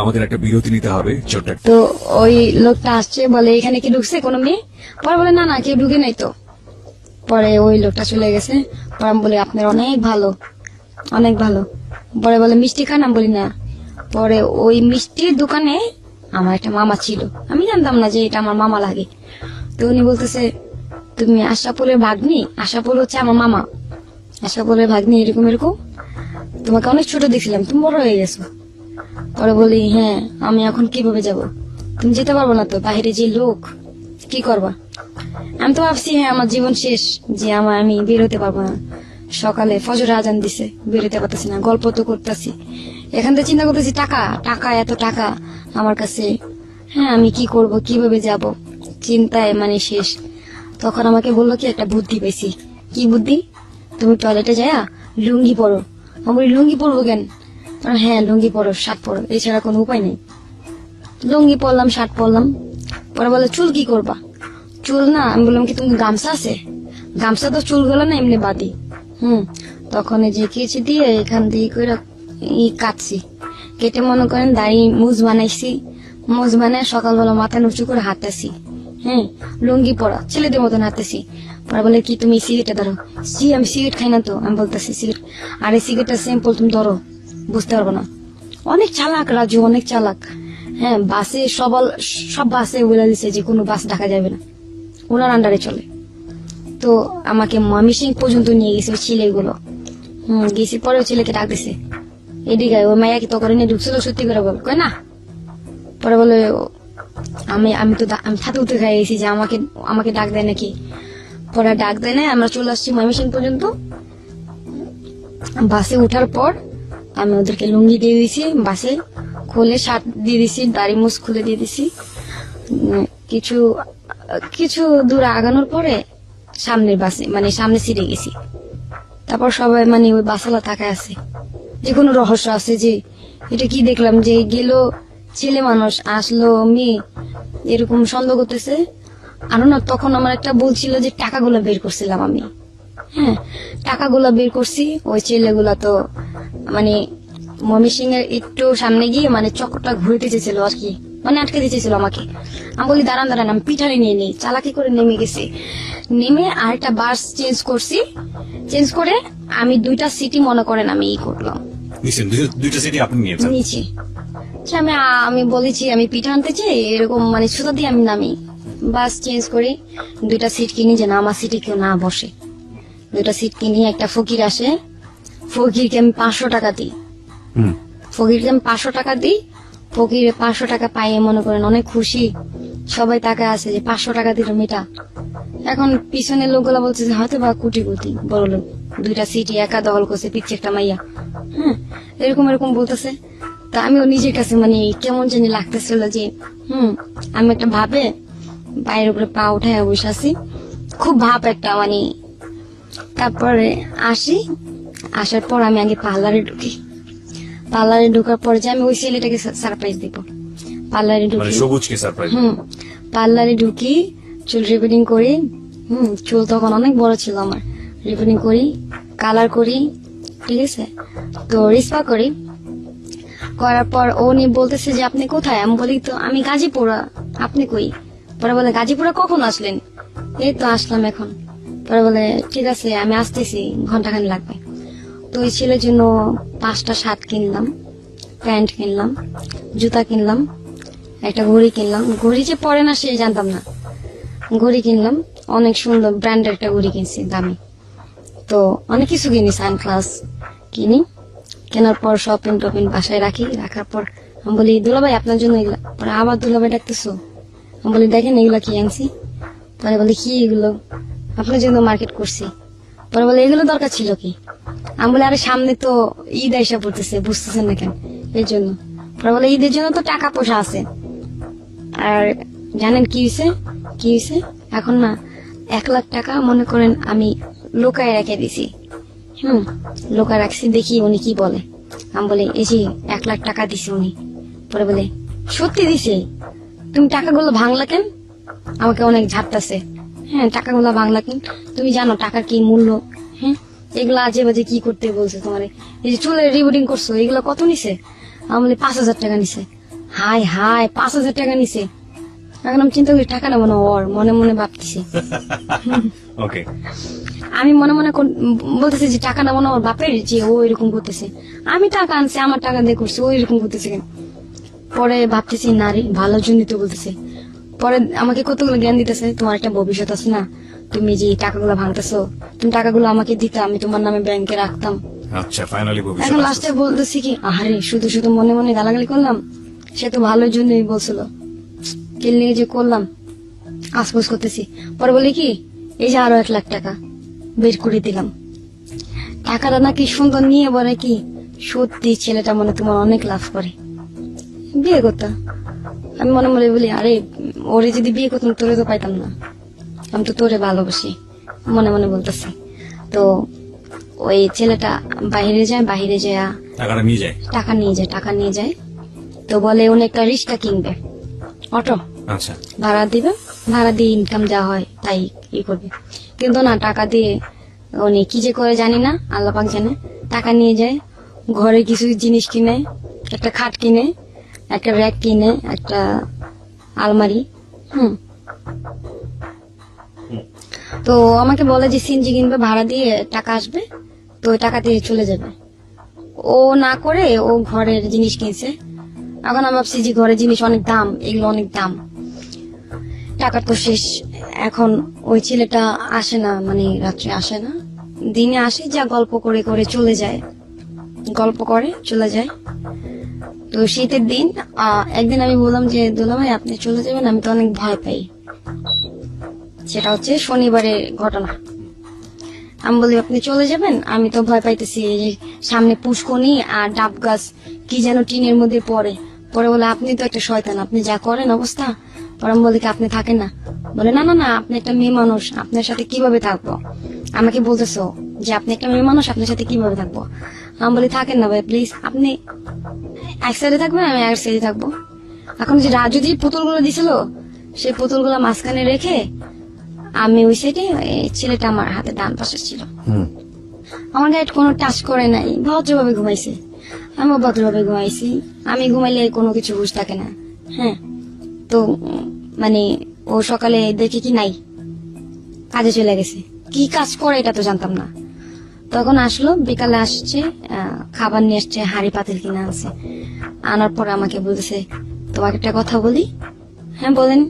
Speaker 2: আমাদের একটা বিরতি নিতে হবে ছোট্ট একটা।
Speaker 1: তো ওই লোকটা আসছে, বলে এখানে কি ঢুকছে কোনো মেয়ে? পরে বলে না না, কেউ ঢুকে নাই তো। পরে ওই লোকটা চলে গেছে। পরে আমি বলি আপনার অনেক ভালো, অনেক ভালো। পরে বলে মিষ্টি খান? আমি বলি না। পরে ওই মিষ্টির দোকানে আমার একটা মামা ছিল, আমি জানতাম না যে এটা আমার মামা লাগে। তো উনি বলতেছে তুমি আশাপুরের ভাগ্নি? আশাপুর হচ্ছে আমার মামা। আশাপুরের ভাগ্নি এরকম এরকম, তোমাকে অনেক ছোট দেখছিলাম, তুমি বড় হয়ে গেছো। পরে বলি হ্যাঁ, আমি এখন কিভাবে যাব? তুমি যেতে পারবো না তো, বাইরে যে লোক, কি করবা? আমি তো ভাবছি হ্যাঁ আমার জীবন শেষ, যে আমি বেরোতে পারবো না। সকালে ফজর আজান দিছে, বেরোতে পারতেছি না, গল্প তো করতেছি। এখান থেকে চিন্তা করতেছি টাকা টাকা, এত টাকা আমার কাছে, হ্যাঁ আমি কি করব, কিভাবে যাব, চিন্তায় মানে শেষ। তখন আমাকে বললো কি একটা বুদ্ধি পেয়েছি। কি বুদ্ধি? তুমি টয়লেটে যায়া লুঙ্গি পরো। আমি বলি লুঙ্গি পরবো কেন? হ্যাঁ লুঙ্গি পরো, শার্ট পরো, এছাড়া কোনো উপায় নেই। লুঙ্গি পরলাম, শার্ট পরলাম। পরে বলে চুল কি করবা? চুল না, আমি বললাম কি তুমি গামছা আছে? গামছা তো চুলগুলো না এমনি বাদি। তখন এই যে কেচি দিয়ে এখান দিয়ে করে কাটছি, কেটে মনে করেন দাড়ি মুজ বানাইছি। মুজ বানায় সকালবেলা মাথা উঁচু করে হাঁটতেছি, হ্যাঁ লুঙ্গি পরা ছেলেদের মতন হাঁটতেছি। পরে বলে কি তুমি সিগারেটটা ধরো। আমি সিগারেট খাই না তো। আমি বলতেছি সিগারেট, আরে সিগারেটটা স্যাম্পল, তুমি ধরো, বুঝতে পারবো না। অনেক চালাক রাজু, অনেক চালাক। হ্যাঁ বাসে সব বাসে বলে দিচ্ছে যে কোনো বাস ঢাকা যাবে না, ওনার আন্ডারে চলে। তো আমাকে ময়মনসিংহ পর্যন্ত নিয়ে গেছে ওই ছেলেগুলো। গেছি, পরে ওই ছেলেকে ডাক দিছে এদিকে, ওই মাইয়া কি তখন নিয়ে ঢুকছিল, সত্যি করে বল, কয় না। পরে বলে আমি ছাতে উঠে খাই গেছি যে আমাকে ডাক দেয় নাকি। পরে ডাক দেয় না, আমরা চলে আসছি ময়মনসিংহ পর্যন্ত। বাসে উঠার পর আমি ওদেরকে লুঙ্গি দিয়ে দিয়েছি, বাসে খুলে শার্ট দিয়ে দিছি, দাড়ি মুছ খুলে দিয়ে দিছি। কিছু কিছু দূর আগানোর পরে সামনের বাসে মানে সামনে সিটে গেছি। তারপর সবাই মানে ওই বাসওয়ালা তাকায় আছে, যে কোনো রহস্য আছে, যে এটা কি দেখলাম, যে গেল ছেলে মানুষ আসলো মেয়ে, এরকম সন্দেহ করতেছে। আর না তখন আমার একটা বলছিল যে টাকাগুলো বের করছিলাম আমি, হ্যাঁ টাকাগুলো বের করছি। ওই ছেলেগুলা তো মানে ময়মনসিংহ এর একটু সামনে গিয়ে মানে চক্করটা ঘুরতে চেয়েছিল আর কি, মানে আটকে দিতেছিল আমাকে। আমি বলি দাঁড়ান দাঁড়ান, আমি পিঠারে নিয়ে নিই, চালাকি করে নেমে গেছি। নেমে আরেকটা বাস চেঞ্জ করছি, চেঞ্জ করে আমি 2টা সিটি মনে করেন আমি করলাম,
Speaker 2: দুইটা সিটি আপনি নিয়েছেন?
Speaker 1: নিচে আমি বলেছি আমি পিঠা আনতে চাই, এরকম মানে সুতা দিয়ে আমি নামি। বাস চেঞ্জ করে 2টা সিট কিনি, যেন আমার সিটে কেউ না বসে। 2টা সিট কিনি, একটা ফকির আসে, ফকিরকে আমি 500 টাকা দিই। ফকিরকে আমি 500 টাকা দিই। ফকিরে 500 টাকা পাইয়ে মনে করেন অনেক খুশি, সবাই তাকে আছে যে 500 টাকা দিল মেয়েটা। এখন পিছনের লোকগুলা বলছে যে হয়তো বা কোটি বড় লোক, 2টা সিটি একা দখল করছে, পিচ্ছে একটা মাইয়া, হ্যাঁ এরকম এরকম বলতেছে। তা আমিও নিজের কাছে মানে কেমন জানি লাগতেছিল যে আমি একটা ভাবে পায়ের উপরে পা উঠায় বসে আছি, খুব ভাব একটা মানে। তারপরে আসার পর আমি আগে পার্লারে ঢুকি। পার্লারে ঢোকার পর যে আমি ওই ছেলেটাকে সারপ্রাইজ দিব। পার্লারে ঢুকি,
Speaker 2: সবুজকে সারপ্রাইজ।
Speaker 1: পার্লারে ঢুকি, চুল রিপেয়ারিং করি। চুল তখন অনেক বড় ছিল আমার। রিপেয়ারিং করি, কালার করি, ঠিক আছে, তো রিস্পা করি। করার পর ও নিয়ে বলতেছে যে আপনি কোথায়? আমি বলি তো আমি গাজীপুরা, আপনি কই? পরে বলে গাজীপুরা কখন আসলেন? এই তো আসলাম এখন। পরে বলে ঠিক আছে আমি আসতেছি, ঘন্টাখানি লাগবে। তো ওই ছেলের জন্য 5টা শার্ট কিনলাম, প্যান্ট কিনলাম, জুতা কিনলাম, একটা ঘড়ি কিনলাম। ঘড়ি যে পরে না সে জানতাম না। ঘড়ি কিনলাম, অনেক সুন্দর ব্র্যান্ডের একটা ঘড়ি কিনছি, দামি। তো অনেক কিছু কিনি, সানগ্লাস কিনি। কেনার পর শপিং টপিং বাসায় রাখি। রাখার পর আমি বলি দুলাভাই আপনার জন্য এগুলা। পরে আবার দুলাভাই ডাকতেছো। আমি বলি দেখেন এগুলা কি আনছি। পরে বলে কি এগুলো? আপনার জন্য মার্কেট করছি। পরে বলে এগুলো দরকার ছিল কি? আমি বলি আরে সামনে তো ঈদ আইসা পড়তেছে, বুঝতেছেন না কেন, এই জন্য। পরে বলে ঈদের জন্য তো টাকা পয়সা আছে। আর জানেন কি হয়েছে? এখন না 1 লাখ টাকা মনে করেন আমি লোকায় রেখে দিছি। লোকায় রাখছি, দেখি উনি কি বলে। আমি বলি এই যে 1 লাখ টাকা দিছে উনি। পরে বলে সত্যি দিছে? তুমি টাকাগুলো ভাঙলা কেন? আমাকে অনেক ঝাড়তাছে। হ্যাঁ টাকাগুলো ভাঙলা কেন? তুমি জানো টাকার কি মূল্য? হ্যাঁ এগুলো আজে বাজে কি করতে বলছে তোমার, এই যে চুলের রিবুটিং করছো এগুলো কত নিছে? আমি বলি 5,000 টাকা নিছে। হাই হাই 5,000 টাকা নিছে। এখন আমি চিন্তা করি টাকা নেবো না ওর, মনে মনে ভাবতেছি।
Speaker 2: ওকে,
Speaker 1: আমি মনে মনে বলতেছি যে টাকা নেবো না ওর বাপের, যে ও এরকম করতেছে। আমি টাকা আনছি, আমার টাকা দিয়ে করছি, ও এরকম করতেছে কেন? পরে ভাবতেছি নারী ভালোর জন্য তো বলতেছে। পরে আমাকে কতগুলো জ্ঞান দিতেছে, তোমার একটা ভবিষ্যৎ আছে না, তুমি যে টাকাগুলো ভাঙতেছো, তুমি টাকাগুলো আমাকে দিতে, আমি তোমার নামে ব্যাংকে রাখতাম।
Speaker 2: আচ্ছা, ফাইনালি ভবিষ্যৎ
Speaker 1: এখন
Speaker 2: আসতেছে।
Speaker 1: লাস্টে বলতেছি কি, আহারে শুধু শুধু মনে মনে গালাগালি করলাম, সে তো ভালোর জন্যই বলছিল, কিল যে করলাম, আফসোস করতেছি। পরে বলি কি, এই যে আরো 1 লাখ টাকা বের করে দিলাম। টাকাটা নাকি সুন্দর নিয়ে বলে কি, সত্যি ছেলেটা মনে তোমার অনেক লাভ করে, বিয়ে করতাম। আমি মনে মনে বলি, আরে ওরে যদি বিয়ে করতাম তোরে তো পাইতাম না, আমি তো তোরে ভালোবাসি, মনে মনে বলতেছি। তো ওই ছেলেটা বাইরে যায়, বাইরে যায়
Speaker 2: টাকাটা নিয়ে যায়।
Speaker 1: টাকা নিয়ে যায়। তো বলে উনি একটা রিক্সা কিনবে, অটো
Speaker 2: আচ্ছা,
Speaker 1: ভাড়া দিবে, ভাড়া দিয়ে ইনকাম যা হয় তাই ই করবে। কিন্তু না, টাকা দিয়ে উনি কি যে করে জানি না, আল্লাহ পাক জানে। টাকা নিয়ে যায়, ঘরে কিছু জিনিস কিনে, একটা খাট কিনে, একটা র্যাক কিনে, একটা আলমারি। তো আমাকে বলে যে সিনজি কিনবে, ভাড়া দিয়ে টাকা আসবে, তো ওই টাকা দিয়ে চলে যাবে। ও না করে ও ঘরের জিনিস কিনছে। এখন আমি ভাবছি যে ঘরের জিনিস অনেক দাম, এগুলো অনেক দাম, টাকা তো শেষ। এখন ওই ছেলেটা আসে না, মানে রাত্রে আসে না, দিনে আসে, যা গল্প করে করে চলে যায়, গল্প করে চলে যায়। তো শীতের দিন একদিন আমি বললাম যে দুলা ভাই আপনি চলে যাবেন, আমি তো অনেক ভয় পাই। সেটা হচ্ছে শনিবারের ঘটনা। আমি বলি আপনি চলে যাবেন, আমি তো ভয় পাইতেছি, এই যে সামনে পুষ্কনি আর ডাব গাছ কি যেন টিনের মধ্যে পড়ে। পরে বলে আপনি তো একটা শয়তান, আপনি যা করেন অবস্থা। পরে আমি বলি কি আপনি থাকেন না? বলে না না না, আপনি একটা মেয়ে মানুষ, আপনার সাথে কিভাবে থাকবো? আমাকে বলতেছো যে আপনি একটা মেয়ে মানুষ, আপনার সাথে কিভাবে থাকবো? আমি বলি থাকেন না ভাই প্লিজ, আপনি এক সাইডে থাকবেন, আমি এক সাইডে থাকবো। এখন যে রাজু যে পুতুলগুলো দিছিল, সেই পুতুলগুলো মাঝখানে রেখে আমি ওই সাইডে, ছেলেটা আমার হাতে ডান পাশে ছিল, আমার গায়ে কোনো টাচ করে নাই, ভদ্রভাবে ঘুমাইছে, আমিও ভদ্রভাবে ঘুমাইছি। আমি ঘুমাইলে কোনো কিছু হুঁশ থাকে না। হ্যাঁ, তো মানে ও সকালে দেখে কি নাই, কাজে চলে গেছে। কি কাজ করে এটা তো জানতাম না। তখন আসলো, বিকালে আসছে, খাবার নিয়ে আসছে, হাঁড়ি পাতিল কিনে আনছে। আনার পর আমাকে বলতেছে তোমাকে একটা কথা বলি। হ্যাঁ বলেন।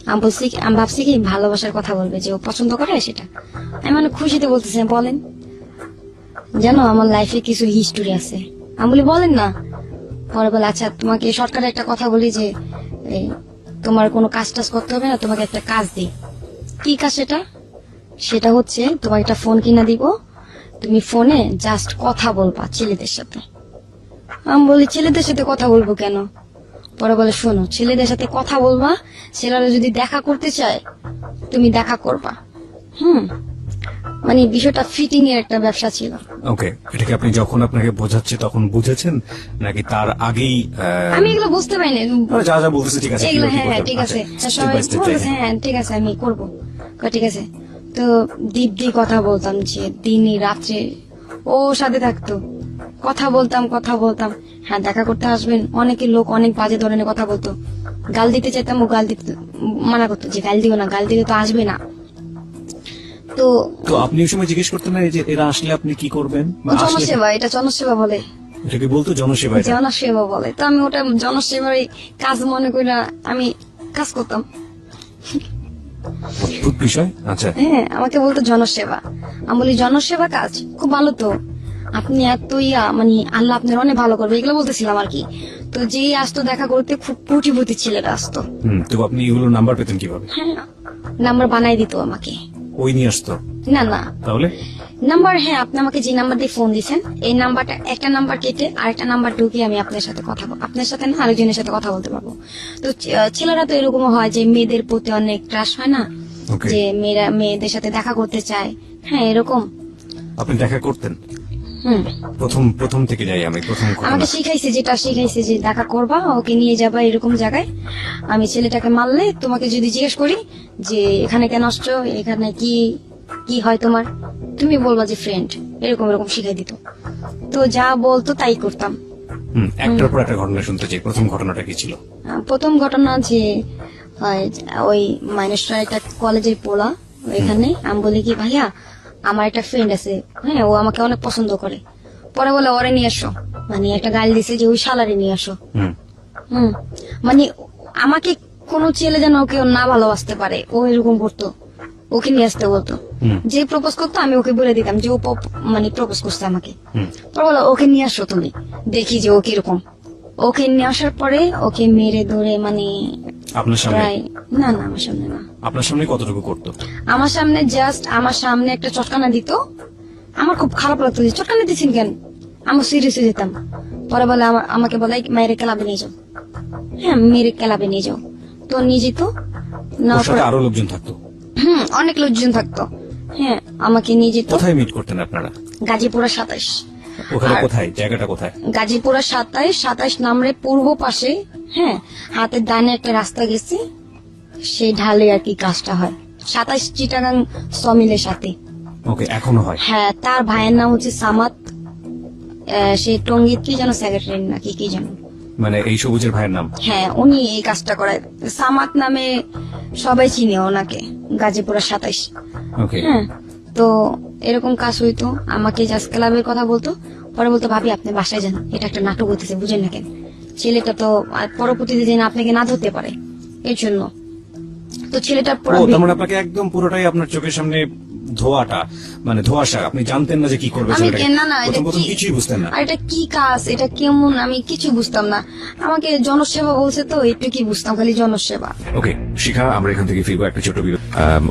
Speaker 1: আমি বলছি, আমি ভাবছি কি ভালোবাসার কথা বলবে, যে ও পছন্দ করে সেটা। আমি মানে খুশিতে বলতেছি বলেন। জানো আমার লাইফে কিছু হিস্টোরি আছে। আমি বলি বলেন না। পরে বলে আচ্ছা তোমাকে শর্টকাটে একটা কথা বলি, যে এই, তোমার কোনো কাজ টাজ করতে হবে না, তোমাকে একটা কাজ দিই। কি কাজ সেটা? সেটা হচ্ছে তোমাকে একটা ফোন কিনা দিব, তুমি ফোনে জাস্ট কথা বলবা ছেলেদের সাথে। আমি বলি ছেলেদের সাথে কথা বলবো কেন? পরে বলে শোনো, ছেলেদের সাথে কথা বলবা, ছেলেরা যদি দেখা করতে চায় তুমি দেখা করবা। মানে বিষয়টা ফিটিং এর একটা ব্যবসা ছিল।
Speaker 2: ওকে, এটাকে আপনি যখন আপনাকে বোঝাচ্ছে তখন বুঝেছেন নাকি তার আগেই?
Speaker 1: আমি এগুলো বুঝতে পারিনি,
Speaker 2: যা যা বলতেছে ঠিক আছে,
Speaker 1: এগুলো
Speaker 2: কিভাবে কি
Speaker 1: হ্যাঁ
Speaker 2: করতে
Speaker 1: ঠিক
Speaker 2: হবে?
Speaker 1: আছে,
Speaker 2: আচ্ছা, step
Speaker 1: সবাই
Speaker 2: by step
Speaker 1: বলতেছে
Speaker 2: যাই।
Speaker 1: হ্যাঁ ঠিক আছে আমি করবো। ঠিক আছে। তো দীপ কথা বলতাম, যে দিনই রাত্রে ও সাথে থাকতো, কথা বলতাম। হ্যাঁ দেখা করতে আসবেন, অনেকে লোক অনেক বাজে ধরনের কথা বলতো, গাল দিতে চাইতাম, ও গাল দিতে মানা করতো, যে গাল দিও না, গাল দিলে তো আসবে না। তো
Speaker 2: তো আপনি ওই সময় জিজ্ঞেস করতেন না যে এরা আসলে আপনি কি করবেন? বা আসলে
Speaker 1: জনসেবা, এটা জনসেবা বলে,
Speaker 2: এটাকে বলতো জনসেবা এটা?
Speaker 1: জনসেবা বলে। তো আমি ওটা জনসেবার এই কাজ মনে করি না, আমি কাজ করতাম।
Speaker 2: অদ্ভুত বিষয়। আচ্ছা,
Speaker 1: হ্যাঁ আমাকে বলতো জনসেবা। আমি বলি জনসেবা কাজ খুব ভালো তো, আপনি এত মানে আল্লাহ আপনার অনেক ভালো করবে, এগুলো বলতেছিলাম আর কি। তো যে আসতো দেখা করতে খুব পুটি ছেলেরা আসতো।
Speaker 2: তো আপনি এগুলো নাম্বার পেতেন কিভাবে?
Speaker 1: হ্যাঁ নাম্বার বানাই দিত আমাকে।
Speaker 2: ওই নিয়ে আসতো?
Speaker 1: না না
Speaker 2: তাহলে
Speaker 1: নাম্বার, হ্যাঁ আপনি আমাকে যে নাম্বার দিয়ে ফোন দিয়েছেন, এই নাম্বারটা একটা নাম্বার কেটে আরেকটা নাম্বার ঢুকিয়ে আমি আপনার সাথে কথা বলবো, আপনার সাথে না আরেকজনের সাথে কথা বলতে পারবো। তো ছেলেরা তো এরকম হয় যে মেয়েদের প্রতি অনেক ক্রাশ হয় না,
Speaker 2: Okay.
Speaker 1: যে মেয়েরা মেয়েদের সাথে দেখা করতে চায়। হ্যাঁ এরকম।
Speaker 2: আপনি দেখা করতেন?
Speaker 1: হুম
Speaker 2: প্রথম থেকে যাই আমি, প্রথম ঘটনা।
Speaker 1: আমাকে শিখাইছে, যেটা শিখাইছে যে দেখা করবা, ওকে নিয়ে যাবা এরকম জায়গায়। আমি ছেলেটাকে মারলে তোমাকে যদি জিজ্ঞেস করি যে এখানে কেন আসছো, এখানে কি কি হয় তোমার, তুমি বলবা যে ফ্রেন্ড। এরকম এরকম শিখাই দিত। তো যা বলতো তাই করতাম।
Speaker 2: একটার পর একটা ঘটনা শুনতে চাই। প্রথম ঘটনাটা কি ছিল?
Speaker 1: প্রথম ঘটনা যে ওই মাইনসরা একটা কলেজের পোলা এখানে, আমি বলি কি ভাইয়া আমার একটা ফ্রেন্ড আছে, হ্যাঁ ও আমাকে অনেক পছন্দ করে। পরে বলে ওরে নিয়ে আসো, মানে একটা গাল দিছে যে ওই শালারে নিয়ে আসো। মানে আমাকে কোনো ছেলে যেন ওকে না ভালোবাসতে পারে, ও এরকম করতো, ওকে নিয়ে আসতে বলতো। যে প্রপোজ করতো আমি ওকে বলে দিতাম যে ও মানে প্রপোজ করছে আমাকে। পরে বলো ওকে নিয়ে আসো তুমি, দেখি যে ও কিরকম। ওকে নিয়ে আসার পরে ওকে মেরে ধরে মানে
Speaker 2: আপনার সামনে?
Speaker 1: প্রায় না না আমার সামনে না,
Speaker 2: আপনার সামনে কতটুকু করতো?
Speaker 1: আমার সামনে জাস্ট আমার সামনে একটা চটকানা দিত। আমার খুব খারাপ লাগতো যে চটকানা দিচ্ছেন কেন, আমি সিরিয়াস হয়ে যেতাম। পরে বলে আমাকে বলে মেরে ক্লাবে নিয়ে যাও, হ্যাঁ মেরে ক্লাবে নিয়ে যাও। তো নিয়ে যেত না,
Speaker 2: ওর সাথে আরো লোকজন থাকতো?
Speaker 1: অনেক লোকজন থাকতো, হ্যাঁ আমাকে নিয়ে যেত।
Speaker 2: কোথায় মিট করতেন আপনারা?
Speaker 1: গাজীপুরা 27।
Speaker 2: ওখানে
Speaker 1: আর-
Speaker 2: কোথায়, জায়গাটা কোথায়?
Speaker 1: গাজীপুরা 27 নামরে পূর্ব পাশে, হ্যাঁ হাতের ডানে একটা রাস্তা গেছে, সেই ঢালে আর কি কাজটা হয়। 27 চিটাগাং সমিলের সাথে।
Speaker 2: ওকে, এখনো হয়?
Speaker 1: হ্যাঁ, তার ভাইয়ের নাম হচ্ছে সামাত। সে টঙ্গীর কি যেন সেক্রেটারি নাকি কি যেন।
Speaker 2: মানে এই সবুজের ভাইয়ের নাম?
Speaker 1: হ্যাঁ উনি এই কাজটা করায়। সামাত নামে সবাই চিনে ওনাকে, গাজীপুরা 27।
Speaker 2: ওকে।
Speaker 1: হ্যাঁ, তো এরকম কাজ হইতো, আমাকে জাজ ক্লাবের কথা বলতো। পরে বলতো ভাবি আপনি বাসায় যান, এটা একটা নাটক হইতেছে, বুঝেন না কেন? ছেলেটা তো পরবর্তীতে যেন আপনাকে না ধরতে পারে, এর জন্য। তো ছেলেটা পুরো
Speaker 2: ও তার মানে আপনাকে একদম পুরোটাই আপনার চোখের সামনে ধোয়াটা, মানে ধোঁয়াশা, আপনি জানতেন না যে কি করবে
Speaker 1: আমি
Speaker 2: ছেলেটাকে?
Speaker 1: না না এটা
Speaker 2: প্রথম
Speaker 1: কি,
Speaker 2: কিছুই বুঝতেন না?
Speaker 1: আর এটা কি কাজ, এটা কেমন, আমি কিছু বুঝতাম না। আমাকে জনসেবা বলছে তো একটু কি বুঝতাম, খালি জনসেবা।
Speaker 2: ওকে শিখা, আমরা এখান থেকে ফিরবো একটা ছোট বিরতি।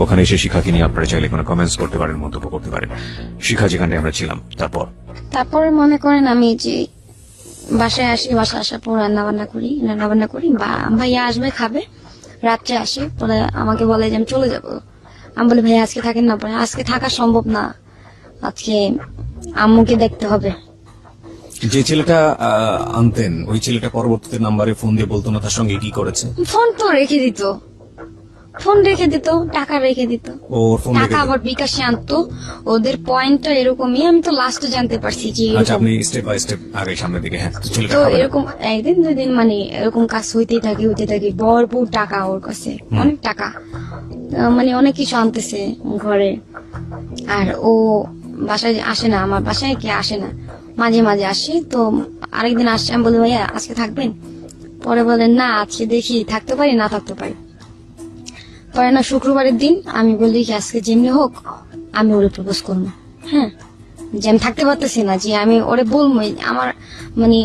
Speaker 2: ওখানে এসে শিখাকে নিয়ে আপনারা চাইলে কোনো কমেন্টস করতে পারেন, মন্তব্য করতে পারেন। শিখা যেখানে আমরা ছিলাম,
Speaker 1: তারপরে মনে করেন আমি যে বাসায় আসি, বাসায় আসার পর রান্না বান্না করি, বা ভাইয়া আসবে খাবে, রাত্রে আসে। পরে আমাকে বলে যে আমি চলে যাবো। আমি বলি ভাইয়া আজকে থাকেন না। পরে আজকে থাকা সম্ভব না, আজকে আম্মুকে দেখতে হবে।
Speaker 2: যে ছেলেটা আনতেন, ওই ছেলেটা পরবর্তীতে নাম্বারে ফোন দিয়ে বলতো না তার সঙ্গে কি করেছে?
Speaker 1: ফোন তো রেখে দিত, টাকা রেখে দিত।
Speaker 2: ওর ফোন
Speaker 1: টাকা আবার বিকাশে আনতো। ওদের পয়েন্টটা এরকমই, আমি তো লাস্টে জানতে পারছি যে
Speaker 2: আচ্ছা,
Speaker 1: এরকম।
Speaker 2: আপনি স্টেপ বাই স্টেপ আগে সামনের দিকে। হ্যাঁ, তো ছেলেটা
Speaker 1: তো
Speaker 2: খাবে না?
Speaker 1: এরকম একদিন দুদিন মানে এরকম কাজ হইতে থাকে, ভরপুর টাকা ওর কাছে, অনেক টাকা। মানে অনেক কিছু আনতেছে ঘরে। আর ও বাসায় আসে না, আমার বাসায় কে আসে না, মাঝে মাঝে আসে। তো আরেকদিন আসছে, আমি বলি ভাইয়া আজকে থাকবেন? পরে বলেন না আজকে দেখি থাকতে পারি না থাকতে পারি। পরে না শুক্রবারের দিন আমি বলি কি আজকে যেমনি হোক আমি ওরে প্রপোজ করবো। হ্যাঁ, যে আমি থাকতে পারতেছি না, যে আমি ওরে বলবো। আমার মানে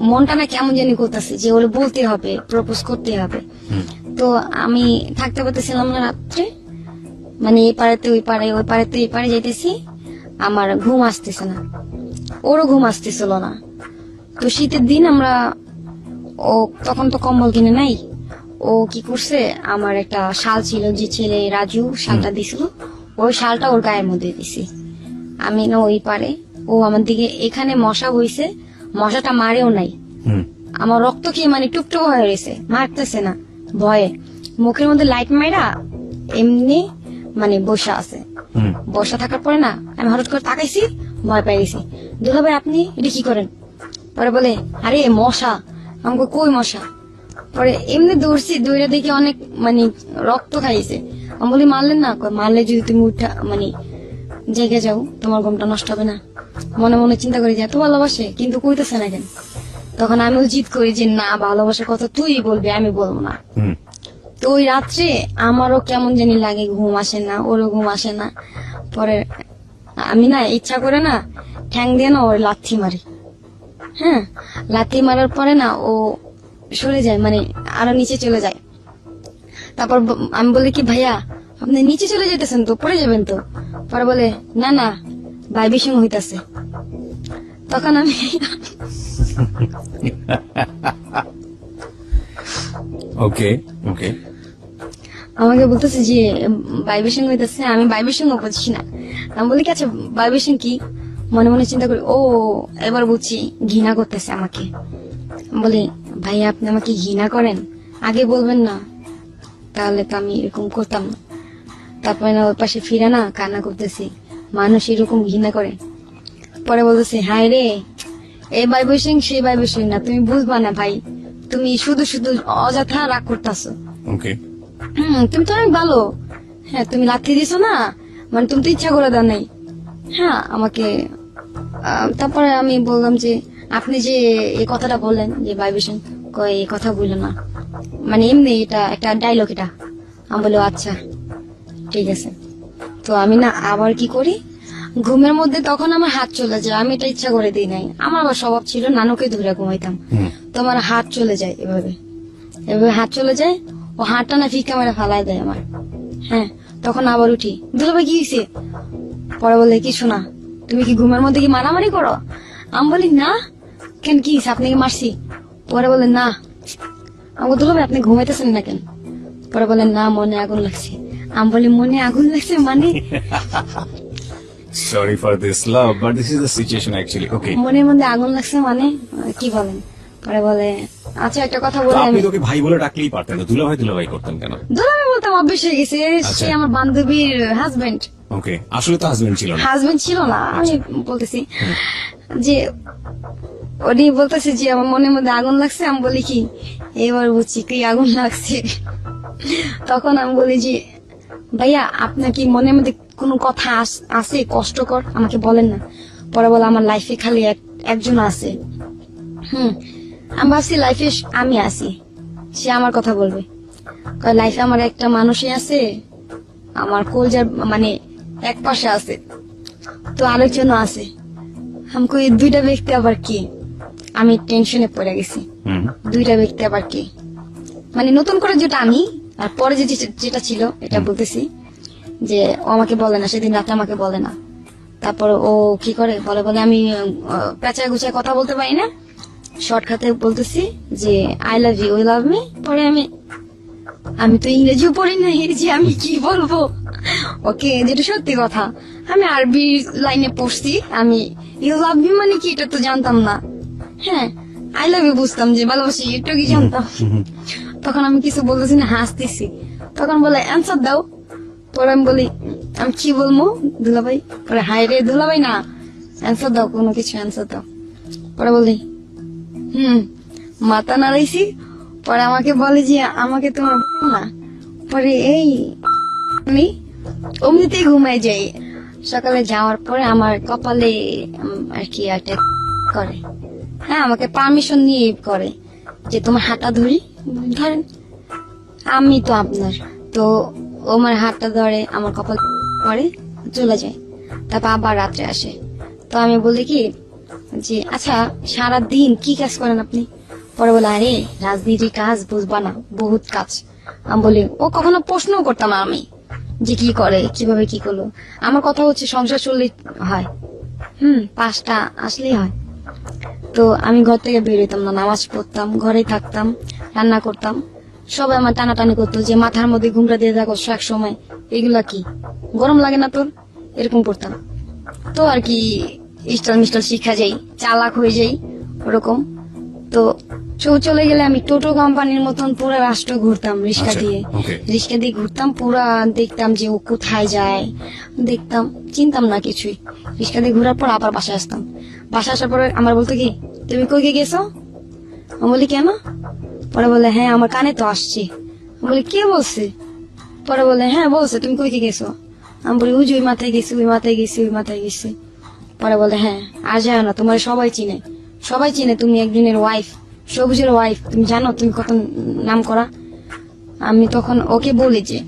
Speaker 1: মনটা না কেমন জানি করতেছে যে ওরে বলতে হবে, প্রপোজ করতে হবে। তো আমি থাকতে পারতেছিলাম না রাত্রে, মানে এই পাড়াতে ওই পাড়ে, ওই পাড়াতে এই পাড়ে যাইতেছি, আমার ঘুম আসতেছে না, ওরও ঘুম আসতেছিল না। তো শীতের দিন আমরা, ও তখন তো কম্বল কিনে নাই, ও কি করছে, আমার একটা শাল ছিল, যে ছেলে রাজু শালটা দিছিল, ওই শালটা ওর গায়ের মধ্যে দিছি। আমি না ওই পারে, ও আমার দিকে, এখানে মশা হইছে, মশাটা মারেও নাই, আমার রক্ত খেয়ে মানে টুকটুক হয়ে রয়েছে, মারতেছে না ভয়ে। মুখের মধ্যে লাইট মাইরা এমনি মানে বসা আছে। বসা থাকার পরে না আমি হঠাৎ করে তাকাইছি, ভয় পেয়ে গেছি। দুলা ভাই আপনি এটা কি করেন? পরে বলে আরে মশা। আমাকে কই মশা? পরে এমনি দৌড়ছি, দৌড়ে দেখি অনেক মানে রক্ত খাইছে। আমি বলি মারলেন না? কয় মারলে যদি তুমি উঠা মানে জেগে যাও তোমার ঘুমটা নষ্ট হবে না। মনে মনে চিন্তা করি যে এত ভালোবাসে কিন্তু কইতেছে না কেন। তখন আমিও জিদ করি যে না, ভালোবাসার কথা তুই বলবি, আমি বলবো না। তো ওই রাত্রে আমারও কেমন জানি লাগে, ঘুম আসে না, ওরও ঘুম আসে না। পরে আমি না ইচ্ছা করে না ঠ্যাং দিয়ে না ওর লাথি মারি। হ্যাঁ, লাথি মারার পরে না ও সরে যায়, মানে আরো নিচে চলে যায়। তারপর আমি বলি কি ভাইয়া আপনি নিচে চলে যেতেছেন তো, পড়ে যাবেন তো। পরে বলে না না ভাইবির হইতাছে। তখন আমি
Speaker 2: ওকে ওকে
Speaker 1: আমাকে বলতেছে যে ভাইবেশন হইতেছে, আমি ভাইবেশন বুঝছি না। আমি বলি কি আচ্ছা ভাইবেশন কি? মনে মনে চিন্তা করি, ও এবার বুঝছি ঘৃণা করতেছে আমাকে। আমি বলি ভাইয়া আপনি আমাকে ঘৃণা করেন, আগে বলবেন না, তাহলে তো আমি এরকম করতাম না। তারপরে না ওর পাশে ফিরে না কান্না করতেছি, মানুষ এরকম ঘৃণা করে। পরে বলতেছে হায় রে, এই ভাইব্রেশন সেই ভাইব্রেশন না, তুমি বুঝবা না ভাই, তুমি শুধু শুধু অযথা রাগ করতেছো।
Speaker 2: ওকে,
Speaker 1: তুমি তো অনেক ভালো। হ্যাঁ, তুমি লাথি দিছো না, মানে তুমি তো ইচ্ছা করে দাও নাই। হ্যাঁ আমাকে তারপরে আমি বললাম যে আপনি যে এই কথাটা বললেন যে ভাইব্রেশন, কয় এই কথা বললো না, মানে এমনি এটা একটা ডায়লগ এটা। আমি বললো আচ্ছা ঠিক আছে। তো আমি না আবার কি করি, ঘুমের মধ্যে তখন আমার হাত চলে যায়, আমি এটা ইচ্ছা করে দিই নাই, আমার আবার স্বভাব ছিল নানুকে ধরে ঘুমাইতাম, তো আমার হাত চলে যায় এভাবে এভাবে হাত চলে যায়, ও হাতটা না ফিকা মেরে ফালাই দেয় আমার। হ্যাঁ, তখন আবার উঠি, দুলাভাই কি হয়েছে? পরে বলে কিছু না, তুমি কি ঘুমের মধ্যে কি মারামারি করো? আমি বলি না, কেন কি হয়েছে, আপনাকে মারছি? পরে বলে না। আমি দুলাভাই আপনি ঘুমাইতেছেন না কেন? পরে বলে না, মনে আগুন লাগছে। আমি বলি মনে আগুন লাগছে মানে?
Speaker 2: Sorry for this love, but this is the situation actually. Okay,
Speaker 1: মনের মধ্যে আগুন লাগছে মানে কি বলেন? পরে বলে আচ্ছা একটা কথা বলে,
Speaker 2: আপনি
Speaker 1: আমি
Speaker 2: তোকে ভাই বলে ডাকলেই পারতেন, তো দুলাভাই করতেন কেন?
Speaker 1: দুলাভাই বলতাম, অভ্যেস হয়ে গেছে,
Speaker 2: আচ্ছা।
Speaker 1: সে আমার বান্ধবীর হাজবেন্ড।
Speaker 2: ওকে, আসলে তো হাজবেন্ড ছিল না।
Speaker 1: হাজবেন্ড ছিল না, আমি বলতেছি যে উনি বলতেছে যে আমার মনের মধ্যে আগুন লাগছে। আমি বলি কি, এবার বুঝছি কি আগুন লাগছে। তখন আমি বলি যে ভাইয়া আপনার কি মনের মধ্যে কোনো কথা আছে কষ্টকর, আমাকে বলেন না। পরে বলে আমার লাইফে খালি একজন আছে। আমি ভাবছি লাইফে আমি আছি, সে আমার কথা বলবে। লাইফে আমার একটা মানুষই আছে, আমার কলজার মানে এক পাশে আছে, তো আরেকজনও আছে। আমাকে এই দুইটা ব্যক্তি আবার কি? আমি টেনশনে পড়ে গেছি, দুইটা ব্যক্তি আবার কি? মানে নতুন করে যেটা আমি, আর পরে যেটা ছিল এটা বলতেছি, যে ও আমাকে বলে না, সেদিন রাতে আমাকে বলে না। তারপর ও কি করে বলে আমি পেঁচায় গুছায় কথা বলতে পারি না, শর্টকাটে বলতেছি যে I love you, love me. পরে আমি তো ইংরেজিও পড়ি না, যে আমি কি বলবো ওকে, যেটা সত্যি কথা। আমি আরবি লাইনে পড়ছি, আমি ইউ লাভ মি মানে কি এটা তো জানতাম না। হ্যাঁ, আই লাভ ইউ বুঝতাম, যে ভালোবাসি এটা কি জানতাম। তখন আমি কিছু বলতেছি না, হাসতেছি। তখন বলে অ্যান্সার দাও। পরে আমি বলি আমি কি বলবো দুলাভাই? পরে হাই রে দুলাভাই না, অ্যান্সার দাও, কোনো কিছু অ্যান্সার দাও। পরে বলি মাথা নাড়াইছি। পরে আমাকে বলে যে আমাকে তোমার না। পরে এই আমি অমনিতেই ঘুমাই যাই। সকালে যাওয়ার পরে আমার কপালে আর কি একটা করে, হ্যাঁ আমাকে পারমিশন নিয়ে করে যে তোমার হাতটা ধরি, ধরেন আমি তো আপনার, তো ও আমার হাতটা ধরে, আমার কপাল করে চলে যায়। তারপর আবার রাত্রে আসে। তো আমি বলি কি যে আচ্ছা সারা দিন কি কাজ করেন আপনি? পরে বলে আরে রাজনীতির কাজ বুঝবা না, বহুত কাজ। আমি বলি ও কখনো প্রশ্নও করতাম না আমি যে কি করে, কিভাবে কি করলো। আমার কথা হচ্ছে সংসার চললেই হয়, 5টা আসলেই হয়। তো আমি ঘর থেকে বের হইতাম না, নামাজ পড়তাম, ঘরেই থাকতাম, রান্না করতাম। সবাই আমার টানাটানি করতো যে মাথার মধ্যে ঘুমটা দিয়ে থাকো এক সময়, এগুলা কি গরম লাগে না তোর, এরকম করতাম। তো আর কি স্টাইল মিস্টাইল শিখা যাই, চালাক হয়ে যাই ওরকম। তো চলে গেলে আমি টোটো কোম্পানির মতন পুরো রাষ্ট্র ঘুরতাম রিক্সা
Speaker 2: আচ্ছা,
Speaker 1: দিয়ে।
Speaker 2: okay.
Speaker 1: রিক্সা দিয়ে ঘুরতাম পুরা, দেখতাম যে ও কোথায় যায়, দেখতাম, চিনতাম না কিছুই। রিক্সা দিয়ে ঘোরার পর আবার বাসায় আসতাম। বাসায় আসার পরে আমার বলতো কি তুমি কই গেছো? আমি বলি কেন? পরে বলে হ্যাঁ আমার কানে তো আসছে। আমি বলি কে বলছে? পরে বলে হ্যাঁ বলছে, তুমি কই গেছো? আমি বলি ওই যে ওই মাথায় গেছি, ওই মাথায় গেছি, ওই মাথায় গেছি। পরে বলে হ্যাঁ আর যায় না, তোমার সবাই চিনে, সবাই চিনে, তুমি একজনের ওয়াইফ, সবুজের ওয়াইফ, তুমি জানো তুমি কত নাম করা। আমি তখন ওকে বলি যে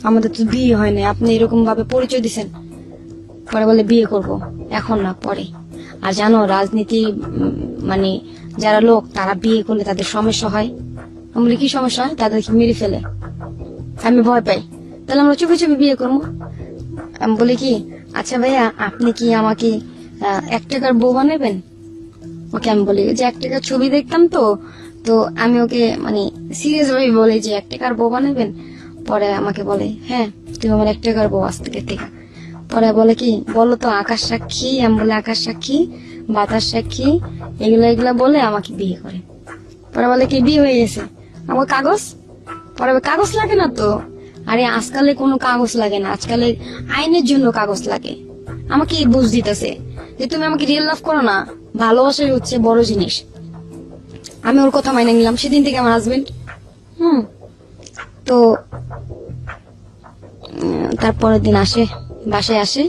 Speaker 1: আমাদের তো বিয়ে হয় না, আপনি এরকম ভাবে পরিচয় দিচ্ছেন। পরে বলে বিয়ে করব, এখন না পরে। আর জানো রাজনীতি মানে যারা লোক তারা বিয়ে করলে তাদের সমস্যা হয়। আমি বলি কি সমস্যা হয়? তাদেরকে মেরে ফেলে, আমি ভয় পাই, তাহলে আমরা চুপি চুপি বিয়ে করবো। আমি বলি কি আচ্ছা ভাইয়া আপনি কি আমাকে 1 টাকার বউ বানাবেন? ওকে আমি বলি যে 1 টাকার ছবি দেখতাম তো তো আমি ওকে মানে সিরিয়াস ভাবে বলি যে 1 টাকার বউ বানাবেন। পরে আমাকে বলে হ্যাঁ তুমি আমার 1 টাকার বউ আজ থেকে। পরে বলে কি বলো তো আকাশ সাক্ষী। আমি বলে আকাশ সাক্ষী, বাতাস সাক্ষী, এগুলা বলে আমাকে বিয়ে করে। পরে বলে কি বিয়ে হয়ে গেছে, আমার কাগজ? পরে কাগজ লাগে না তো। আরে আজকালে কোনো কাগজ লাগে না, আজকালে আইনের জন্য কাগজ লাগে। আমাকে বুঝ দিতেছে যে তুমি আমাকে রিয়েল লাভ করো না, ভালোবাসাই হচ্ছে বড় জিনিস। আমি ওর কথা মাইনে নিলাম, সেদিন থেকে আমার হাজবেন্ড তো তারপরের দিন আসে, বাসায় আসে।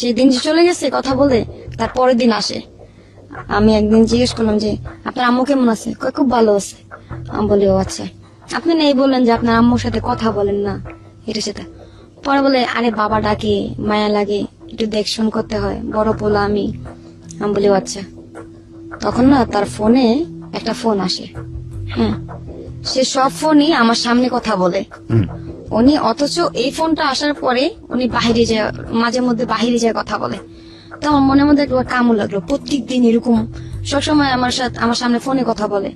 Speaker 1: সেই দিন যে চলে গেছে কথা বলে, তারপরের দিন আসে। আমি একদিন জিজ্ঞেস করলাম যে আপনার আম্মু কেমন আছে? কয় খুব ভালো আছে। আমি বলি ও আচ্ছা, আপনি না এই বললেন যে আপনার আম্মুর সাথে কথা বলেন না, এটা সেটা। পরে বলে আরে বাবা ডাকে, মায়া লাগে, একটু দেখশন করতে হয়, বড় পোলা আমি। আমি বলি ও আচ্ছা। তখন না তার ফোনে একটা ফোন আসে, হ্যাঁ, সে সব ফোনই আমার সামনে কথা বলে উনি, অথচ এই ফোনটা আসার পরে উনি বাহিরে যায়, মাঝে মধ্যে বাহিরে যায় কথা বলে। তো আমার মনের মধ্যে একবার কামড় লাগলো, প্রত্যেকদিন এরকম সবসময় আমার সামনে ফোনে কথা বলে,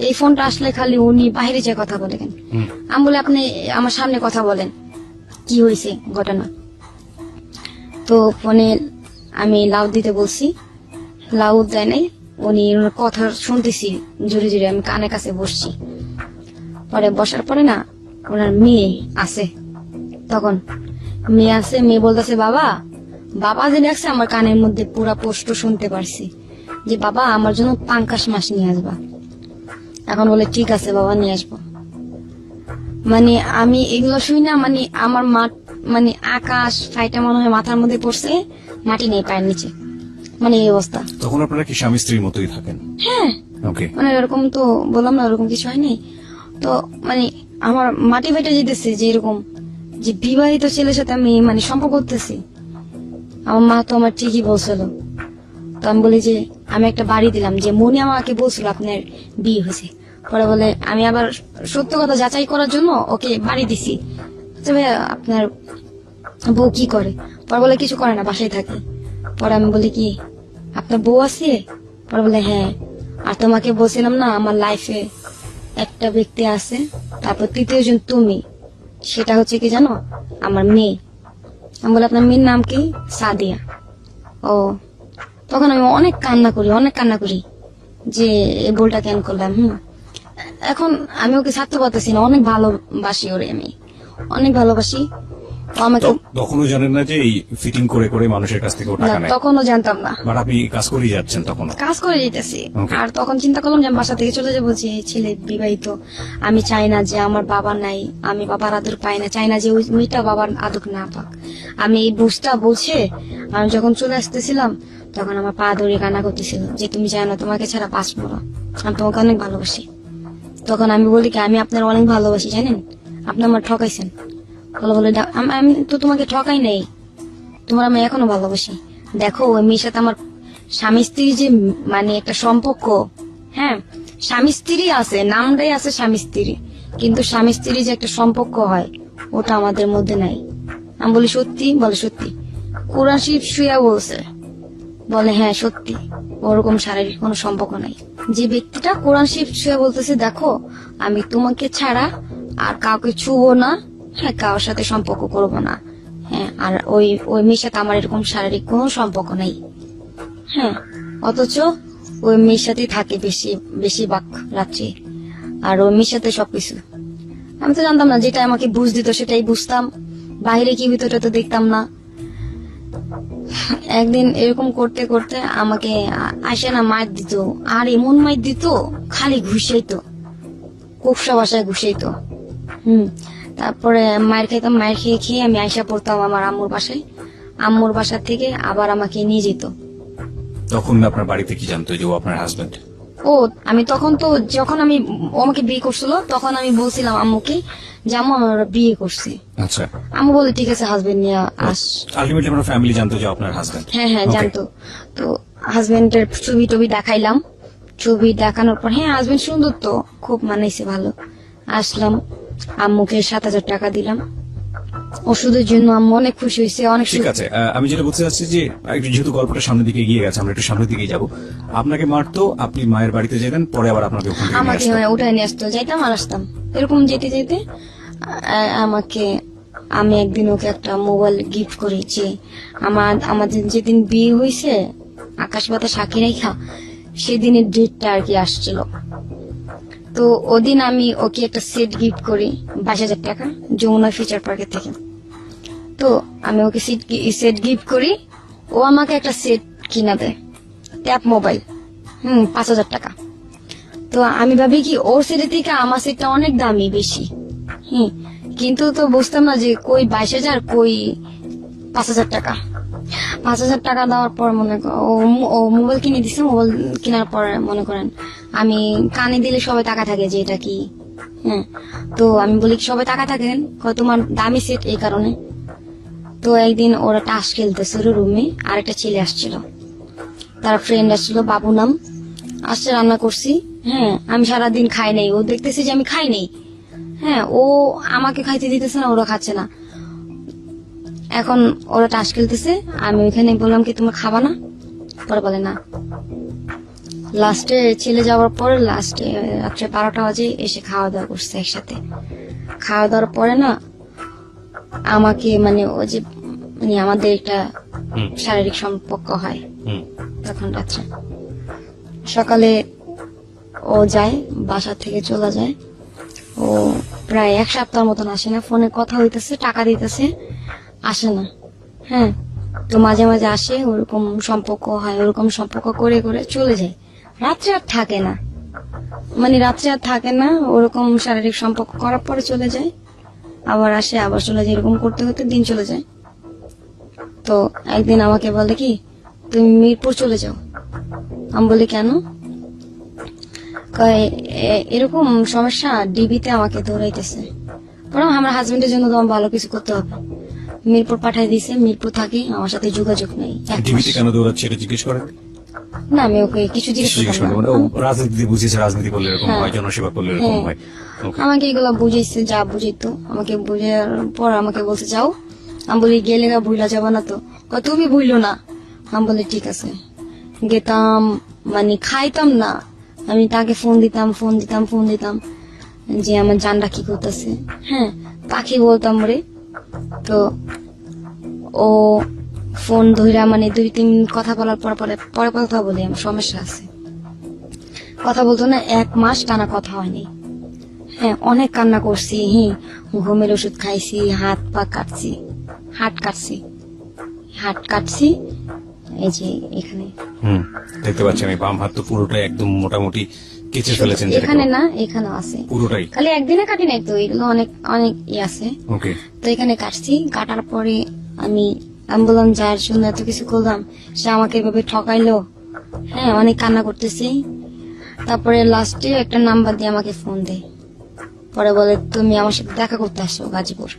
Speaker 1: এই ফোনটা আসলে খালি উনি বাহিরে যায় কথা বলে কেন? আমি বলে আপনি আমার সামনে কথা বলেন, কি হয়েছে ঘটনা? তো ফোনে আমি লাউড দিতে বলছি, লাউড দেয় নাই, উনি ওনার কথা শুনতেছি জোরে জোরে, আমি কানে কাছে বসছি। পরে বসার পরে না ওনার মেয়ে আছে, তখন মেয়ে আছে, মেয়ে বলতেছে বাবা, বাবা যে ডাকছে আমার কানের মধ্যে পুরা স্পষ্ট শুনতে পারছি যে বাবা আমার জন্য পাঙ্কাশ মাছ নিয়ে আসবা। এখন বলে ঠিক আছে বাবা নিয়ে আসবো। মানে আমি এগুলো শুই না, মানে আমার মানে আকাশ ফাইটা মনে হয় মাথার মধ্যে পড়ছে, মাটি নেই পায়ের নিচে, মানে এই অবস্থা।
Speaker 2: তখন আপনারা কি স্বামী স্ত্রীর মতোই থাকেন?
Speaker 1: হ্যাঁ,
Speaker 2: ওকে।
Speaker 1: মানে এরকম তো বললাম না, ওরকম কিছু হয়নি। তো মানে আমার মাটি ফাইটা যেতেছে যে এরকম যে বিবাহিত ছেলের সাথে আমি মানে সম্পর্ক করতেছি। আমার মা তো আমার ঠিকই বলছিল। তো আমি বলি যে আমি একটা বাড়ি দিলাম, যে মনি আমাকে বলছিল আপনার বিয়ে হয়েছে। পরে বলে আমি আবার সত্য কথা যাচাই করার জন্য ওকে বাড়ি দিছি। আচ্ছা ভাইয়া আপনার বউ কি করে? পরে বলে কিছু করে না, বাসায় থাকে। পরে আমি বলি কি আপনার বউ আছে? পরে বলে হ্যাঁ। আর তোমাকে বলছিলাম না আমার লাইফে একটা ব্যক্তি আছে, তারপর তৃতীয় জন তুমি, সেটা হচ্ছে কি জানো? আমার মেয়ে। আমি বলি আপনার মেয়ের নাম কি? সাদিয়া। ও, তখন আমি অনেক কান্না করি যে এই ভুলটা কেন করলাম। এখন আমি ওকে ছাড়তে পারতেছি না, অনেক ভালোবাসি ওরে, আমি অনেক ভালোবাসি। ও আমাকে
Speaker 2: তখনও জানেন না যে এই ফিটিং করে করে মানুষের কাছ থেকে টাকা নেয়?
Speaker 1: তখনও জানতাম না,
Speaker 2: বাট আপনি কাজ করেই যাচ্ছেন তখন?
Speaker 1: কাজ করে যেতেছি।
Speaker 2: Okay.
Speaker 1: আর তখন চিন্তা করলাম যে আমি বাসা থেকে চলে যাবো, যে ছেলে বিবাহিত, আমি চাই না যে আমার বাবা নাই, আমি বাবার আদর পাই না, চাই না যে ওই মেয়েটা বাবার আদর না পাক। আমি এই বুঝটা বুঝে আমি যখন চলে আসতেছিলাম, তখন আমার পা ধরে কান্না করতেছিল যে তুমি জানো তোমাকে ছাড়া বাঁচবো না, আমি তোমাকে অনেক ভালোবাসি। তখন আমি বলি কি আমি আপনার অনেক ভালোবাসি, জানেন আপনি আমার ঠকাইছেন। বলে আমি তো তোমাকে ঠকাই নাই, তোমার আমি এখনো ভালোবাসি। দেখো ওই মেয়ের সাথে আমার স্বামী স্ত্রী যে মানে একটা সম্পর্ক, হ্যাঁ স্বামী স্ত্রী আছে, নামটাই আছে স্বামী স্ত্রী, কিন্তু স্বামী স্ত্রী যে একটা সম্পর্ক হয় ওটা আমাদের মধ্যে নাই। আমি বলি সত্যি? বলে সত্যি। কোরআন শরীফ শুয়া বলছে। বলে হ্যাঁ সত্যি, ওরকম শারীরিক কোনো সম্পর্ক নাই। যে ব্যক্তিটা কোরআন শরীফ শুয়া বলতেছে দেখো আমি তোমাকে ছাড়া আর কাউকে ছুবো না, হ্যাঁ কারোর সাথে সম্পর্ক করবো না, হ্যাঁ আর ওই মেয়ের সাথে আমার এরকম শারীরিক কোনো সম্পর্ক নেই, হ্যাঁ অথচ ওই মেয়ের সাথে থাকে বেশিরভাগ রাত্রি, আর ওই মেয়ের সাথে সবকিছু। আমি তো জানতাম না, যেটা আমাকে বুঝ দিত সেটাই বুঝতাম, বাইরে কি হইতো তো দেখতাম না। একদিন এরকম করতে করতে আমাকে আসে না মার দিত, আর এমন মার দিত খালি ঘুষাইতো, কোপসা বাসায় ঘুষাইতো। তারপরে মায়ের খাইতাম, মায়ের খেয়ে খেয়ে আমি আয়সা পড়তাম আমার আম্মুর বাসায়, আম্মুর বাসা থেকে আবার আমাকে নিয়ে যেত।
Speaker 2: তখন আপনার বাড়িতে কি জানতো যে ও আপনার হাজবেন্ড?
Speaker 1: ও আমি তখন তো যখন ও আমাকে বিয়ে করছিল তখন আমি বলছিলাম আম্মুকে যে আম্মু আমার বিয়ে করছে।
Speaker 2: আচ্ছা।
Speaker 1: আম্মু বলে ঠিক আছে হাজবেন্ড নিয়ে আস।
Speaker 2: আলটিমেটলি আপনার ফ্যামিলি জানতো যে আপনার হাজবেন্ড?
Speaker 1: হ্যাঁ হ্যাঁ জানতো। তো হাজবেন্ডের ছবি টবি দেখাইলাম, ছবি দেখানোর পর হ্যাঁ হাজবেন্ড সুন্দর তো, খুব মানাইছে ভালো। আসলাম, আম্মুকে 7,000 টাকা দিলাম ওষুধের জন্য। আম্মু অনেক খুশি হয়েছে, অনেক
Speaker 2: ঠিক আছে। আমি যেটা বলতে চাচ্ছি যে একটু যেহেতু গল্পটা সামনের দিকে এগিয়ে গেছে, আমরা একটু সামনের দিকে যাব। আপনাকে মারতো, আপনি মায়ের বাড়িতে যেতেন, পরে আবার আপনাকে ওখান থেকে নিয়ে
Speaker 1: আমাকে
Speaker 2: আসতো?
Speaker 1: উঠায় নিয়ে আসতো, যাইতাম আর আসতাম এরকম যেতে যেতে। আমি একদিন ওকে একটা মোবাইল গিফট করি, যে আমাদের যেদিন বিয়ে হয়েছে আকাশ বাতাস সাক্ষী রেখা, সেদিনের ডেটটা আর কি আসছিল। তো ওদিন আমি ওকে একটা সেট গিফট করি 22,000 টাকা, যমুনা ফিচার পার্কের থেকে। তো আমি ওকে সেট গিফট করি, ও আমাকে একটা সেট কিনা দেয়, ট্যাপ মোবাইল, 5,000 টাকা। তো আমি ভাবি কি ওর সেটের থেকে আমার সেটটা অনেক দামি বেশি, কিন্তু তো বুঝতাম না যে কই 22,000 কই 5,000 টাকা। 5,000 টাকা দেওয়ার পর মনে ও মোবাইল কিনে দিচ্ছে। মোবাইল কেনার পর মনে করেন আমি কানে দিলে সবাই টাকা থাকে যে এটা কি, তো আমি বলি সবাই টাকা থাকেন, তোমার দামি সেট এই কারণে। তো একদিন ওরা টাস খেলতেছিল রুমে, আর একটা ছেলে আসছিল, তার ফ্রেন্ড আসছিল, বাবু নাম, আসছে, রান্না করছি। আমি সারাদিন খাই নাই, ও দেখতেছি যে আমি খাই নাই। ও আমাকে খাইতে দিতেছে না, ওরা খাচ্ছে না। এখন ওরা টাস খেলতেছে, আমি ওইখানে বললাম কি তোমরা খাবা না? পরে বলে না। লাস্টে ছেলে যাওয়ার পরে লাস্টে রাত্রে 12টা বাজে এসে খাওয়া দাওয়া করছে একসাথে। খাওয়া দাওয়ার পরে না আমাকে মানে ও যে মানে আমাদের একটা শারীরিক সম্পর্ক হয় তখন রাত্রে। সকালে ও যায়, বাসা থেকে চলে যায়। ও প্রায় 1 সপ্তাহ মতন আসে না, ফোনে কথা হইতেছে, টাকা দিতেছে, আসে না। তো মাঝে মাঝে আসে, ওরকম সম্পর্ক হয়, ওরকম সম্পর্ক করে করে চলে যায়। রাত্রে আর থাকে না, মানে রাত্রে আর থাকে না, ওরকম শারীরিক সম্পর্ক করার পরে চলে যায়, আবার আসে, আবার চলে যায়, এরকম করতে করতে দিন চলে যায়। তো একদিন আমাকে বলে কি তুমি মিরপুর চলে যাও। আমি বলি কেন? কয় এরকম সমস্যা, ডিবিতে আমাকে দৌড়াইতেছে। পরে আমার হাজবেন্ডের জন্য তোমার ভালো কিছু করতে হবে। মিরপুর পাঠাই দিছে, মিরপুর থাকি, আমার সাথে যোগাযোগ নেই।
Speaker 2: টিভিতে কেন দৌড়াচ্ছে এটা জিজ্ঞেস করে
Speaker 1: না, আমি ওকে কিছু জিজ্ঞেস করলাম না।
Speaker 2: মানে ও রাজনীতি বুঝিয়েছে, রাজনীতি করলে এরকম হয়, জনসেবা করলে এরকম হয়। Okay.
Speaker 1: আমাকে এগুলো বুঝাইছে, যা বুঝাইতো আমাকে বুঝার পর আমাকে বলছে যাও। আমি বলি গেলে না ভুলা যাবা না তো? কয় তুমি ভুইলো না। আমি বলি ঠিক আছে। গেতাম, মানে খাইতাম না, আমি তাকে ফোন দিতাম যে আমার জানটা কি করতেছে, পাখি বলতাম রে। তো ও ফোন ধইরা মানে 2-3 কথা বলার পরে কথা বলি, আমার সমস্যা আছে, কথা বলতো না। 1 মাস টানা কথা হয়নি। অনেক কান্না করছি, ঘুমের ওষুধ খাইছি, হাত কাটছি, এই যে এখানে
Speaker 2: দেখতে পাচ্ছি আমি, বাম হাত তো পুরোটাই একদম মোটামুটি কেচে ফেলেছেন।
Speaker 1: এখানে না, এখানেও আছে
Speaker 2: পুরোটাই,
Speaker 1: খালি একদিনে কাটি নাই তো, এগুলো অনেক অনেক আছে।
Speaker 2: ওকে।
Speaker 1: তো এখানে কাটছি, কাটার পরে আমি বললাম যার জন্য এত কিছু করলাম সে আমাকে এভাবে ঠকাইলো। অনেক কান্না করতেছি। তারপরে লাস্টে একটা নাম্বার দিয়ে আমাকে ফোন দেয়, পরে বলে তুমি আমার সাথে দেখা করতে আসো গাজীপুর।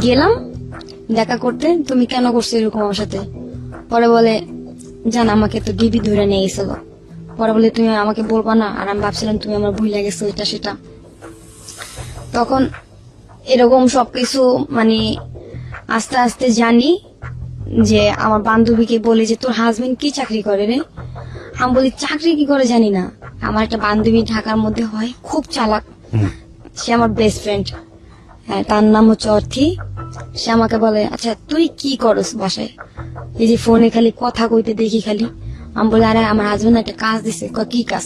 Speaker 1: গেলাম দেখা করতে। তুমি কেন করছো এরকম আমার সাথে? পরে বলে জান আমাকে তো ডিবি ধরে নিয়ে গেছিল। পরে বলে তুমি আমাকে বলবা না, আর আমি ভাবছিলাম তুমি আমার ভুলে গেছো এটা সেটা। তখন এরকম সবকিছু মানে আস্তে আস্তে জানি যে আমার বান্ধবীকে বলে যে তোর হাজবেন্ড কি চাকরি করে রে? আমি বলি চাকরি কি করে জানি না, আমার একটা বান্ধবী ঢাকার মধ্যে হয়, খুব চালাক, সে আমার বেস্ট ফ্রেন্ড, তার নাম হচ্ছে অর্থী। সে আমাকে বলে আচ্ছা তুই কি করস বাসায়? এই যে ফোনে খালি কথা কইতে দেখি খালি। আমি বলি আরে আমার হাজবেন্ড একটা কাজ দিছে। কি কাজ?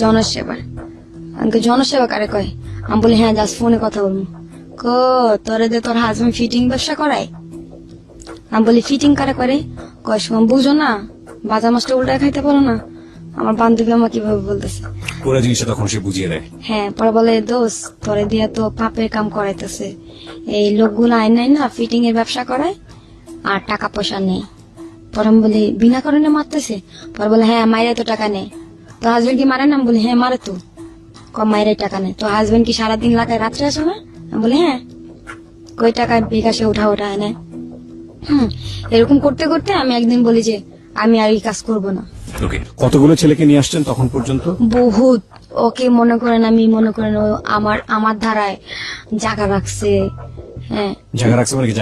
Speaker 1: জনসেবা। আমাকে জনসেবা কারে কয়? আমি বলি হ্যাঁ জাস্ট ফোনে কথা বলবো। তোরে দে তোর হাজবেন্ড ফিটিং ব্যবসা করায়? আমি বলি ফিটিং কারে করে? কয় সময় বুঝো না, বাজার মাছটা উল্টায় খাইতে পারো না? আমার বান্ধবী আমার কিভাবে বলতেছে,
Speaker 2: পুরো জিনিসটা তখন সে বুঝিয়ে দেয়।
Speaker 1: পরে বলে দোষ তোরে দিয়া তো পাপের কাম করাইতেছে, এই লোকগুলো আইন নাই না ফিটিং এর ব্যবসা করায় আর টাকা পয়সা নেই। পরে আমি বলি বিনা কারণে মারতেছে? পরে বলে হ্যাঁ মাইরে তো টাকা নেই। তো হাজবেন্ড কি মারে না? আমি বলি হ্যাঁ মারে তো। মাইরে টাকা নেই তো হাজবেন্ড কি সারাদিন লাগায় রাত্রে আসে না? আমি বলি হ্যাঁ। কই টাকা বিকাশে উঠা নেয়। এরকম করতে করতে আমি একদিন বলি যে আমি আর এই কাজ করবো না।
Speaker 2: ওকে, কতগুলো ছেলেকে নিয়ে আসছেন তখন পর্যন্ত?
Speaker 1: বহুত। ওকে মনে করেন ও আমার ধারায় জায়গা রাখছে।
Speaker 2: জায়গা রাখছে মানে কি?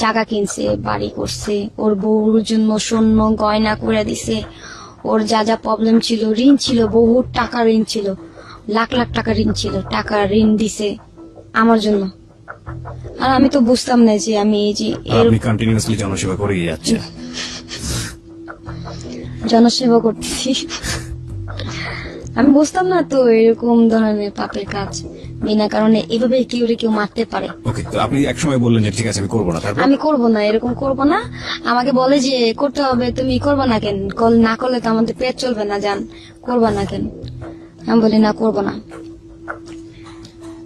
Speaker 2: জায়গা
Speaker 1: কিনছে, বাড়ি করছে, ওর বউর জন্য স্বর্ণ গয়না করে দিছে, ওর যা যা প্রবলেম ছিল, ঋণ ছিল, বহুত টাকা ঋণ ছিল, লাখ লাখ টাকা ঋণ ছিল, টাকা ঋণ দিছে আমার জন্য। আর আমি তো বুঝতাম না যে আমি এই যে
Speaker 2: আপনি কন্টিনিউয়াসলি জনসেবা করেই যাচ্ছেন।
Speaker 1: জনসেবা করতেছি, আমি বুঝতাম না তো এরকম ধরনের পাপের কাজ। বিনা কারণে এভাবে কেউ মারতে পারে।
Speaker 2: ওকে, তো আপনি একসময় বললেন যে ঠিক আছে আমি করবো না, তারপর?
Speaker 1: আমি করব না, এরকম করব না। আমাকে বলে যে করতে হবে, তুমি করবা না কেন? না করলে তো আমাদের পেট চলবে না, জান, করবা না কেন? আমি বলি না, করব না।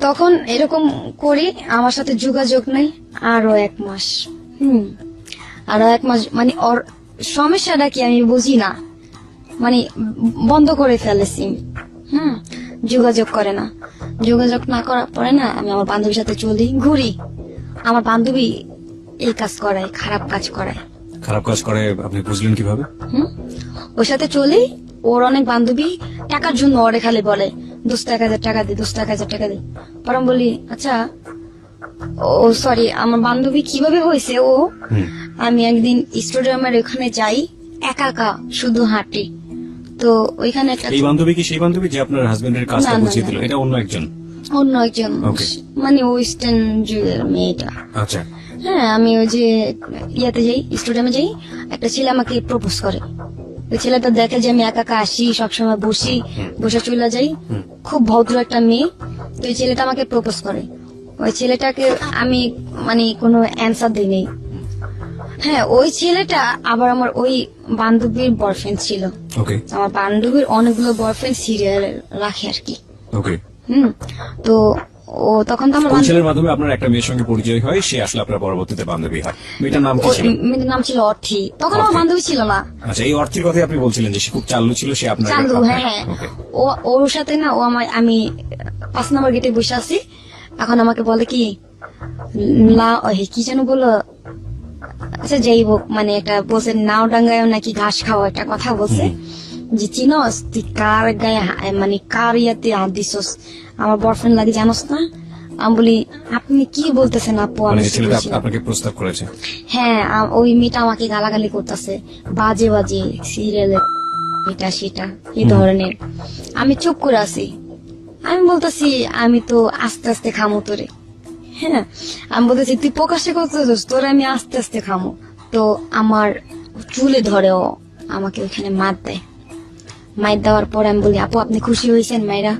Speaker 1: তখন এরকম করি, আমার সাথে যোগাযোগ নেই আরো 1 মাস। আরো 1 মাস, মানে ওর সমস্যাটা কি আমি বুঝি না, মানে বন্ধ করে ফেলে সিম। যোগাযোগ করে না। যোগাযোগ না করার পরে না, আমি আমার বান্ধবীর সাথে চলি, ঘুরি। আমার বান্ধবী এই কাজ করায়, খারাপ কাজ করায়।
Speaker 2: খারাপ কাজ করে আপনি বুঝলেন কিভাবে?
Speaker 1: ওর সাথে চলি, ওর অনেক বান্ধবী টাকার জন্য ওরে খালি বলে 10,000 টাকা দে, 10,000 টাকা দে। পরে আমি বলি আচ্ছা, ও সরি, আমার বান্ধবী কিভাবে হয়েছে ও, আমি একদিন স্টেডিয়ামের ওখানে যাই, একা একা শুধু হাঁটি। তো ওইখানে একটা,
Speaker 2: এই বান্ধবী কি সেই বান্ধবী যে আপনার হাজবেন্ডের কাজটা
Speaker 1: না, না,
Speaker 2: বুঝিয়ে
Speaker 1: না।
Speaker 2: দিল? এটা অন্য একজন?
Speaker 1: অন্য একজন,
Speaker 2: Okay.
Speaker 1: মানে ওয়েস্টার্ন যুগের মেয়েটা।
Speaker 2: আচ্ছা,
Speaker 1: হ্যাঁ, আমি ওই যে ইয়াতে যাই, স্টেডিয়ামে যাই, একটা ছেলে আমাকে প্রপোজ করে। ওই ছেলেটা দেখে যে আমি একা একা আসি, সবসময় বসে চলে যাই, খুব ভদ্র একটা মেয়ে। তো ওই ছেলেটা আমাকে প্রপোজ করে। ওই ছেলেটাকে আমি মানে কোনো অ্যান্সার দিই নেই। হ্যাঁ, ওই ছেলেটা আবার আমার ওই বান্ধবীর বয়ফ্রেন্ড ছিল।
Speaker 2: ওকে,
Speaker 1: আমার বান্ধবীর অনেকগুলো বয়ফ্রেন্ড সিরিয়াল রাখে আর কি।
Speaker 2: ওকে।
Speaker 1: তো ও তখন তো আমার
Speaker 2: ওই ছেলের মাধ্যমে আপনার একটা মেয়ের সঙ্গে পরিচয় হয়, সে আসলে আপনার পরবর্তীতে বান্ধবী হয়। মেয়েটার নাম কি ছিল?
Speaker 1: মেয়েটার নাম ছিল অর্থি। তখন আমার
Speaker 2: অর্থি।
Speaker 1: বান্ধবী ছিল না।
Speaker 2: আচ্ছা, এই অর্থের কথাই আপনি বলছিলেন যে সে খুব চাল্লু ছিল, সে আপনার
Speaker 1: চান্দু, হ্যাঁ হ্যাঁ।
Speaker 2: ওকে,
Speaker 1: ওর সাথে না, ও আমি 5 নম্বর গেটে বসে আছি। এখন আমাকে বলে কি কি যেন বলো, আচ্ছা যাই হোক, মানে একটা বলছে নাও ডাঙ্গায় নাকি ঘাস খাওয়া, একটা কথা বলছে যে চিনস তুই কার গায়ে মানে কার ইয়াতে হাত দিছস, আমার বয়ফ্রেন্ড লাগে জানোস না? আমি বলি আপনি কি বলতেছেন আপু, আমি
Speaker 2: মানে
Speaker 1: কিছু
Speaker 2: ছেলেটা
Speaker 1: বুঝি না।
Speaker 2: আপনাকে প্রস্তাব করেছে?
Speaker 1: হ্যাঁ, ওই মেয়েটা আমাকে গালাগালি করতেছে, বাজে বাজে সিরিয়ালের এটা সেটা এই ধরনের। আমি চুপ করে আছি। আমি বলতেছি আমি তো আস্তে আস্তে খামো তোরে। হ্যাঁ, আমি বলতেছি তুই প্রকাশ্যে করতেছিস, তোরে আমি আস্তে আস্তে খামো। তো আমার চুলে ধরে ও আমাকে ওখানে মার দেয়। মার দেওয়ার পর আমি বলি আপু আপনি খুশি হয়েছেন মাইরা?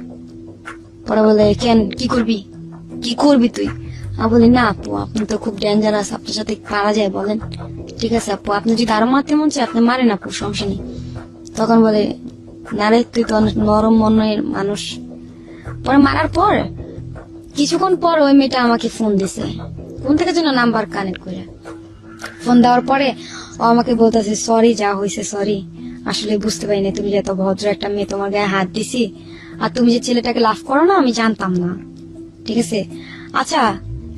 Speaker 1: পরে বলে কেন, কি করবি তুই? আমি বলি না আপু, আপনি তো খুব ডেঞ্জারাস, আপনার সাথে পারা যায় বলেন? ঠিক আছে আপু, আপনি যদি আরো মারতে মন চায় আপনি মারেন আপু, সমস্যা নেই। তখন বলে না রে, তুই তো অনেক নরম মনের মানুষ। পরে মারার পর কিছুক্ষণ পর ওই মেয়েটা আমাকে ফোন দিছে, কোন থেকে যেন নাম্বার কানেক্ট করে। ফোন দেওয়ার পরে ও আমাকে বলতেছে সরি, যা হয়েছে সরি, আসলে বুঝতে পারিনি তুমি যে এত ভদ্র একটা মেয়ে, তোমার গায়ে হাত দিছি, আর তুমি যে ছেলেটাকে লাভ করো না আমি জানতাম না। ঠিক আছে, আচ্ছা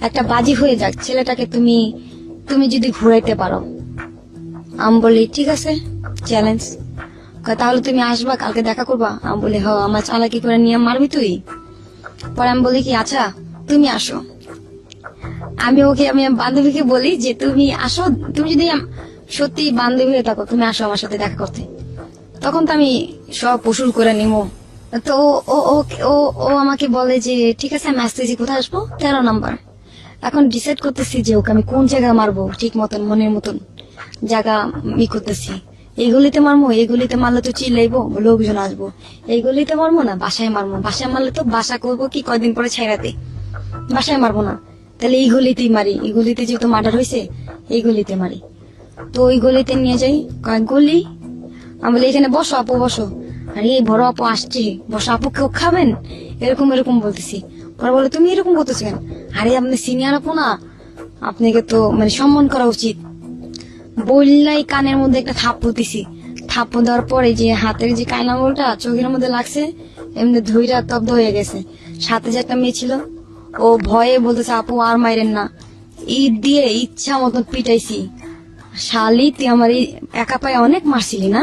Speaker 1: একটা বাজি হয়ে যাক, ছেলেটাকে তুমি যদি ঘুরাইতে পারো। আমি বলি ঠিক আছে, চ্যালেঞ্জ। তাহলে তুমি আসবা, কালকে দেখা করবা? আমি বলি হ, আমার চালাকি করে নিয়ে মারবি তুই? পরে আমি বলি কি আচ্ছা তুমি আসো। আমি বান্ধবীকে বলি যে তুমি আসো, তুমি যদি সত্যি বান্ধবী হয়ে থাকো তুমি আসো আমার সাথে দেখা করতে। তখন তো আমি সব উসুল করে নিবো। তো ও ও ও ও আমাকে বলে যে ঠিক আছে আমি আসতেছি, কোথায় আসবো? 13 নাম্বার। এখন ডিসাইড করতেছি যে ওকে আমি কোন জায়গায় মারবো, ঠিক মতন মনের মতন জায়গা করতেছি। এই গলিতে মারবো, এই গলিতে মারলে তো চিল্লাইবো, লোকজন আসবো। এই গলিতে মারবো না, বাসায় মারবো। বাসায় মারলে তো বাসা করবো কি কয়দিন পরে ছেড়াতে, বাসায় মারবো না। তাহলে এই গলিতেই মারি, এই গলিতে যেহেতু মার্ডার হয়েছে এই গলিতে মারি। তো ওই গলিতে নিয়ে যাই, কয়েক গলি। আমি বলি এখানে বসো আপু বসো। আরে এই বড় আপু আসছে, বসো আপু, কেউ খাবেন? এরকম বলতেছি। পরে বলে তুমি এরকম করতেছো কেন? আরে আপনি সিনিয়র আপু না, আপনাকে তো মানে সম্মান করা উচিত। বললাই কানের মধ্যে একটা থাপ্পড় দিছি। থাপ্পড় দেওয়ার পরে যে হাতের যে কায়না আঙুলটা চোখের মধ্যে লাগছে, এমনি ধুইরা তব্দ হয়ে গেছে। সাথে যে একটা মেয়ে ছিল, ও ভয়ে বলতেছে আপু আর মাইরেন না। ঈদ দিয়ে ইচ্ছা মতন পিটাইছি। শালি তুই আমার এই একা পায়ে অনেক মারছিলি না,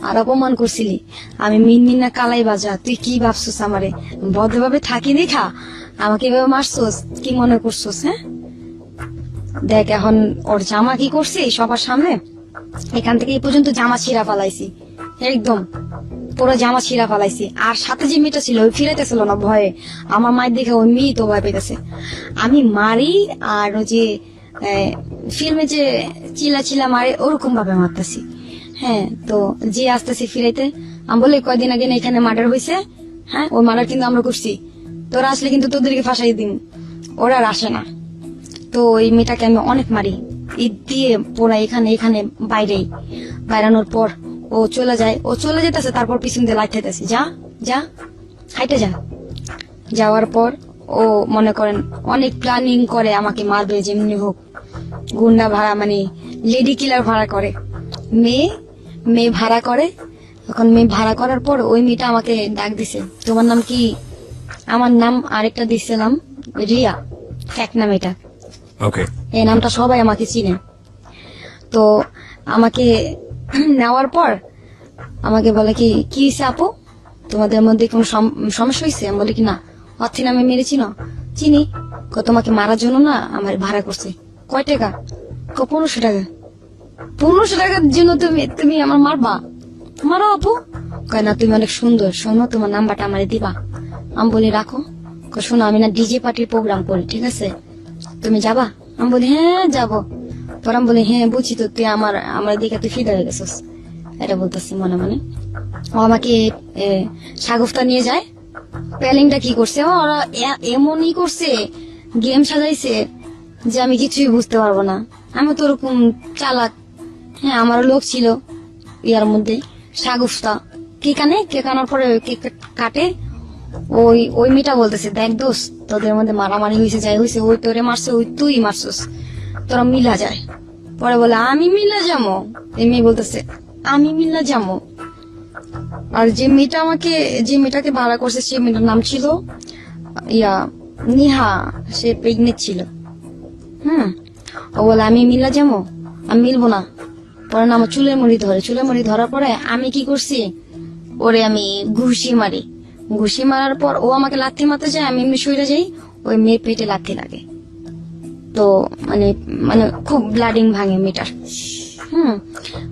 Speaker 1: আর অপমান করছিলি। আমি মিনমিনা কালাই বাজা, তুই কি ভাবছিস আমারে ভদ্রভাবে থাকি দেখা আমাকে এভাবে মারছস? কি মনে করছস? হ্যাঁ দেখ এখন ওর জামা কি করছি সবার সামনে, এখান থেকে এই পর্যন্ত জামা ছিঁড়া ফালাইছি, একদম পুরো জামা ছিঁড়া ফালাইছি। আর সাথে যে মেয়েটা ছিল ওই ফিরাইতেছিল না ভয়ে, আমার মায়ের দেখে ওই মেয়ে তো ভয় পেতেছে। আমি মারি আর ওই যে ফিল্মে যে চিলা মারে ওরকম ভাবে মারতেছি। হ্যাঁ, তো যে আসতেছি ফিরাইতে, আমি বলি কয়দিন আগে না এখানে মার্ডার হয়েছে, হ্যাঁ ওই মার্ডার কিন্তু আমরা করছি। তোরা আসলে কিন্তু তোদেরকে ফাঁসাই দিন। ওরা আর আসে না। তো ওই মেয়েটাকে আমি অনেক মারি, ঈদ দিয়ে পোড়া এখানে এখানে বাইরেই। বাইরানোর পর ও চলে যায়, ও চলে যেতেছে, তারপর পিছন দিয়ে লাইট খাইতেছে, যা যা হাইটে যা। যাওয়ার পর ও মনে করেন অনেক প্ল্যানিং করে আমাকে মারবে যেমনি হোক। গুন্ডা ভাড়া মানে লেডি কিলার ভাড়া করে, মেয়ে মেয়ে ভাড়া করে। এখন মেয়ে ভাড়া করার পর ওই মেয়েটা আমাকে ডাক দিছে, তোমার নাম কি? আমার নাম আরেকটা দিছিলাম রিয়া, এক নাম এটা।
Speaker 2: ওকে,
Speaker 1: এই নামটা সবাই আমাকে চিনে। তো আমাকে নেওয়ার পর আমাকে বলে কি কি হয়েছে আপু, তোমাদের মধ্যে কোনো সমস্যা হয়েছে? আমি বলি কি না, অর্থে নামে মেরেছি না, চিনি। তোমাকে মারার জন্য না আমার ভাড়া করছে। কয় টাকা? 1500 টাকা। 1500 টাকার জন্য তুমি তুমি আমার মারবা? মারো আপু। কয় না, তুমি অনেক সুন্দর, শোনো তোমার নাম্বারটা আমারে দিবা। আমি বলি রাখো। শোনো আমি না ডিজে পার্টির প্রোগ্রাম করি, ঠিক আছে, তুমি যাবা? আমি বলি হ্যাঁ যাবো। পর আমি বলি হ্যাঁ বুঝছি তো, তুই আমার আমার দিকে তুই ফিদা হয়ে গেছিস, এটা বলতেছি মনে মনে। ও আমাকে সাগুফতা নিয়ে যায়। প্যালিংটা কি করছে, ওরা এমনই করছে, গেম সাজাইছে যে আমি কিছুই বুঝতে পারবো না। আমি তো ওরকম চালাক। হ্যাঁ, আমার লোক ছিল ইয়ার মধ্যে সাগুফতা কেক আনে, কেক আনার পরে কেক কাটে। ওই ওই মেয়েটা বলতেছে, দেখ দোস্ত, তোদের মধ্যে মারামারি হয়েছে, যাই হয়েছে, ওই তোরে মারছে, ওই তুই মারছস, তোরা মিলা যায়। পরে বলে আমি মিলা যাবো। এই মেয়ে বলতেছে আমি মিলা যাবো। আর যে মেয়েটা আমাকে, যে মেয়েটাকে ভাড়া করছে, সে মেয়েটার নাম ছিল ইয়া নিহা, সে প্রেগনেন্ট ছিল। ও বলে আমি মিলা যাবো, আমি মিলবো না। পরে না আমার চুলের মুড়ি ধরে, চুলের মুড়ি ধরার পরে আমি কি করছি, ওরে আমি ঘুষি মারি। ঘুষি মারার পর ও আমাকে লাথি মারতে যায়, আমি এমনি সইরে যাই, ওই মেয়ের পেটে লাথি লাগে। তো মানে মানে খুব ব্লাডিং ভাঙে মেয়েটার।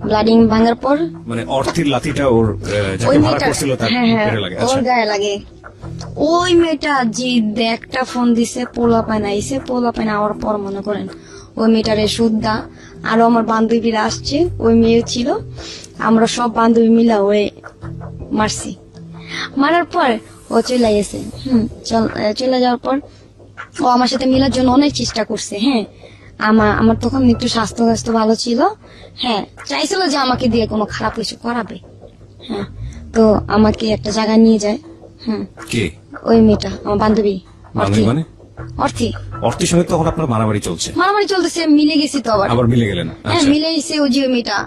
Speaker 1: ব্লাডিং ভাঙার পর
Speaker 2: মানে অর্থের লাথিটা ওর যাকে
Speaker 1: ওই
Speaker 2: ভাড়া
Speaker 1: মেয়েটা,
Speaker 2: করছিল তার
Speaker 1: হ্যাঁ হ্যাঁ,
Speaker 2: পেটে লাগে।
Speaker 1: ওর
Speaker 2: আচ্ছা,
Speaker 1: গায়ে লাগে। ওই মেয়েটা যে একটা ফোন দিছে, পোলা পায়না আইসে, পোলা পায়না আওয়ার পর মনে করেন ওই মেয়েটারে সুদ্ধা, আরো আমার বান্ধবীরা আসছে, ওই মেয়ে ছিল, আমরা সব বান্ধবী মিলা ওই মারছি। মারার পর ও চলে গেছে। চলে যাওয়ার পর ও আমার সাথে মিলার জন্য অনেক চেষ্টা করছে। হ্যাঁ, আমার তখন একটু স্বাস্থ্য ভালো ছিল। হ্যাঁ, চাইছিল যে আমাকে দিয়ে কোনো খারাপ কিছু করাবে। হ্যাঁ, তো আমাকে একটা জায়গায় নিয়ে যায়।
Speaker 2: কে
Speaker 1: ওই মেয়েটা আমার বান্ধবী
Speaker 2: বান্ধবী মানে?
Speaker 1: অর্থী।
Speaker 2: অর্থের সঙ্গে তখন আপনার মারামারি চলছে,
Speaker 1: মারামারি চলতেছে, মিলে গেছি তো আবার।
Speaker 2: আবার মিলে গেলেন?
Speaker 1: হ্যাঁ,
Speaker 2: আচ্ছা,
Speaker 1: মিলে গেছে। ওই যে ওই মেয়েটা,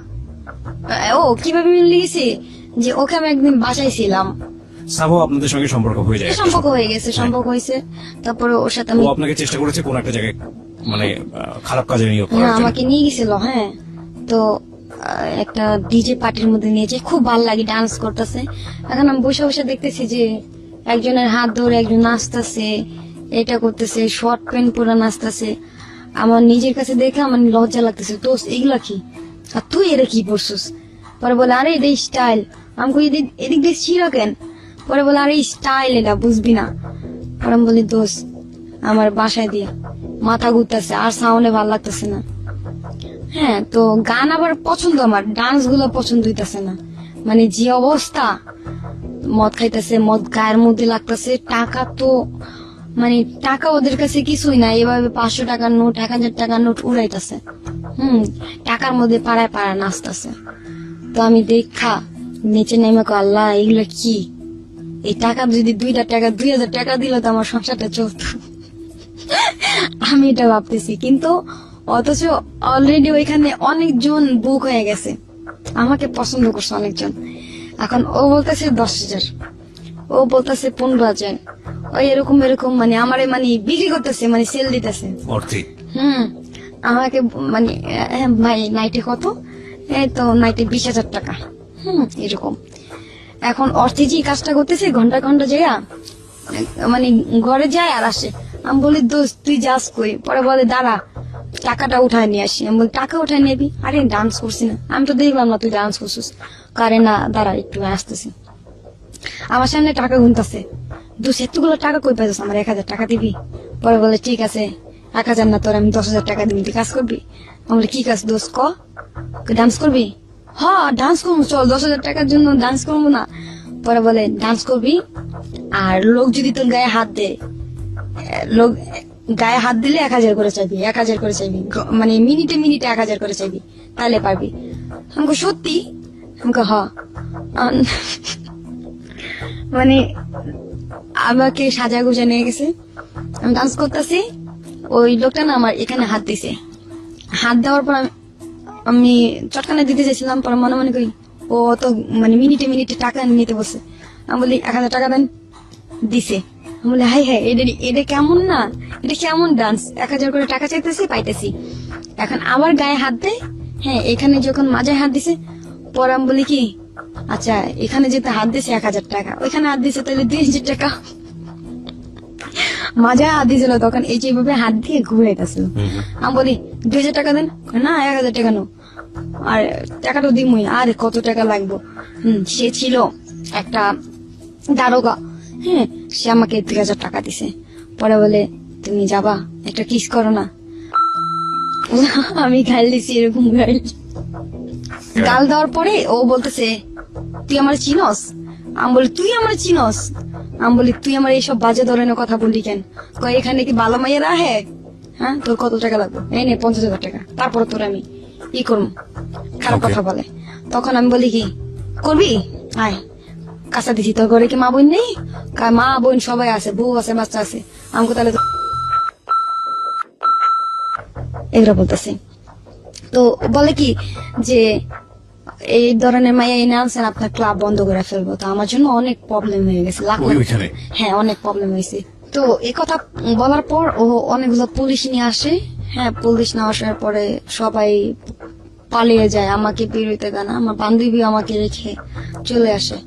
Speaker 1: ও কিভাবে মিলে গেছে, যে ওকে আমি একদিন বাসায় ছিলাম,
Speaker 2: সাবো আপনাদের সঙ্গে সম্পর্ক হয়ে যায়।
Speaker 1: সম্পর্ক হয়ে গেছে, সম্পর্ক হয়েছে। তারপরে ওর সাথে আমি,
Speaker 2: ও আপনাকে চেষ্টা করেছে কোন একটা জায়গায় মানে খারাপ কাজে নিয়োগ করার
Speaker 1: হ্যাঁ
Speaker 2: জন্য।
Speaker 1: আমাকে নিয়ে গেছিল। হ্যাঁ, তো একটা ডিজে পার্টির মধ্যে নিয়েছে, খুব ভালো লাগে, ডান্স করতেছে। এখন আমি বসে বসে দেখতেছি যে একজনের হাত ধরে একজন নাচতেছে, এটা করতেছে, শর্ট প্যান্ট পরে নাচতেছে। আমার নিজের কাছে দেখে আমার লজ্জা লাগতেছে, তো এগুলা কি, আর তুই এরা কি পরছিস? পরে বলে আরে এটা স্টাইল। আমি কই এদিক দিয়ে ছিঁড়া কেন? পরে বলে আরে স্টাইল, এটা বুঝবি না। পরে আমি বলি দোষ আমার বাসায় দিয়ে মাথা ঘুরতেছে, আর সাউন্ডে ভালো লাগতেছে না। হ্যাঁ, তো গান আবার পছন্দ, আমার ডান্স গুলো পছন্দ হইতেছে না। মানে যে অবস্থা, মদ খাইতেছে, মদ গায়ের মধ্যে লাগতেছে, টাকা তো মানে টাকা ওদের কাছে কিছুই না, এভাবে 500 টাকার নোট, 1000 টাকার নোট উড়াইতেছে। টাকার মধ্যে পাড়ায় পাড়ায় নাচতেছে। তো আমি দেখা নিচে নেমে কো আল্লাহ এগুলো কি, এই টাকা যদি 2000 টাকা দিলে তো আমার সংসারটা চলতো। আমি এটা ভাবতেছি, কিন্তু অথচ অলরেডি ওইখানে অনেকজন বুক হয়ে গেছে, আমাকে পছন্দ করছে অনেকজন। এখন ও বলতেছে 10,000, ও বলতেছে 15,000, ওই এরকম এরকম মানে আমারে মানে বিক্রি করতেছে, মানে সেল দিতেছে।
Speaker 2: অর্থে
Speaker 1: আমাকে মানে ভাই নাইটে কত, এই তো নাইটে 20,000 টাকা। এরকম। এখন অর্থে যে কাজটা করতেছে, ঘন্টা ঘন্টা যাইয়া মানে ঘরে যায় আর আসে। আমি বলি দোস্ত তুই যাস কই? পরে বলে দাঁড়া টাকাটা উঠায় নিয়ে আসি। আমি বলি টাকা উঠায় নিবি? আরে ডান্স করছি না, আমি তো দেখলাম না তুই ডান্স করছিস। কারে না দাঁড়া একটু আসতেছি। আমার সামনে টাকা গুনতেছে, দোষ এতগুলো টাকা কই পাইছিস, আমার 1,000 টাকা দিবি? পরে বলে ঠিক আছে 1,000 না, তোর আমি 10,000 টাকা দিবি, তুই কাজ করবি? আমি বলি কি কাজ দোষ ক? ডান্স করবি? হ্যাঁ ডান্স করবো, চল 10,000 টাকার জন্য ডান্স করবো না? পরে বলে ডান্স করবি, আর লোক যদি তোর গায়ে হাত দেয়, লোক গায়ে হাত দিলে 1000 করে চাইবি, 1000 করে চাইবি, মানে মিনিটে মিনিটে 1000 করে চাইবি, তাহলে পারবি। আমাকে সত্যি, আমাকে হ মানে আমাকে সাজা গুজা নিয়ে গেছে, আমি ডান্স করতেছি, ওই লোকটা না আমার এখানে হাত দিছে। হাত দেওয়ার পর আমি চটকানে দিতে চাইছিলাম, পরে মনে মনে করি ও তো মানে মিনিটে মিনিটে টাকা নিতে বসে। আমি বলি 1000 টাকা দেন, দিছে। আমি বলি হাই হাই, এটা কেমন না, এটা কেমন ডান্স, 1000 করে টাকা চাইতেছি, পাইতেছি। এখন আবার গায়ে হাত দেয়, হ্যাঁ এখানে যখন মাঝে হাত দিছে, পরে আমি বলি কি আচ্ছা এখানে যেতে হাত দিছে 1000 টাকা, ওইখানে হাত দিছে তাহলে 2000 টাকা। মাঝে হাত দিয়েছিল তখন এই যেভাবে হাত দিয়ে ঘুরাইতেছিল। আমি বলি 2000 টাকা দেন, না 1000 টাকা নো, আর টাকাটা দিমই, আর কত টাকা লাগবে। সে ছিল একটা দারোগা, হ্যাঁ সে আমাকে 2000 টাকা দিছে। পরে বলে তুমি যাবা একটা কিস করো না। আমি গাল দিছি, এরকম গাল দেওয়ার পরে ও বলতেছে তুই আমার চিনস? আমি বলি তুই আমার চিনস? আমি বলি তুই আমার এইসব বাজে ধরনের কথা বললি কেন? কয় এখানে কি ভালো মাইয়েরা হ্যাঁ তোর কত টাকা লাগবে, এই নে 50,000 টাকা, তারপর তোর আমি ই করবো। খারাপ কথা বলে। তখন আমি বলি কি করবি, আয় কাঁচা দিছি, তোর ঘরে কি মা বোন নেই? মা বোন সবাই আছে, বউ আছে, বাচ্চা আছে, আমাকে তাহলে এগুলো বলতেছে। তো বলে কি যে এই ধরনের মাইয়া এনে আনছেন, আপনার ক্লাব বন্ধ করে ফেলবো। তো আমার জন্য অনেক প্রবলেম হয়ে গেছে, হ্যাঁ অনেক প্রবলেম হয়েছে। তো এই কথা বলার পর ও অনেকগুলো পুলিশ নিয়ে আসে, হ্যাঁ পুলিশ নিয়ে আসার পরে সবাই পালিয়ে যায়, আমাকে বের হইতে দেয় না, আমার বান্ধবী আমাকে রেখে চলে আসে।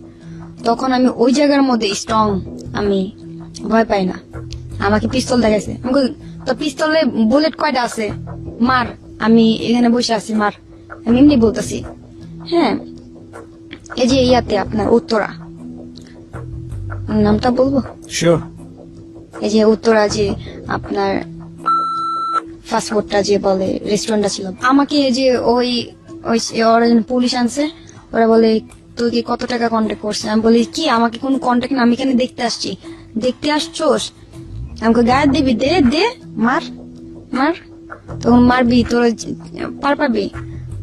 Speaker 1: তখন আমি ওই জায়গার মধ্যে স্ট্রং, আমি ভয় পাই না। আমাকে পিস্তল দেখাইছে, তো পিস্তলে বুলেট কয়টা আছে, মার, আমি এখানে বসে আছি, মার। আমি এমনি বলতেছি, হ্যাঁ এই যে ইয়াতে আপনার উত্তরা, নামটা বলবো?
Speaker 2: শিওর।
Speaker 1: এই যে উত্তরা, যে আপনার ফাস্টফুডটা যে বলে রেস্টুরেন্টটা ছিল, আমাকে যে ওই ওই ওরা পুলিশ আনছে, ওরা বলে তুই কি কত টাকা কন্ট্যাক্ট করছিস? আমি বলি কি আমাকে কোনো কন্ট্যাক্ট না, আমি এখানে দেখতে আসছি। দেখতে আসছোস? আমাকে গায়ে দিবি, দে দে, মার মার, তখন মারবি, তোর পারবি।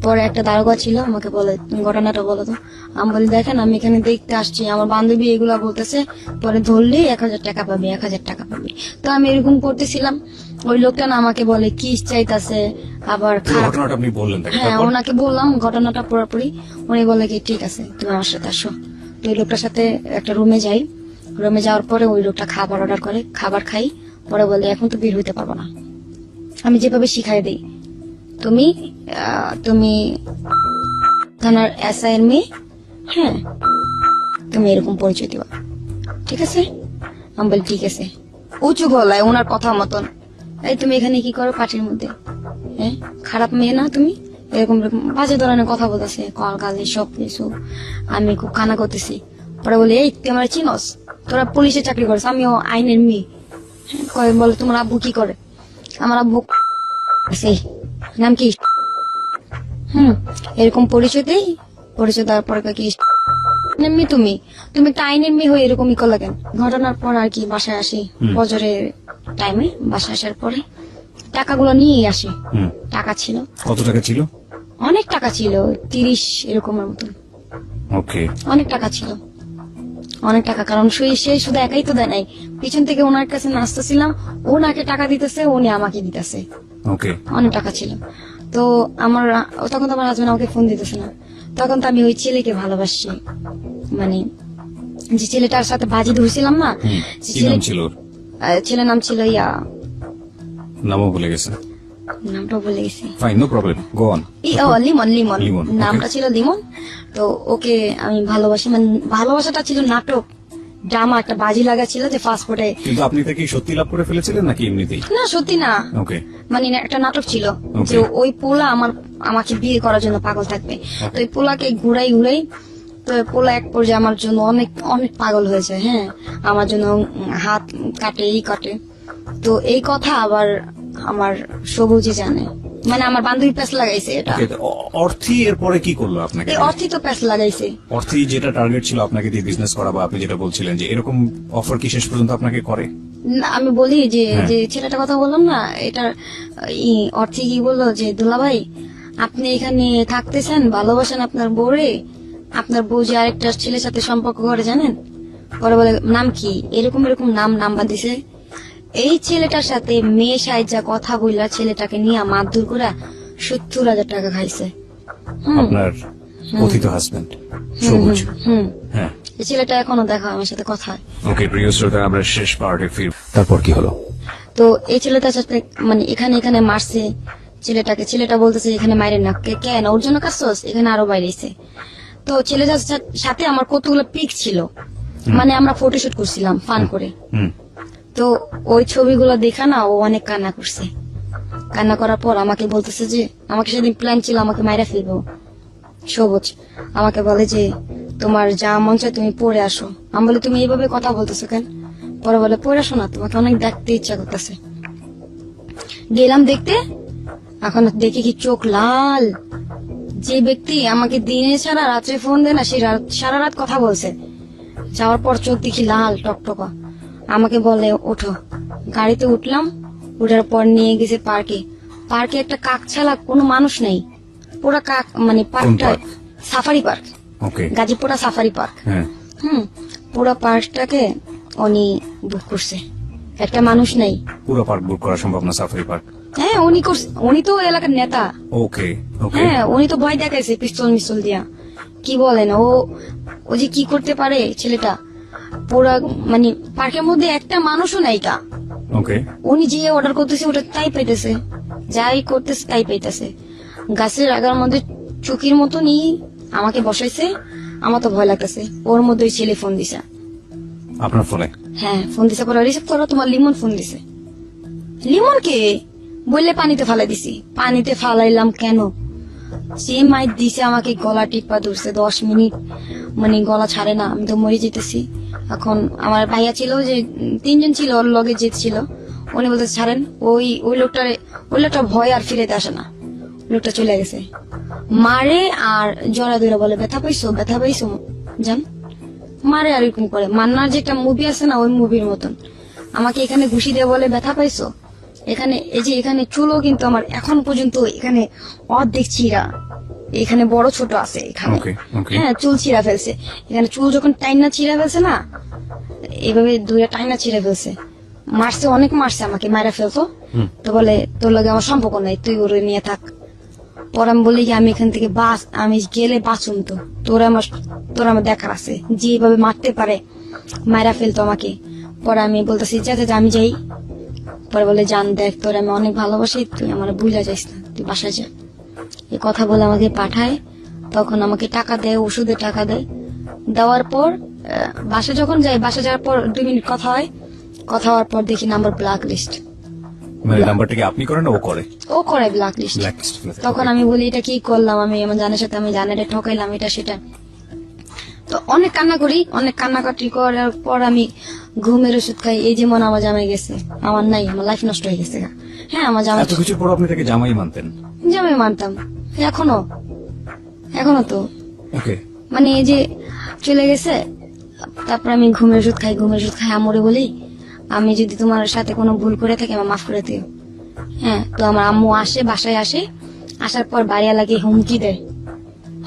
Speaker 1: পরে একটা দারোগা ছিল, আমাকে বলে তুমি ঘটনাটা বলো তো। আমি বলি দেখেন আমি এখানে দেখতে আসছি, আমার বান্ধবী এগুলা বলতেছে, পরে ধরলে 1000 টাকা পাবি, 1000 টাকা পাবি। তো আমি এরকম করতেছিলাম, ওই লোকটা না আমাকে বলে কি চাইতাছে, আবার
Speaker 2: ঘটনাটা আপনি বললেন তাকে?
Speaker 1: হ্যাঁ ওনাকে বললাম ঘটনাটা পুরোপুরি। উনি বলে কি ঠিক আছে তুমি আমার সাথে আসো। তো ওই লোকটার সাথে একটা রুমে যাই, রুমে যাওয়ার পরে ওই লোকটা খাবার অর্ডার করে, খাবার খাই। পরে বলে এখন তো বের হইতে পারবো না, আমি যেভাবে শিখাই দিই, তুমি তুমি থানার এসআই এর মেয়ে, হ্যাঁ তুমি এরকম পরিচয় দিবা, ঠিক আছে? আমি বলি ঠিক আছে। উঁচু গলায় ওনার কথা মতন, এই তুমি এখানে কি করো পার্টির মধ্যে, হ্যাঁ খারাপ মেয়ে না তুমি, এরকম এরকম বাজে ধরনের কথা বলতেছে, কল গালি সব কিছু। আমি খুব কানা করতেছি। পরে বলি এই তুই আমার চিনস? তোরা পুলিশে চাকরি করিস, আমিও আইনের মেয়ে। কয় বলে তোমার আব্বু কি করে? আমার আব্বু সেই নাম কি, এরকম পরিচয় দেই। পরিচয় দেওয়ার পরে কি মেয়ে তুমি, তুমি একটা আইনের মেয়ে হয়ে এরকমই করলা কেন? ঘটনার পর আর কি বাসায় আসি, বজরের টাইমে বাসায় আসার পরে টাকাগুলো নিয়ে আসি। টাকা ছিল,
Speaker 2: কত টাকা ছিল?
Speaker 1: অনেক টাকা ছিল, 30 এরকমের মতন।
Speaker 2: ওকে,
Speaker 1: অনেক টাকা ছিল, অনেক টাকা। কারণ সে শুধু একাই তো দেয় নাই, পিছন থেকে ওনার কাছে নাচতেছিলাম, ওনাকে টাকা দিতেছে, উনি আমাকে দিতেছে।
Speaker 2: ওকে,
Speaker 1: অনেক টাকা ছিল। তো আমার তখন তো আমার হাজবেন্ড আমাকে ফোন দিতেছে না, তখন তো আমি ওই ছেলেকে ভালোবাসি, মানে যে ছেলেটার সাথে বাজি ধরছিলাম না, ছেলের নাম ছিল ইয়া,
Speaker 2: নামও ভুলে গেছে,
Speaker 1: নামটা বলে গেছি।
Speaker 2: Fine, no problem, go on.
Speaker 1: Limon, Limon নামটা ছিল লিমন। তো ওকে আমি ভালোবাসি, মানে ভালোবাসাটা ছিল নাটক ড্রামা, একটা বাজি লাগা ছিল যে ফাস্টফুডে।
Speaker 2: কিন্তু আপনি কি সত্যি লাভ করে ফেলেছিলেন নাকি এমনিতেই?
Speaker 1: না সত্যি না,
Speaker 2: ওকে,
Speaker 1: মানে একটা নাটক ছিল যে ওই পোলা আমাকে বিয়ে করার জন্য পাগল থাকবে। তো ওই পোলাকে ঘুরাই ঘুরাই, তো পোলা এক পর্যায়ে আমার জন্য অনেক অনেক পাগল হয়েছে, হ্যাঁ আমার জন্য হাত কাটে, এই কাটে। তো এই কথা আবার আমার সবুজই জানে, মানে আমার বান্ধবী প্যাস লাগাইছে এটা।
Speaker 2: Okay, তো অর্থী এরপরে কি করলো আপনাকে?
Speaker 1: এই অর্থই তো প্যাস লাগাইছে।
Speaker 2: অর্থী যেটা টার্গেট ছিল আপনাকে দিয়ে বিজনেস করা, বা আপনি যেটা বলছিলেন যে এরকম অফার কি শেষ পর্যন্ত আপনাকে করে?
Speaker 1: না, আমি বলি যে
Speaker 2: হ্যাঁ।
Speaker 1: যে ছেলেটার কথা বললাম না, এটার অর্থে কি বললো যে দুলাভাই আপনি এখানে থাকতেছেন, ভালোবাসেন আপনার বউরে, আপনার বউ যে আরেকটা ছেলের সাথে সম্পর্ক করে জানেন? পরে বলে নাম কি, এরকম এরকম নাম্বার দিছে। এই ছেলেটার সাথে মেয়ে সাইজা কথা বললা ছেলেটাকে নিয়ে মারধর করে 70,000 টাকা খাইছে।
Speaker 2: আপনার কথিত হাজবেন্ড সবুজ।
Speaker 1: হুম,
Speaker 2: হ্যাঁ,
Speaker 1: এই ছেলেটা এখনো দেখা হয় আমার সাথে কথা হয়।
Speaker 2: ওকে প্রিয় শ্রোতা, আমরা শেষ পার্টে ফির। তারপর কি হলো?
Speaker 1: তো এই ছেলেটার সাথে মানে এখানে এখানে মারছে ছেলেটাকে, ছেলেটা বলতেছে এখানে মাইরে না, কেন ওর জন্য কাজ করছ? এখানে আরো বাইরেছে। তো ছেলেটার সাথে আমার কতগুলো পিক ছিল, মানে আমরা ফটোশুট করছিলাম ফান করে।
Speaker 2: হুম,
Speaker 1: তো ওই ছবিগুলো দেখা না ও অনেক কান্না করছে। কান্না করার পর আমাকে বলতেছে যে আমাকে সেদিন প্ল্যান ছিল আমাকে মাইরা ফেলবো। সবুজ আমাকে বলে যে তোমার যা মন চায় তুমি পড়ে আসো। আমি বলে তুমি এইভাবে কথা বলতেছো কেন? পরে বলে পড়ে আসো না, তোমাকে অনেক দেখতে ইচ্ছা করতেছে। গেলাম দেখতে, এখন দেখি কি চোখ লাল। যে ব্যক্তি আমাকে দিনে ছাড়া রাত্রে ফোন দেয় না, সে সারা রাত কথা বলছে। যাওয়ার পর চোখ দেখি লাল টকটকা। আমাকে বলে ওঠো। গাড়িতে উঠলাম, উঠার পর নিয়ে গেছে পার্কে। পার্কে একটা কাক ছাড়া কোনো মানুষ নেই, পুরা কাক, মানে পার্কটা
Speaker 2: park?
Speaker 1: সাফারি পার্ক,
Speaker 2: ওকে,
Speaker 1: গাজীপুরা সাফারি পার্ক।
Speaker 2: হ্যাঁ,
Speaker 1: পুরা পার্কটাকে উনি বুক করছে, একটা মানুষ নেই।
Speaker 2: পুরো পার্ক বুক করা সম্ভব না, সাফারি পার্ক।
Speaker 1: হ্যাঁ উনি করছে, উনি তো এলাকার নেতা।
Speaker 2: ওকে, ওকে,
Speaker 1: হ্যাঁ উনি তো ভয় দেখাইছে পিস্তল মিস্তল দিয়া। কি বলেন, ও যে কি করতে পারে ছেলেটা। পুরা মানে পার্কের মধ্যে একটা মানুষও নাই কা।
Speaker 2: ওকে,
Speaker 1: উনি যে অর্ডার করতেছে ওটা তাই পাইতেছে, যাই করতেছে তাই পাইতেছে। গাছের আগার মধ্যে চুকির মতনই আমাকে বসাইছে। আমার তো ভয় লাগতেছে। ওর মধ্যে ওই ছেলে ফোন দিছে।
Speaker 2: আপনার ফোনে?
Speaker 1: হ্যাঁ ফোন দিছে, পরে রিসিভ করো, তোমার লিমন ফোন দিছে। লিমন কে বললে পানিতে ফালাই দিছি। পানিতে ফালাইলাম কেন, যে মাইর দিছে আমাকে গলা টিপা ধরছে 10 মিনিট, মানে গলা ছাড়ে না, আমি তো মরে যেতেছি। এখন আমার ভাইয়া ছিল যে 3 জন ছিল ওর লগে যে ছিল, উনি বলতে ছাড়েন। ওই লোকটা ভয় আর ফিরেতে আসে না, লোকটা চলে গেছে। মারে আর জড়া ধরে বলে ব্যথা পাইছো, ব্যথা পাইছো জান, মারে আর এরকম করে। মান্নার যে একটা মুভি আছে না, ওই মুভির মতন আমাকে এখানে ঘুষি দিয়ে বলে ব্যথা পাইছো। এখানে এই যে এখানে চুলও কিন্তু আমার এখন পর্যন্ত এখানে অর্ধেক চিরা, এখানে বড় ছোট আছে এখানে।
Speaker 2: Okay, okay.
Speaker 1: হ্যাঁ চুল ছিঁড়া ফেলছে এখানে, চুল যখন টাইনা ছিঁড়া ফেলছে না, এইভাবে দুইটা টাইনা ছিঁড়া ফেলছে। মারছে, অনেক মারছে আমাকে, মারা ফেলতো। তো বলে তোর লগে আমার সম্পর্ক নাই, তুই ওরে নিয়ে থাক। পর আমি বলি কি আমি এখান থেকে আমি গেলে বাঁচুম তো, তোর আমার দেখার আছে, যেভাবে মারতে পারে মারা ফেলতো আমাকে। পরে আমি বলতেছি যাতে আমি যাই। পরে বলে জান দেখ তোর আমি অনেক ভালোবাসি, তুই আমার ভুলে যাইস না, তুই বাসায় যা। এই কথা বলে আমাকে পাঠায়। তখন আমাকে টাকা দেয়, ওষুধে টাকা দেয়। দেওয়ার পর বাসা যখন যাই, বাসা যাওয়ার পর 2 মিনিট কথা হয়। কথা হওয়ার পর দেখি নাম্বার ব্ল্যাক লিস্ট।
Speaker 2: মানে নাম্বারটাকে আপনি করেন না ও করে?
Speaker 1: ও করে ব্ল্যাক লিস্ট।
Speaker 2: Blacklist ফেলে দেয়,
Speaker 1: তখন
Speaker 2: okay.
Speaker 1: আমি বলি এটা কি করলাম, আমি আমার জানের সাথে আমি জানেরে ঠকাইলাম, এটা সেটা। তো অনেক কান্না করি, অনেক কান্নাকাটি করার পর আমি ঘুমের ওষুধ খাই। এই যেমন আমার জামাই গেছে, আমার নাই, আমার লাইফ নষ্ট হয়ে গেছে। হ্যাঁ আমার জামাই,
Speaker 2: এত কিছুর পর আপনি তাকে জামাই মানতেন?
Speaker 1: জামাই মানতাম, এখনো তো
Speaker 2: ওকে,
Speaker 1: মানে এই যে চলে গেছে। তারপর আমি ঘুমের ওষুধ খাই, আমরে বলি আমি যদি তোমার সাথে কোনো ভুল করে থাকি আমার মাফ করে দিও। হ্যাঁ তো আমার আম্মু আসে, বাসায় আসে, আসার পর বাড়িয়া লাগে হুমকি দেয়।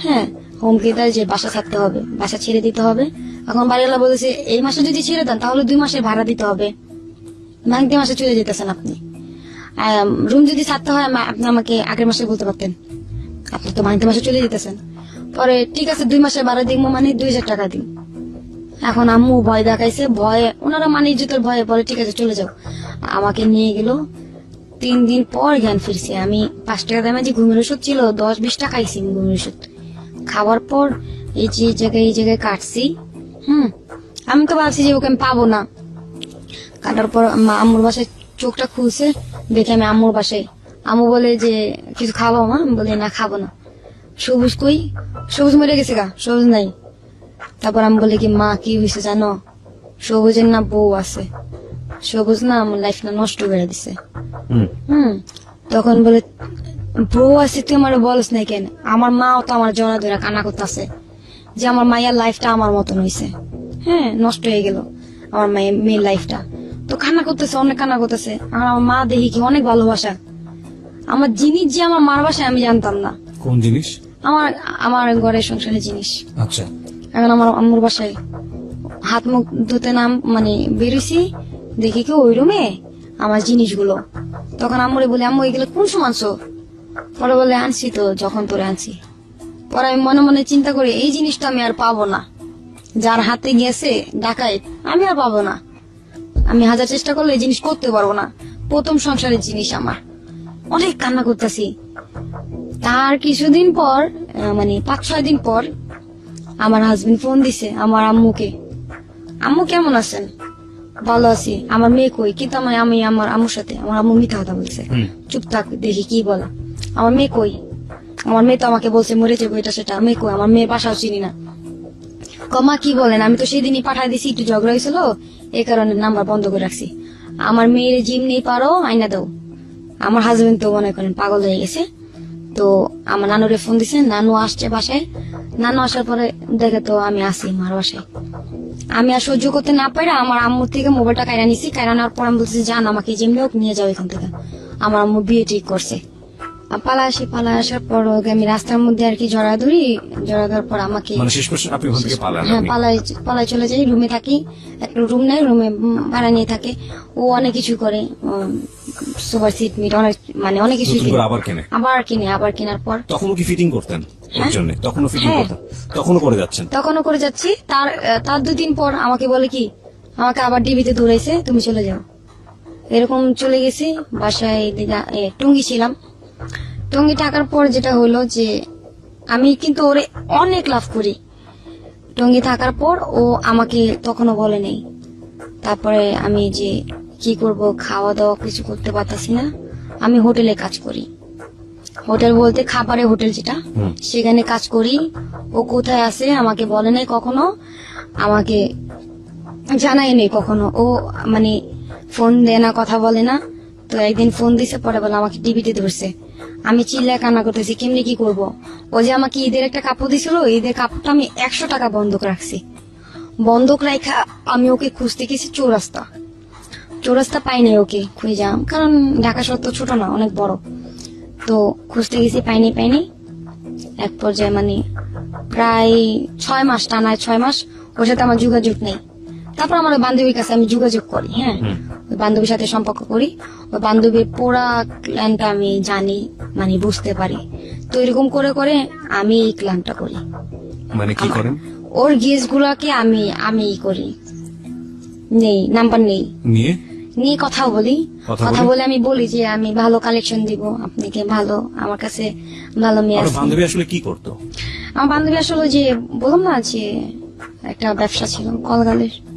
Speaker 1: হ্যাঁ হুমকি দেয় যে বাসা ছাড়তে হবে, বাসা ছেড়ে দিতে হবে। এখন বাড়িওয়ালা বলেছে এই মাসে যদি ছেড়ে দেন তাহলে 2 মাসের ভাড়া দিতে হবে, ভাঙতে মাসে চলে যেতেছেন আপনি। রুম যদি ছাড়তে হয় আপনি আমাকে আগের মাসে বলতে পারতেন, আপনি তো ভাঙতে মাসে চলে যেতেছেন। পরে ঠিক আছে 2 মাসের ভাড়া দিব, মানে 2000 টাকা দিন। এখন আম্মু ভয় দেখাইছে, ভয়ে ওনারা মানে ইজ্জতের ভয়ে বলে ঠিক আছে চলে যাও। আমাকে নিয়ে গেল। 3 দিন পর জ্ঞান ফিরছে। আমি 5 টাকা দামে যে ঘুমের ওষুধ ছিল 10-20 টাকা খাইছি ঘুমের ওষুধ। খাওয়ার পর এই জায়গায় কাটছি। আমি তো ভাবছি যে ওকে আমি পাবো না। কাটার পর আম্মুর বাসায় চোখটা খুলছে, দেখে আমি আম্মুর বাসায়। আম্মু বলে যে কিছু খাবো মা? আমি বলি না খাবো না। সবুজ কই? সবুজ মরে গেছে গা, সবুজ নাই। তারপর আমি বলি কি মা কি হয়েছে জানো, সবুজের না বউ আছে, সবুজ না আমার লাইফ না নষ্ট করে দিছে।
Speaker 2: হুম।
Speaker 1: তখন বলে ব্রো আছে তুই আমার বলস না কেন, আমার মাও তো আমার জড়া ধরে কান্না করতেছে যে আমার মায়ের লাইফটা আমার মতন হয়েছে, হ্যাঁ নষ্ট হয়ে গেল আমার মেয়ের লাইফটা। তো কান্না করতেছে, অনেক কান্না করতেছে। আর আমার মা দেখি কি অনেক ভালোবাসা, আমার জিনিস যে আমার মার বাসায় আমি জানতাম না।
Speaker 2: কোন জিনিস?
Speaker 1: আমার আমার ঘরের সংসারের জিনিস।
Speaker 2: আচ্ছা।
Speaker 1: এখন আমার আম্মুর বাসায় হাত মুখ ধুতে নাম মানে বেরোইছি, দেখি কি ওই রুমে আমার জিনিসগুলো। তখন আম্মুরে বলি আম্মু এগুলো কোন সময় আনছো? পরে বলে আনছি তো যখন তোরে আনছি। পরে আমি মনে মনে চিন্তা করি এই জিনিসটা আমি আর পাবো না, যার হাতে গেছে ডাকাই আমি আর পাবো না। আমি হাজার চেষ্টা করলে এই জিনিস করতে পারবো না, প্রথম সংসারের জিনিস আমার। অনেক কান্না করতেছি। তার কিছুদিন পর মানে 5-6 দিন পর আমার হাজবেন্ড ফোন দিছে আমার আম্মুকে, আম্মু কেমন আছেন? ভালো আছি। আমার মেয়ে কই? কিন্তু আমি আমার আম্মুর সাথে, আমার আম্মু মিথ্যা কথা বলছে। চুপ থাক দেখি কি বলে। আমার মেয়ে কই? আমার মেয়ে তো আমাকে বলছে মরে যাবো এটা সেটা। মেয়ে কই? আমার মেয়ের বাসাও চিনি না। কমা কি বলেন, আমি তো সেদিনই পাঠাই দিছি, একটু ঝগড়া হয়েছিল এই কারণে নাম্বার বন্ধ করে রাখছি। আমার মেয়ের জিম নেই পারো আইনা দাও। আমার হাজবেন্ড তো মনে করেন পাগল হয়ে গেছে। তো আমার নানুরে ফোন দিছে, নানু আসছে বাসায়। নানু আসার পরে দেখে তো আমি আসি মার বাসায়। আমি আর সহ্য করতে না পারে আমার আম্মুর থেকে মোবাইলটা কাইরা নিছি। কাইরা নেওয়ার পর আমি বলছি যান আমাকে যেমনি হোক নিয়ে যাও এখান থেকে। আমার আম্মু বিয়ে ঠিক করছে। পালা আসার পর ওকে আমি রাস্তার মধ্যে আর কি জড়া ধরার পর আমাকে
Speaker 2: মানে শেষ পর্যন্ত আপনি ওখান থেকে পালান?
Speaker 1: হ্যাঁ
Speaker 2: আপনি?
Speaker 1: পালাই চলে যাই। রুমে থাকি, একটা রুম নেই, রুমে ভাড়া নিয়ে থাকে। ও অনেক কিছু করে, সুপার সিট মিট অনেক মানে অনেক কিছু
Speaker 2: নতুন করে আবার কেনে?
Speaker 1: আবার কেনার পর
Speaker 2: তখনও কি ফিটিং করতেন ওর জন্য? তখনও ফিটিং
Speaker 1: হ্যাঁ।
Speaker 2: করতেন? তখনও করে যাচ্ছেন?
Speaker 1: তখনও করে যাচ্ছি। তার 2 দিন পর আমাকে বলে কি, আমাকে আবার ডিবিতে দৌড়াইছে, তুমি চলে যাও। এরকম চলে গেছি বাসায়। টঙ্গী ছিলাম। টঙ্গী থাকার পর যেটা হলো যে আমি কিন্তু ওরে অনেক লাভ করি। টঙ্গী থাকার পর ও আমাকে তখনও বলে নেই। তারপরে আমি যে কি করব, খাওয়া দাওয়া কিছু করতে পারতাছি না। আমি হোটেলে কাজ করি। হোটেল বলতে খাবারের হোটেল যেটা, সেখানে কাজ করি। ও কোথায় আছে আমাকে বলে নাই কখনো, আমাকে জানাই নেই কখনো। ও মানে ফোন দেয় না, কথা বলে না। তো একদিন ফোন দিছে, পরে বলে আমাকে টিভিতে ধরছে। আমি চিল্লায় কান্না করতেছি, কেমনি কি করব। ও যে আমাকে ঈদের একটা কাপড় দিছিল, ঈদের কাপড়টা আমি 100 টাকা বন্ধক রাখছি। বন্ধক রাখা আমি ওকে খুঁজতে গেছি চৌরাস্তা পাই নাই ওকে খুঁজে, কারণ ঢাকা শহর তো ছোট না, অনেক বড়। তো খুঁজতে গেছি, পাইনি। এক পর্যায়ে মানে প্রায় 6 মাস, টানায় 6 মাস ওর সাথে আমার যোগাযোগ নেই। তারপর আমার ওই বান্ধবীর কাছে আমি যোগাযোগ করি। হ্যাঁ, ওই বান্ধবীর সাথে সম্পর্ক করি। ওই বান্ধবীর পুরা প্ল্যানটা আমি জানি, মানে বুঝতে পারি। তো এরকম করে করে আমি এই প্ল্যানটা করি।
Speaker 2: মানে কি করেন?
Speaker 1: ওর গেস্ট গুলাকে আমি করি, নেই নাম্বার নিয়ে কথা বলি। কথা বলে আমি বলি যে আমি ভালো কালেকশন দিব আপনাকে, ভালো আমার কাছে ভালো মেয়ে
Speaker 2: আর
Speaker 1: আছে।
Speaker 2: বান্ধবী আসলে কি করতো?
Speaker 1: আমার বান্ধবী আসলে যে বললাম না যে একটা ব্যবসা ছিল,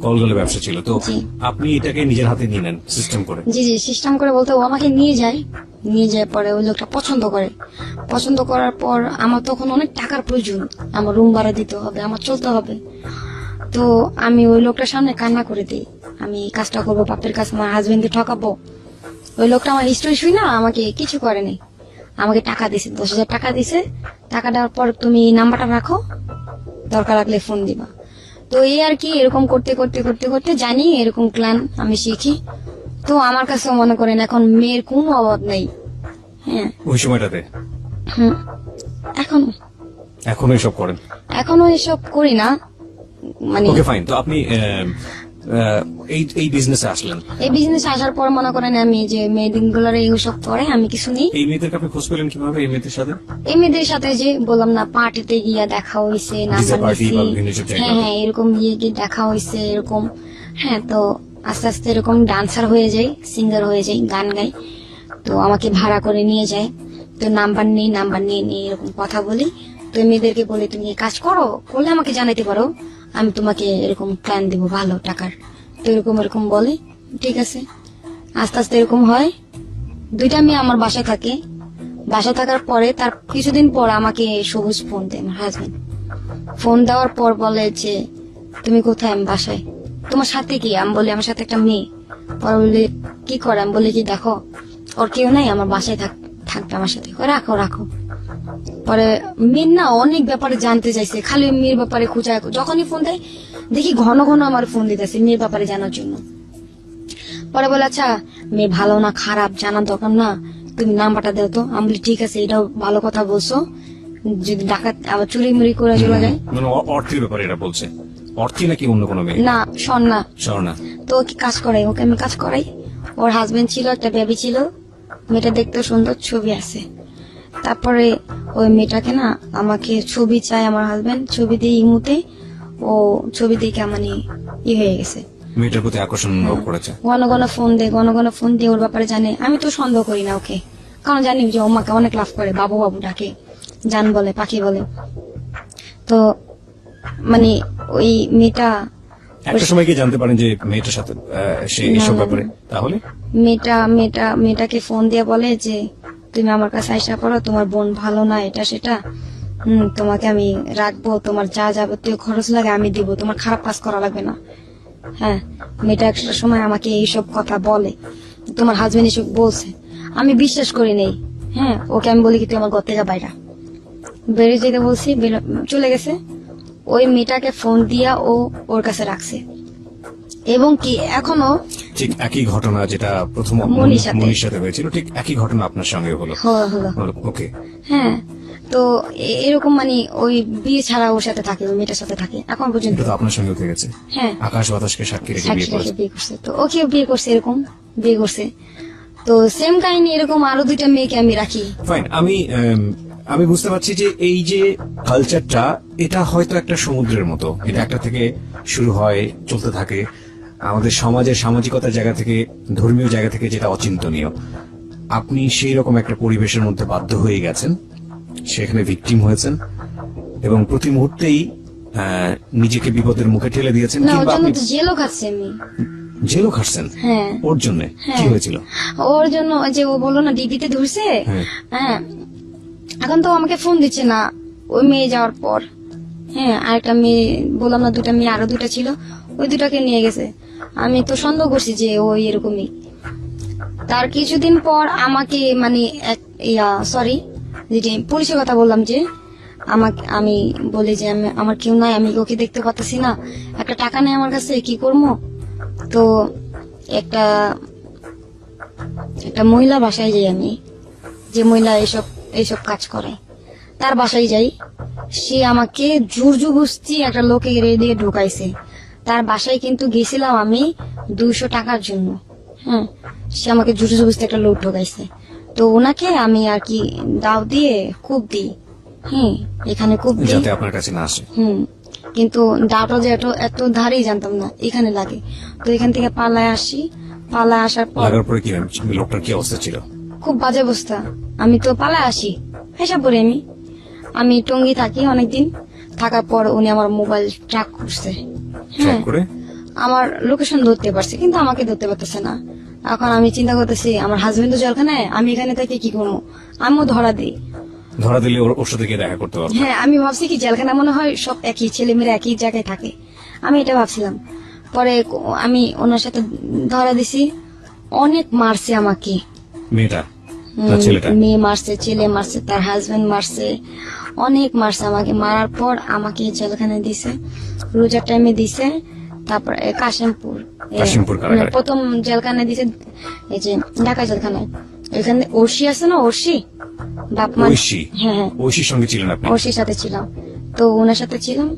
Speaker 2: কলগলে ব্যবসা ছিল। তো
Speaker 1: জি।
Speaker 2: আপনি এটাকে নিজের হাতে নিয়ে নেন সিস্টেম করে?
Speaker 1: জি সিস্টেম করে বলতে ও আমাকে নিয়ে যায় পরে ওই লোকটা পছন্দ করার পর আমার তখন অনেক টাকার প্রয়োজন, আমার রুম ভাড়া দিতে হবে, আমার চলতে হবে। তো আমি ওই লোকটার সামনে কান্না করে দিই, আমি এই কাজটা করবো, বাপের কাছে আমার হাজবেন্ডকে ঠকাবো। ওই লোকটা আমার হিস্ট্রি শুই না, আমাকে কিছু করেনি, আমাকে টাকা দিছে, 10,000 টাকা দিছে। টাকা দেওয়ার পর তুমি নাম্বারটা রাখো, দরকার লাগলে ফোন দিবা। তো এই আর কি, এরকম করতে করতে জানি এরকম প্ল্যান আমি শিখি। তো আমার কাছে মনে করেন এখন মেয়ের কোনো অভাব নেই। হ্যাঁ,
Speaker 2: ওই সময়টাতে এখনো এসব করেন?
Speaker 1: এখনো এসব করি না, মানে
Speaker 2: ওকে ফাইন। তো আপনি এই বিজনেসে আসলেন?
Speaker 1: এই বিজনেস আসার পর মনে করেন আমি যে মেয়েদিনগুলোর এইসব করে আমি কিছু নেই।
Speaker 2: এই মেয়েদেরকে আপনি খোঁজ পেলেন কিভাবে? এই মেয়েদের সাথে যে বললাম না, পার্টিতে গিয়া দেখা হয়েছে, নাম্বার নিছি। হ্যাঁ, এরকম গিয়ে দেখা হয়েছে এরকম। হ্যাঁ, তো আস্তে আস্তে এরকম ডান্সার হয়ে যাই, সিঙ্গার হয়ে যাই, গান গাই। তো আমাকে ভাড়া করে নিয়ে যায়। তো নাম্বার নিয়ে এরকম কথা বলি। তো মেয়েদেরকে বলি তুমি এই কাজ করলে আমাকে জানাইতে পারো, আমি তোমাকে এরকম প্ল্যান দেবো ভালো টাকার। তো এরকম বলে, ঠিক আছে। আস্তে আস্তে এরকম হয়। 2টা মেয়ে আমার বাসায় থাকে। বাসায় থাকার পরে তার কিছুদিন পর আমাকে সবুজ ফোন দেয় আমার হাজবেন্ড। ফোন দেওয়ার পর বলে যে তুমি কোথায়? আমি বাসায়। তোমার সাথে কি? আমি বলি আমার সাথে একটা মেয়ে। পরে বলে কি করে? আমি বলি কি দেখো
Speaker 1: ওর কেউ নাই, আমার বাসায় থাকবে আমার সাথে। রাখো রাখো। পরে মেয়ের না অনেক ব্যাপারে জানতে চাইছে, খালি মেয়ের ব্যাপারে খোঁজা, যখনই ফোন দেয় দেখি ঘন ঘন আমার ফোন দিতেছে মেয়ের ব্যাপারে জানার জন্য। পরে বলে আচ্ছা মেয়ে ভালো না খারাপ জানার দরকার না, তুমি নাম্বারটা দাও তো। আমি বলি ঠিক আছে, এটাও ভালো কথা বলছো, যদি ডাকাত আবার চুরি মুড়ি করে চলে যায়।
Speaker 2: মানে অর্থের ব্যাপারে এটা বলছে? অর্থী নাকি অন্য কোনো মেয়ে?
Speaker 1: না স্বর্ণা।
Speaker 2: স্বর্ণা।
Speaker 1: তো ও কি কাজ করাই, ওকে আমি কাজ করাই। ওর হাজবেন্ড ছিল, একটা বেবি ছিল, মেয়েটা দেখতে সুন্দর, ছবি আছে। তারপরে ওই মেয়েটাকে না আমাকে ছবি চাই আমার হাজবেন্ড, ছবি দিয়ে ইমুতে, ও ছবি দেখে মানে হয়ে গেছে,
Speaker 2: মেয়েটার প্রতি আকর্ষণ অনুভব করেছে।
Speaker 1: ঘন ঘন ফোন দে, ঘন ঘন ফোন দিয়ে ওর ব্যাপারে জানে। আমি তো সন্দেহ করি না ওকে, কারণ জানি যে ও মাকে অনেক লাভ করে, বাবু বাবু ডাকে, জান বলে, পাখি বলে। তো মানে ওই মেয়েটা
Speaker 2: একটা সময় কি জানতে পারেন যে মেয়েটার সাথে সে এসব ব্যাপারে? তাহলে
Speaker 1: মেয়েটাকে ফোন দিয়ে বলে যে তুমি আমার কাছে আইসা পড়ো, তোমার বোন ভালো না, এটা সেটা, তোমাকে আমি রাখবো, তোমার যা যাবতীয় খরচ লাগে আমি দিব, তোমার খারাপ কাজ করা লাগবে না। হ্যাঁ, মেয়েটা একটা সময় আমাকে এইসব কথা বলে, তোমার হাজবেন্ড এসব বলছে। আমি বিশ্বাস করি নেই। হ্যাঁ, ওকে আমি বলি কি তুই আমার ঘর থেকে বাইরা বেরিয়ে যেতে বলছি, চলে গেছে। ওই মেয়েটাকে ফোন দিয়া ও ওর কাছে রাখছে, এবং কি এখনো
Speaker 2: ঠিক একই ঘটনা যেটা প্রথম মনির সাথে হয়েছিল, ঠিক একই ঘটনা আপনার সঙ্গে হলো।
Speaker 1: হলো।
Speaker 2: ওকে।
Speaker 1: হ্যাঁ, তো এরকম মানে ওই বিয়ে ছাড়া ওর সাথে থাকে, ওই মেয়েটার সাথে থাকে এখন পর্যন্ত।
Speaker 2: এটা তো আপনার সঙ্গে হয়ে গেছে।
Speaker 1: হ্যাঁ,
Speaker 2: আকাশ বাতাসকে সাক্ষী রেখে বিয়ে করেছে।
Speaker 1: তো ওকেও বিয়ে করছে, এরকম বিয়ে করছে। তো সেম কাহিনী এরকম আরো 2টা মেয়েকে আমি রাখি।
Speaker 2: ফাইন। আমি বুঝতে পারছি যে এই যে কালচারটা, এটা হয়তো একটা সমুদ্রের মতো, এটা একটা থেকে শুরু হয়, চলতে থাকে। আমাদের সমাজের সামাজিকতার জায়গা থেকে, ধর্মীয় জায়গা থেকে যেটা অচিন্তনীয়, আপনি সেই রকম একটা পরিবেশের মধ্যে বাধ্য হয়ে গেছেন, সেখানে ভিকটিম হয়েছেন, এবং প্রতি মুহূর্তেই নিজেকে বিপদের মুখে ঠেলে দিয়েছেন।
Speaker 1: না, ওর
Speaker 2: কিংবা
Speaker 1: জন্য
Speaker 2: আপনি
Speaker 1: তো জেলও খাচ্ছি আমি।
Speaker 2: জেলও খাটছেন?
Speaker 1: হ্যাঁ।
Speaker 2: ওর জন্য কি হয়েছিল?
Speaker 1: ওর জন্য ওই যে ও বললো না ডিবিতে ধরছে। হ্যাঁ, এখন তো আমাকে ফোন দিচ্ছে না ওই মেয়ে যাওয়ার পর। হ্যাঁ, আরেকটা মেয়ে বললাম না, 2টা মেয়ে, আরো 2টা ছিল, ওই 2টাকে নিয়ে গেছে। আমি তো সন্দেহ করছি যে ওই এরকমই। তার কিছুদিন পর আমাকে মানে সরি, যেটা পুলিশের কথা বললাম, যে আমি বলি যে আমার কেউ নাই, আমি ওকে দেখতে পাচ্ছি না, একটা টাকা নেই আমার কাছে, কি করবো। তো একটা মহিলা বাসায় যাই আমি, যে মহিলা এইসব কাজ করে, তার বাসায় যাই। সে আমাকে জোরজবস্তি একটা লোকে দিয়ে ঢুকাইছে। তার বাসায় কিন্তু গেছিলাম আমি 200 টাকার জন্য। হ্যাঁ, সে আমাকে জোরজবস্তি একটা লোক ঢুকাইছে। তো ওনাকে আমি আর কি দাও দিয়ে কূপ দিই। হ্যাঁ, এখানে কূপ দিই
Speaker 2: যাতে আপনার কাছে না আসে।
Speaker 1: কিন্তু দাওটা যে এত ধারেই জানতাম না, এখানে লাগে। তো এখান থেকে পালায় আসি, পালায় আসার পর
Speaker 2: লাগার পরে কি লোকটার কি অবস্থা ছিল?
Speaker 1: খুব বাজে অবস্থা। আমি তো পালায় আসি, হিসাব করে আমি টঙ্গী থাকি অনেকদিন, থাকার পর উনি আমার মোবাইল ট্র্যাক করছে। হ্যাঁ, আমার লোকেশন ধরতে পারছে, কিন্তু আমাকে ধরতে পারতেছে না। এখন আমি চিন্তা করতেছি, আমার হাজবেন্ড তো জেলখানায়, আমি এখানে থেকে কি করবো, আমিও ধরা দিই।
Speaker 2: ধরা দিলে ওর সাথে গিয়ে দেখা করতে পারবো।
Speaker 1: হ্যাঁ, আমি ভাবছি কি জেলখানা মনে হয় সব একই, ছেলে মেয়েরা একই জায়গায় থাকে, আমি এটা ভাবছিলাম। পরে আমি ওনার সাথে ধরা দিছি, অনেক মারছে আমাকে।
Speaker 2: মেয়েটা না ছেলেটা?
Speaker 1: মেয়ে মারছে, ছেলে মারছে, তার হাজবেন্ড মারছে, অনেক মারছে আমাকে। মারার পর আমাকে জেলখানায় দিছে, রোজার টাইমে দিছে। তারপর কাশিমপুর প্রথম জেলখানায় দিছে, এই যে ঢাকা জেলখানায়। এখানে ওরশি আছে না, ওরশি বাপ মা। হ্যাঁ,
Speaker 2: ঐশীর সঙ্গে ছিলেন আপনি?
Speaker 1: ওরশির সাথে ছিলাম। তো ওনার সাথে ছিলাম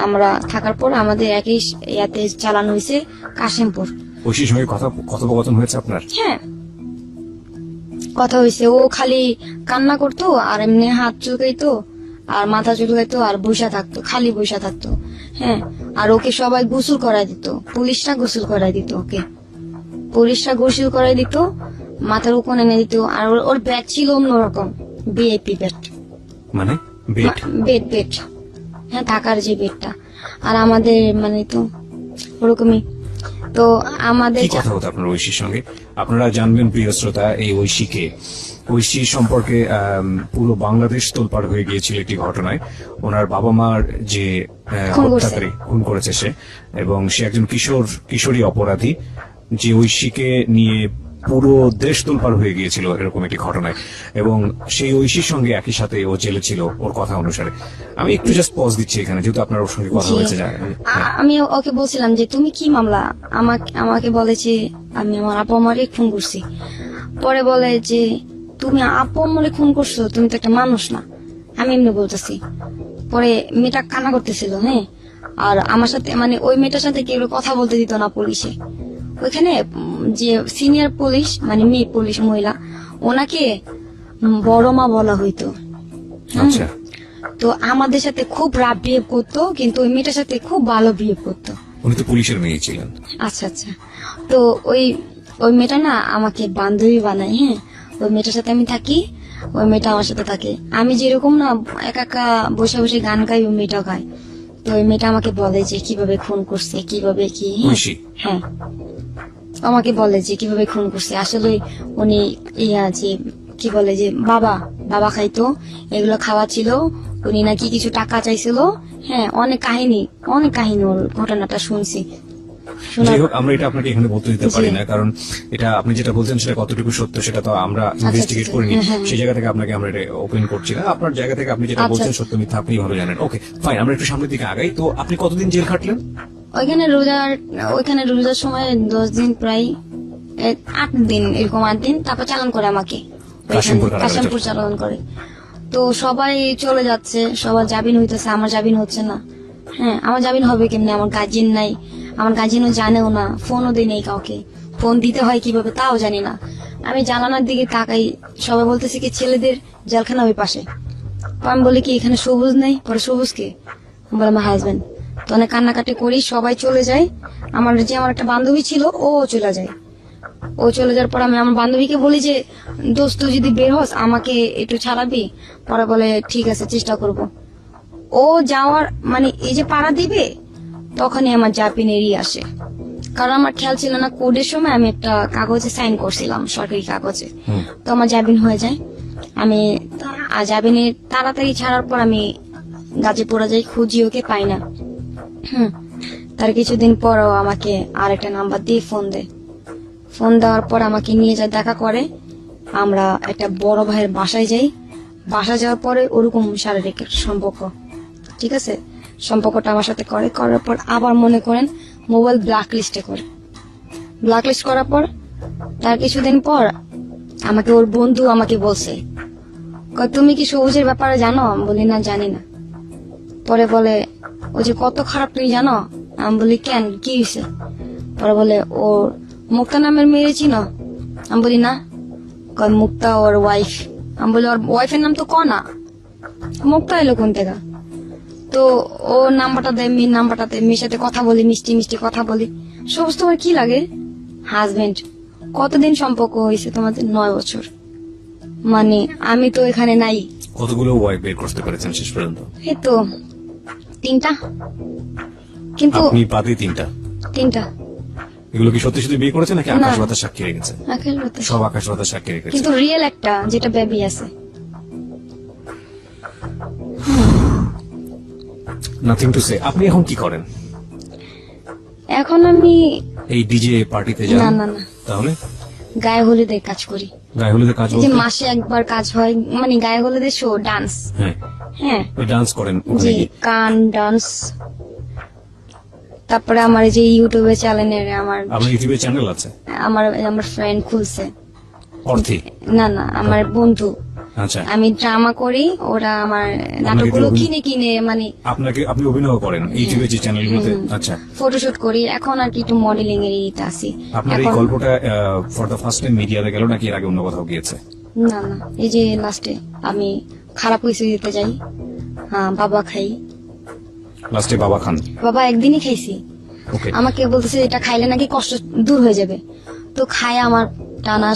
Speaker 1: আমরা, থাকার পর আমাদের একই ইয়াতে চালানো হয়েছে কাশিমপুর।
Speaker 2: ঐশীর সঙ্গে কথোপকথন হয়েছে আপনার?
Speaker 1: হ্যাঁ, কথা হয়েছে। ও খালি কান্না করতো, আর এমনি হাত চুলকাইতো, আর মাথা চুলকাইতো, আর বসা থাকতো, খালি বসা থাকতো। হ্যাঁ, আর ওকে সবাই গোসল করাই দিত, পুলিশরা গোসল করাই দিত, মাথার উপর এনে দিত। আর ওর ব্যাট ছিল অন্যরকম, ভিআইপি ব্যাট,
Speaker 2: মানে
Speaker 1: বেড। হ্যাঁ, থাকার যে বেডটা। আর আমাদের মানে তো ওরকমই। তো আমাদের
Speaker 2: কথা হতো আপনার ঐশীর সঙ্গে? আপনারা জানবেন প্রিয় শ্রোতা, এই ঐশী সম্পর্কে পুরো বাংলাদেশ তোলপাড় হয়ে গিয়েছিল একটি ঘটনায়। ওনার বাবা মার যে খুন করেছে সে, এবং সে একজন কিশোরী অপরাধী, যে ঐশীকে নিয়ে পুরো দেশ তোলপাড় হয়ে গিয়েছিল এরকম একটি ঘটনায়, এবং সেই ঐশীর সঙ্গে একই সাথে ও জেলে ছিল ওর কথা অনুসারে। আমি একটু জাস্ট পজ দিচ্ছি এখানে, যেহেতু আপনার ওর সঙ্গে কথা
Speaker 1: জি।
Speaker 2: হয়েছে যায়।
Speaker 1: আমি ওকে বলছিলাম যে তুমি কি মামলা, আমাকে বলে যে আমি আমার আপু আমারে খুন করছি। পরে বলে যে তুমি আপু আমারে খুন করছো, তুমি তো একটা মানুষ না। আমি এমনি বলতেছি। পরে মেয়েটা কান্না করতেছিল, হ্যাঁ। আর আমার সাথে মানে ওই মেয়েটার সাথে কেউ কথা বলতে দিত না পুলিশে। ওইখানে যে সিনিয়র পুলিশ মানে মেয়ে পুলিশ মহিলা, ওনাকে বড় মা বলা হইতো।
Speaker 2: আচ্ছা,
Speaker 1: তো আমাদের সাথে খুব রাফ বিহেভ করতো, কিন্তু ওই মেয়েটার সাথে খুব ভালো বিহেভ করতো।
Speaker 2: উনি তো পুলিশের মেয়ে ছিলেন।
Speaker 1: আচ্ছা আচ্ছা। তো ওই মেয়েটা না আমাকে বান্ধবী বানায়, হ্যাঁ। ওই মেয়েটার সাথে আমি থাকি, ওই মেয়েটা আমার সাথে থাকে। আমি যেরকম না একা একা বসে বসে গান গাই, ওই মেয়েটাও গায়। তো ওই মেয়েটা আমাকে বলে যে কিভাবে খুন করছে, কিভাবে কি, হ্যাঁ।
Speaker 2: ঐশী?
Speaker 1: হ্যাঁ, আমাকে বলে যে কিভাবে খুন করছে। আসলে উনি যে কি বলে যে বাবা বাবা খাইতো, এগুলো খাওয়া ছিল। উনি নাকি কিছু টাকা চাইছিল, হ্যাঁ। অনেক কাহিনী ওর ঘটনাটা শুনছি।
Speaker 2: যাই হোক, আমরা এটা আপনাকে এখানে বলতে দিতে পারি
Speaker 1: জি।
Speaker 2: না, কারণ এটা আপনি যেটা বলছেন সেটা কতটুকু সত্য সেটা তো আমরা ইনভেস্টিগেট
Speaker 1: আচ্ছা,
Speaker 2: করিনি।
Speaker 1: হ্যাঁ।
Speaker 2: সেই জায়গা থেকে আপনাকে আমরা এটা ওপেন করছি না। আপনার জায়গা থেকে আপনি যেটা
Speaker 1: আচ্ছা।
Speaker 2: বলছেন সত্য মিথ্যা আপনি ভালো জানেন। ওকে ফাইন, আমরা একটু সামনের দিকে আগাই। তো আপনি কতদিন জেল খাটলেন?
Speaker 1: ওইখানে রোজার সময় 10 দিন, প্রায় 8 দিন, এরকম 8 দিন। তারপর চালান করে আমাকে ওইখানে,
Speaker 2: কাশিমপুর কারাগারে।
Speaker 1: কাশিমপুর চালান করে। তো সবাই চলে যাচ্ছে, সবার জামিন হইতেছে, আমার জামিন হচ্ছে না। হ্যাঁ, আমার জামিন হবে কেমনে? আমার গার্জিয়ান নাই, আমার গার্জিয়ানও জানেও না, ফোনও দেয় নেই কাউকে। ফোন দিতে হয় কিভাবে তাও জানি না। আমি জানালার দিকে তাকাই, সবাই বলতেছে কি ছেলেদের জেলখানা ওই পাশে। তো আমি বলি কি এখানে সবুজ নেই? পরে সবুজ কে? আমি বলে আমার হাজবেন্ড। তো অনেক কান্নাকাটি করি, সবাই চলে যায়। আমার একটা বান্ধবী ছিল, ও চলে যায়। ও চলে যাওয়ার পর আমি আমার বান্ধবীকে বলি যে দোস্ত তুই যদি বের হস আমাকে একটু ছাড়াবি। পরে বলে ঠিক আছে, চেষ্টা করব। ও যাওয়ার মানে এই যে পাড়া দিবে, তখনই আমার জাপিনেরই আসে। কারণ আমার খেয়াল ছিল না, কোডের সময় আমি একটা কাগজে সাইন করছিলাম, সরকারি কাগজে। তো আমার জামিন হয়ে যায়। আমি জামিনে তাড়াতাড়ি ছাড়ার পর আমি গাজীপুরা যাই, খুঁজি, ওকে পাই না। তার কিছুদিন পরও আমাকে আরেকটা নাম্বার দিয়ে ফোন দেয়। ফোন দেওয়ার পর আমাকে নিয়ে যায়, দেখা করে। আমরা একটা বড় ভাইয়ের বাসায় যাই। বাসা যাওয়ার পরে ওরকম শারীরিক সম্পর্ক, ঠিক আছে, সম্পর্কটা আমার সাথে করার পর আবার মনে করেন মোবাইল ব্ল্যাক লিস্টে করে। ব্ল্যাক লিস্ট করার পর তার কিছুদিন পর আমাকে ওর বন্ধু আমাকে বলছে, তুমি কি সবুজের ব্যাপারে জানো? আমি বলি না, জানি না। পরে বলে ও যে কত খারাপ তুমি জানো? আমি বলি কেন, কি হয়েছে? পরে বলে ওর মুক্তা নামের মেয়ে চিনো? আমি বলি না। কয় মুক্তা ওর ওয়াইফ। আমি বলি ওর ওয়াইফের নাম তো কনা, মুক্তা এলো কোন থেকে? তো ও নাম্বারটা দেয়, মেয়ের নাম্বারটা দেয়, মেয়ের সাথে কথা বলি, মিষ্টি মিষ্টি কথা বলি। সবুজ তোমার কি লাগে? হাজবেন্ড। কতদিন সম্পর্ক হয়েছে তোমাদের? 9 বছর। মানে আমি তো এখানে নাই।
Speaker 2: কতগুলো ওয়াইফ বের করতে পেরেছেন শেষ পর্যন্ত?
Speaker 1: এই তো 3টা, কিন্তু
Speaker 2: আপনি বাদে 3টা।
Speaker 1: 3টা।
Speaker 2: এগুলো কি সত্যি সত্যি বিয়ে করেছে নাকি
Speaker 1: না।
Speaker 2: আকাশ বাতাস সাক্ষী রেখেছে?
Speaker 1: আখের মতো।
Speaker 2: সব আকাশ বাতাস সাক্ষী রেখেছে।
Speaker 1: কিন্তু রিয়েল একটা, যেটা বেবি আছে।
Speaker 2: Nothing to say. আপনি এখন কি করেন?
Speaker 1: এখন আমি
Speaker 2: এই ডিজে পার্টিতে যান?
Speaker 1: না, না, না।
Speaker 2: তাহলে
Speaker 1: গায়ে হলুদে কাজ করি।
Speaker 2: গায়ে হলুদে কাজ
Speaker 1: এই যে
Speaker 2: বলতে?
Speaker 1: মাসে একবার কাজ হয়, মানে গায়ে হলুদে শো, ডান্স।
Speaker 2: হ্যাঁ,
Speaker 1: হ্যাঁ,
Speaker 2: ওই ডান্স করেন ওখানে
Speaker 1: জি,
Speaker 2: গিয়ে?
Speaker 1: গান, ডান্স। তারপরে আমার এই যে ইউটিউবে চ্যানেলের
Speaker 2: আপনার ইউটিউবে চ্যানেল আছে?
Speaker 1: আমার ফ্রেন্ড খুলছে।
Speaker 2: অর্থে?
Speaker 1: না, না, আমার বন্ধু।
Speaker 2: আচ্ছা,
Speaker 1: আমি ড্রামা করি, ওরা আমার নাটকগুলো
Speaker 2: অভিনয়-
Speaker 1: কিনে মানে
Speaker 2: আপনি অভিনয় করেন ইউটিউবে যে চ্যানেলগুলোতে? আচ্ছা,
Speaker 1: ফটোশুট করি। এখন আর কি একটু মডেলিং এর ইতে আছি।
Speaker 2: আপনার এই
Speaker 1: এখন
Speaker 2: গল্পটা ফর দ্য ফার্স্ট টাইম মিডিয়াতে গেল নাকি এর আগে অন্য কোথাও গিয়েছে?
Speaker 1: না, না, এই যে লাস্টে আমি খারাপ কিছু দিতে যাই, হ্যাঁ, বাবা খাই।
Speaker 2: লাস্টে বাবা খান?
Speaker 1: বাবা একদিনই খাইছি।
Speaker 2: ওকে,
Speaker 1: আমাকে বলতেছে এটা খাইলে নাকি কষ্ট দূর হয়ে যাবে। তো খায় আমার টানা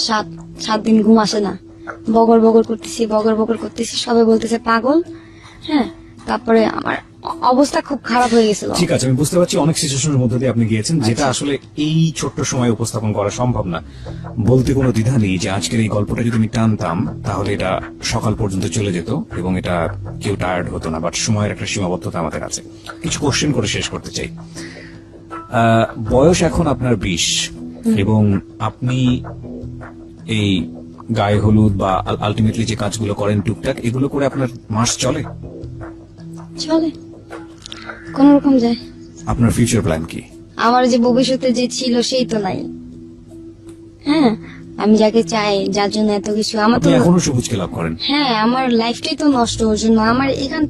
Speaker 1: 7 দিন ঘুম আসে না। বগর বগর করতেছি, সবাই বলতেছে পাগল। হ্যাঁ, তারপরে আমার অবস্থা খুব খারাপ হয়ে গেছিল।
Speaker 2: ঠিক আছে, আমি বুঝতে পারছি অনেক সিচুয়েশনের মধ্যে দিয়ে আপনি গিয়েছেন, যেটা আসলে এই ছোট্ট সময়ে উপস্থাপন করা সম্ভব না। বলতে কোনো দ্বিধা নেই যে আজকের এই গল্পটা যদি আমি টানতাম তাহলে এটা সকাল পর্যন্ত চলে যেত এবং এটা কেউ টায়ার্ড হতো না, বাট সময়ের একটা সীমাবদ্ধতা আমাদের আছে। কিছু কোশ্চেন করে শেষ করতে চাই। বয়স এখন আপনার 20, এবং আপনি এই গায়ে হলুদ বা আলটিমেটলি যে কাজগুলো করেন টুকটাক, এগুলো করে আপনার মাস চলে?
Speaker 1: চলে, কোন রকম যায়।
Speaker 2: আপনার ফিউচার প্ল্যান কি?
Speaker 1: আমার যে ভবিষ্যতে যে ছিল সেই তো নাই। হ্যাঁ, আমি যাকে চাই, যার জন্য এত কিছু, আমার তো
Speaker 2: আপনি এখনো সবুজকে লাভ করেন?
Speaker 1: হ্যাঁ, আমার লাইফটাই তো নষ্ট ওর জন্য। আমার এখান